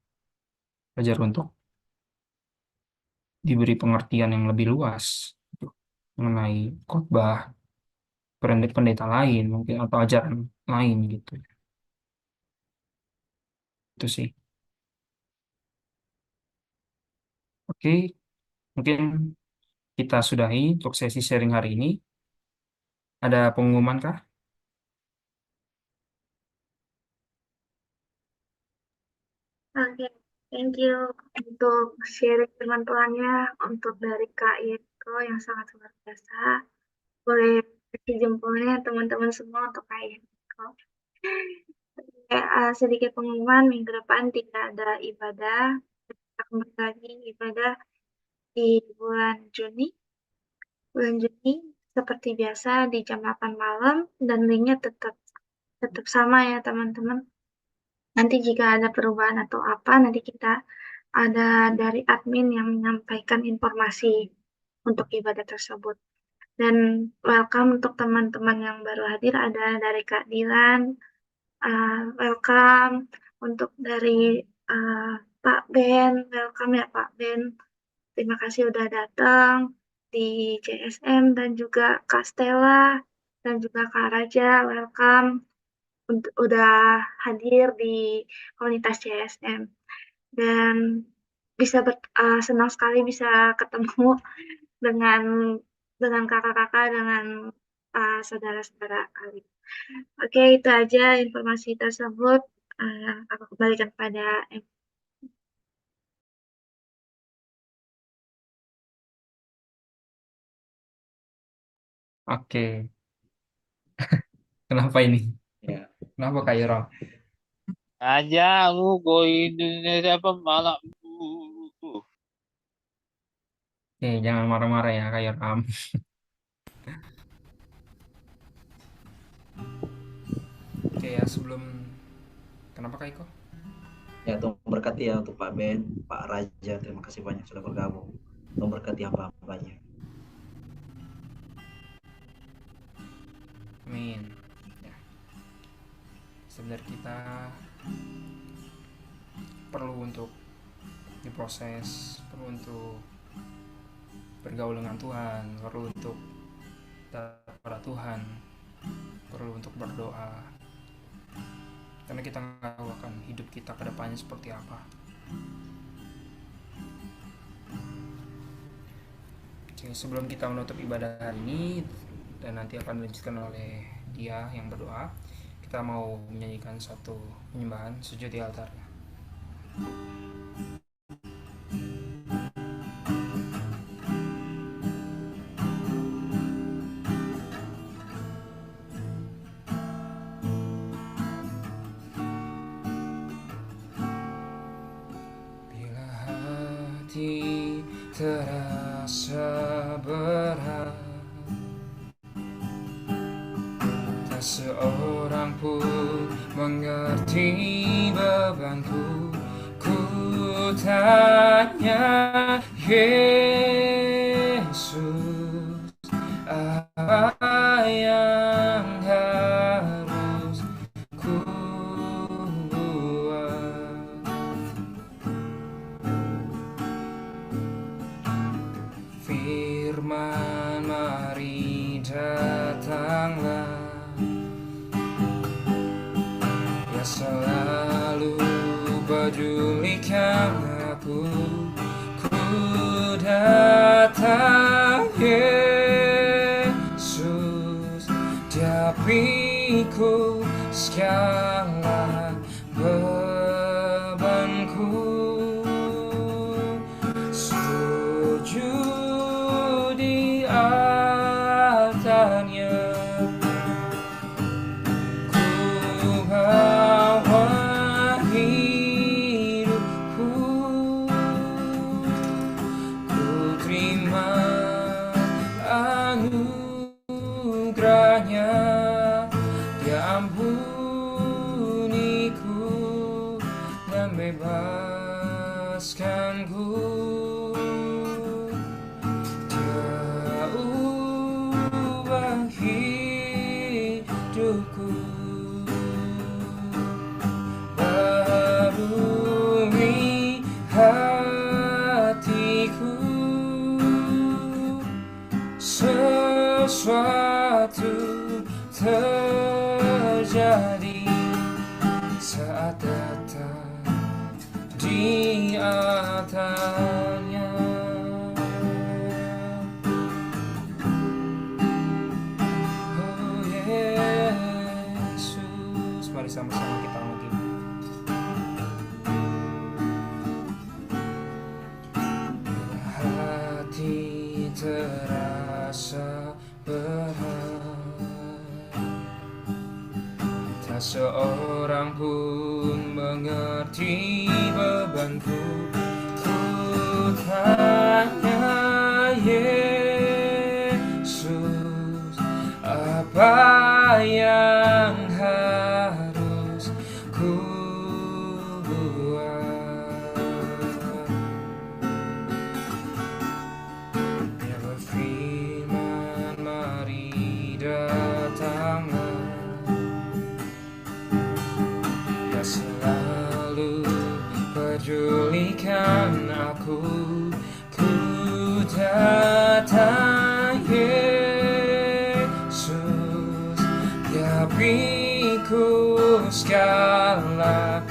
belajar untuk diberi pengertian yang lebih luas gitu, mengenai khotbah pendeta lain mungkin atau ajaran lain gitu. Itu sih. Oke, mungkin kita sudahi untuk sesi sharing hari ini. Ada pengumuman kah? Oke, thank you untuk sharing firman Tuhannya untuk dari Kak Yeko yang sangat luar biasa. Boleh kasih jempolnya teman-teman semua untuk Kak Yeko. Sedikit pengumuman, minggu depan tidak ada ibadah. Kita kembali lagi ibadah di bulan Juni seperti biasa di jam 8 malam, dan linknya tetap sama ya teman-teman. Nanti jika ada perubahan atau apa, nanti kita ada dari admin yang menyampaikan informasi untuk ibadah tersebut. Dan welcome untuk teman-teman yang baru hadir, ada dari Kak Dilan, welcome untuk dari Pak Ben, welcome ya Pak Ben. Terima kasih udah datang di CSM, dan juga Kak Stella dan juga Kak Raja, welcome udah hadir di komunitas CSM. Dan senang sekali bisa ketemu dengan kakak-kakak, dengan saudara-saudara kali. Oke, itu aja informasi tersebut. Aku kembalikan pada Oke. Kenapa ini? Ya. Kenapa Kak Yoro? Aja lu go Indonesia apa malah Oke, jangan marah-marah ya Kak Yoram. Oke ya, kenapa Kak Iko? Ya, Tuhan berkati ya untuk Pak Ben, Pak Raja, terima kasih banyak sudah bergabung. Tuhan berkati hamba-hambanya. Amin. Ya. Sebenarnya kita perlu untuk diproses, perlu untuk bergaul dengan Tuhan, perlu untuk taat pada Tuhan, perlu untuk berdoa, karena kita nggak tahu akan hidup kita ke depannya seperti apa. Jadi sebelum kita menutup ibadah hari ini dan nanti akan dilanjutkan oleh dia yang berdoa, kita mau menyanyikan satu penyembahan sujud di altar. Bila hati terasa berat, tak seorang pun mengerti bebanku. Ku tanya Yesus, apa yang harus ku buat? Firman, mari datanglah, ya selalu pedulikan aku. Ku datang Yesus, dia pikul segala bebanku. Sujud di altarnya, ku bawa hidupku, ku terima anugerahnya, dia ampuniku dan bebaskanku. Dia ubah hidupku, terjadi saat datang di atasnya. Oh Yesus, mari sama-sama kita lagi. Hati terasa berat, tak seorang pun mengerti bebanku. Ku tanya Yesus, apa yang harus ku buat? Dia berfirman, mari datanglah. Dia selalu pedulikan aku. Ku datang Yesus, Dia pikul segala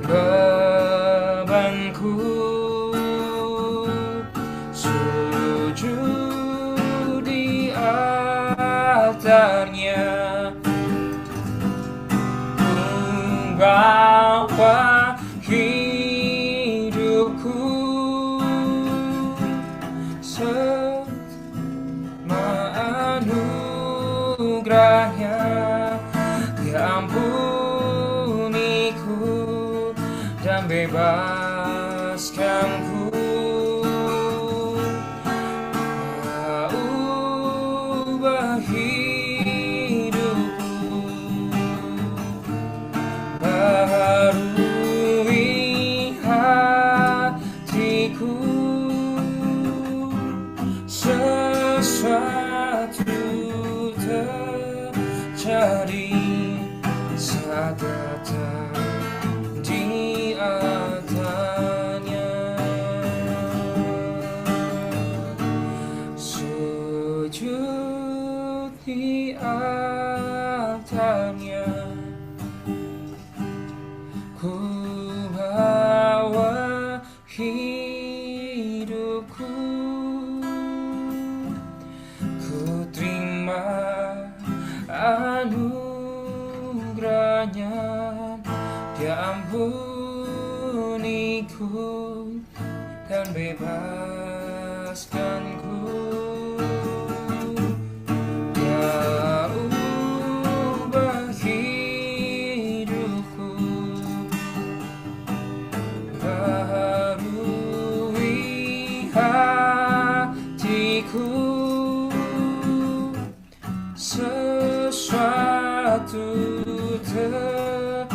bebanku. Sujud di altarnya, bawa hidupku semua anugerahnya. Dia ampuniku dan bebaskanku. Ubah hidupku, baharui hatiku. Sesuatu terjadi saat datang di altarnya. Sujud di altarnya, ku bawa hidupku. Ku terima anugerahnya. Dia ampuniku dan bebaskanku. Dia ubah hidupku, baharui hatiku. Sesuatu terjadi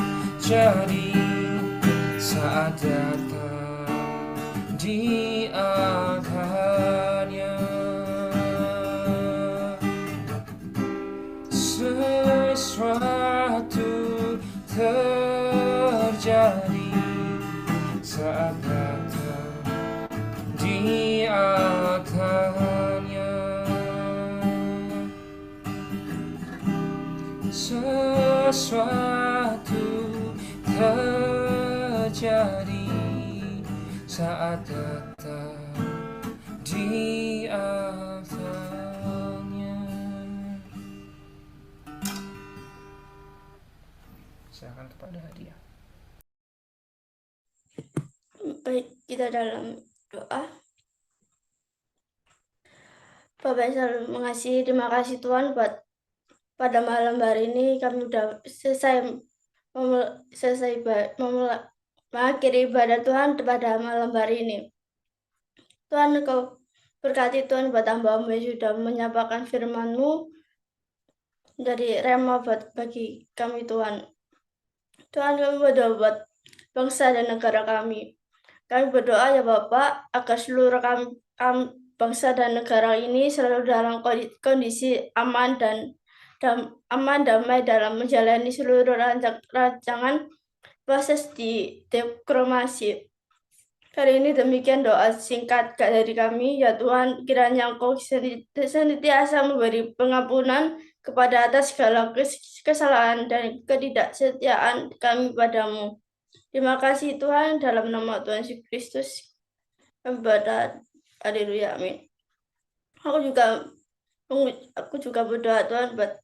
saat datang di altarnya. Sesuatu terjadi saat datang di altarnya. Sesuatu terjadi saat datang di altarnya. Silakan kepada hadiah. Baik, kita dalam doa. Bapak yang selalu mengasihi, terima kasih Tuhan buat pada malam hari ini kami sudah mengakhiri ibadah Tuhan pada malam hari ini. Tuhan, Kau berkati Tuhan buat hamba-Mu yang sudah menyampaikan firman-Mu dari Rema bagi kami Tuhan. Tuhan, kami berdoa buat bangsa dan negara kami. Kami berdoa ya Bapak agar seluruh kami bangsa dan negara ini selalu dalam kondisi aman dan damai dalam menjalani seluruh rancangan proses di diplomasi. Kali ini demikian doa singkat dari kami, ya Tuhan, kiranya Engkau senantiasa memberi pengampunan kepada atas segala kesalahan dan ketidaksetiaan kami padamu. Terima kasih Tuhan, dalam nama Tuhan Yesus Kristus kami berdoa. Haleluya, amin. Aku juga berdoa Tuhan buat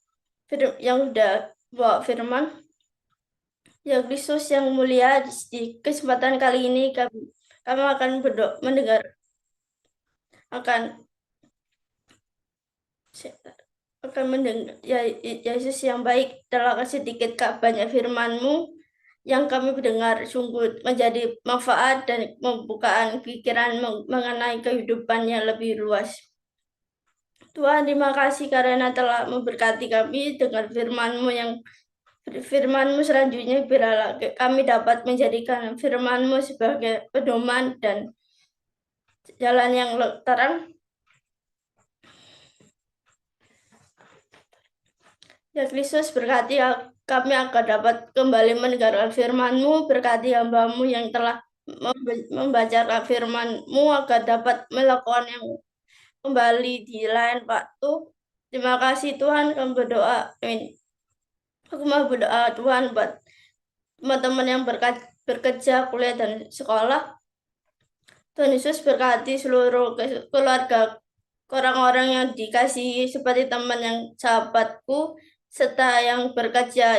yang sudah bawa firman. Ya Kristus yang mulia, di kesempatan kali ini kami akan berdoa, mendengar mendengar ya Yesus yang baik, telah sedikit banyak firman-Mu yang kami mendengar sungguh menjadi manfaat dan membukaan pikiran mengenai kehidupan yang lebih luas. Tuhan, terima kasih karena telah memberkati kami dengan firman-Mu selanjutnya, biarlah kami dapat menjadikan firman-Mu sebagai pedoman dan jalan yang terang. Ya Kristus, berkati kami akan dapat kembali mendengarkan firman-Mu, berkati hamba-Mu yang telah membacakan firman-Mu agar dapat melakukan yang kembali di lain waktu. Terima kasih Tuhan, kami berdoa. Amin. Aku mau berdoa Tuhan buat teman-teman yang bekerja, kuliah, dan sekolah. Tuhan Yesus berkati seluruh keluarga, orang-orang yang dikasihi seperti teman yang sahabatku, serta yang bekerja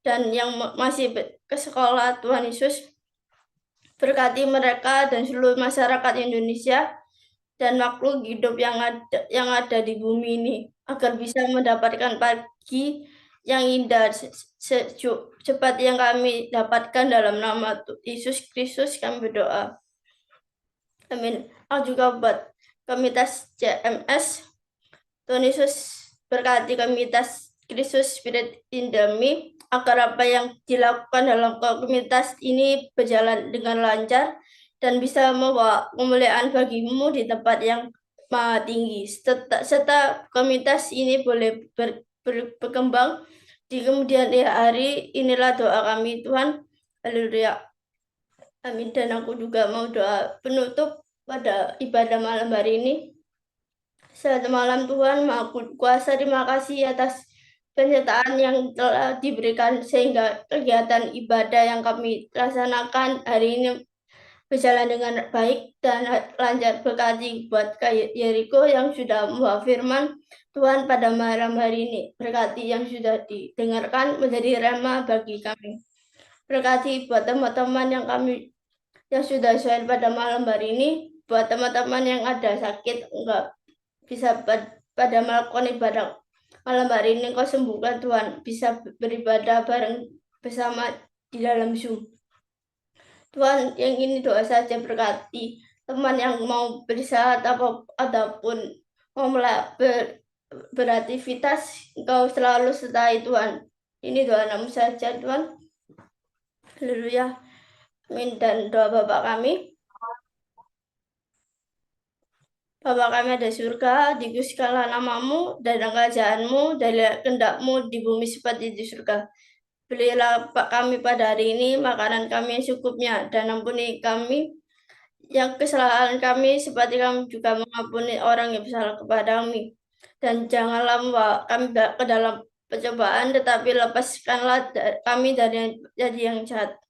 dan yang masih ke sekolah. Tuhan Yesus berkati mereka dan seluruh masyarakat Indonesia dan makhluk hidup yang ada di bumi ini, agar bisa mendapatkan pagi yang indah seperti yang kami dapatkan. Dalam nama Yesus Kristus kami berdoa. Amin. Aku juga buat komunitas CMS. Tuhan Yesus berkati komunitas Kristus Spirit in the Me, agar apa yang dilakukan dalam komunitas ini berjalan dengan lancar dan bisa membawa kemuliaan bagimu di tempat yang maha tinggi, serta komunitas ini boleh berkembang di kemudian hari. Inilah doa kami Tuhan. Haleluya. Amin. Dan aku juga mau doa penutup pada ibadah malam hari ini. Selamat malam Tuhan, Maha Kuasa, terima kasih atas penyertaan yang telah diberikan sehingga kegiatan ibadah yang kami laksanakan hari ini berjalan dengan baik dan lancar. Berkati buat Yeriko yang sudah membawa firman Tuhan pada malam hari ini. Berkati yang sudah didengarkan menjadi rema bagi kami. Berkati buat teman-teman yang sudah share pada malam hari ini. Buat teman-teman yang ada sakit, enggak bisa pada melakukan ibadah malam hari ini, Kau sembuhkan Tuhan, bisa beribadah bareng bersama di dalam Zoom. Tuhan, yang ini doa saja, berkati teman yang mau beristirahat ataupun mau beraktivitas, Engkau selalu sertai Tuhan. Ini doa namu saja Tuhan. Haleluya. Amin. Dan doa Bapa kami. Bapa kami ada di surga, dikuduskanlah namamu, dan kerajaan-Mu, dari kehendak-Mu di bumi seperti di surga. Berilah kami pada hari ini makanan kami yang secukupnya, dan ampuni kami yang kesalahan kami, seperti kami juga mengampuni orang yang bersalah kepada kami. Dan janganlah membawa kami ke dalam pencobaan, tetapi lepaskanlah kami dari yang jahat.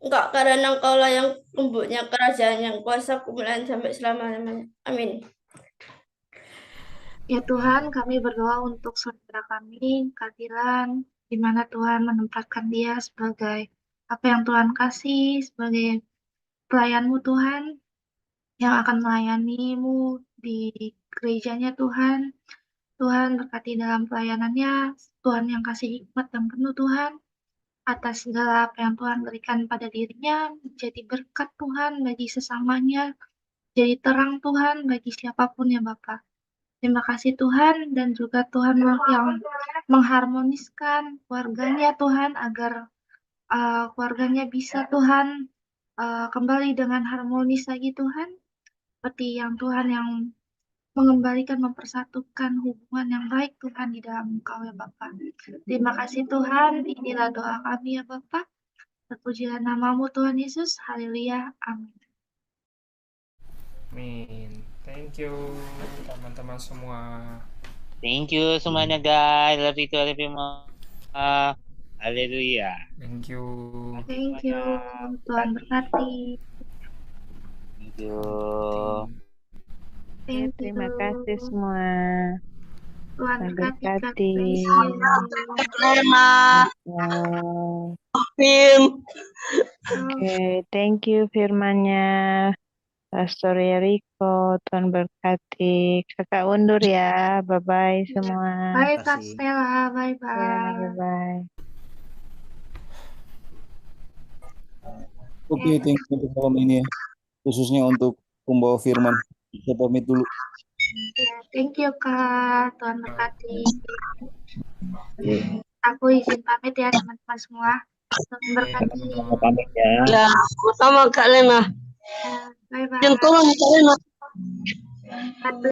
Enggak, karena Engkaulah yang mempunyai kerajaan, yang kuasa, kemuliaan sampai selama-lamanya. Amin. Ya Tuhan, kami berdoa untuk saudara kami, Kadilan, di mana Tuhan menempatkan dia sebagai apa yang Tuhan kasih, sebagai pelayan-Mu Tuhan, yang akan melayani-Mu di gerejanya Tuhan. Tuhan berkati dalam pelayanannya, Tuhan yang kasih hikmat yang penuh Tuhan, atas segala apa yang Tuhan berikan pada dirinya, menjadi berkat Tuhan bagi sesamanya, jadi terang Tuhan bagi siapapun ya Bapak. Terima kasih Tuhan, dan juga Tuhan yang mengharmoniskan keluarganya Tuhan, agar keluarganya bisa Tuhan kembali dengan harmonis lagi Tuhan, seperti yang Tuhan yang mengembalikan, mempersatukan hubungan yang baik Tuhan di dalam Engkau ya Bapak. Terima kasih Tuhan, inilah doa kami ya Bapak. Terpujilah namamu Tuhan Yesus, haleluya, amin. Amin. Thank you teman-teman semua. Thank you semuanya guys. Love you to everyone. Haleluya. Thank you. Thank you. Tuhan berkati. Thank you. Thank you. Terima kasih semua. Tuhan Tuhan berkati. God berkati. bless you. Ya. Oke, thank you firmannya. Pastor Yeriko, Tuhan berkati. Kakak undur ya. Bye-bye semua. Bye Terima Kak kasih. Stella. Ya, Bye-bye. bye-bye. Oke, thank you untuk malam ini ya. Khususnya untuk pembawa firman. Saya pamit dulu. Ya, thank you Kak. Tuhan berkati. Aku izin pamit ya teman-teman semua. Tuhan berkati. Sama pamit ya. Ya, sama Kak Lena. Ya, bye-bye. Dan tolong Kak Lena. God bless.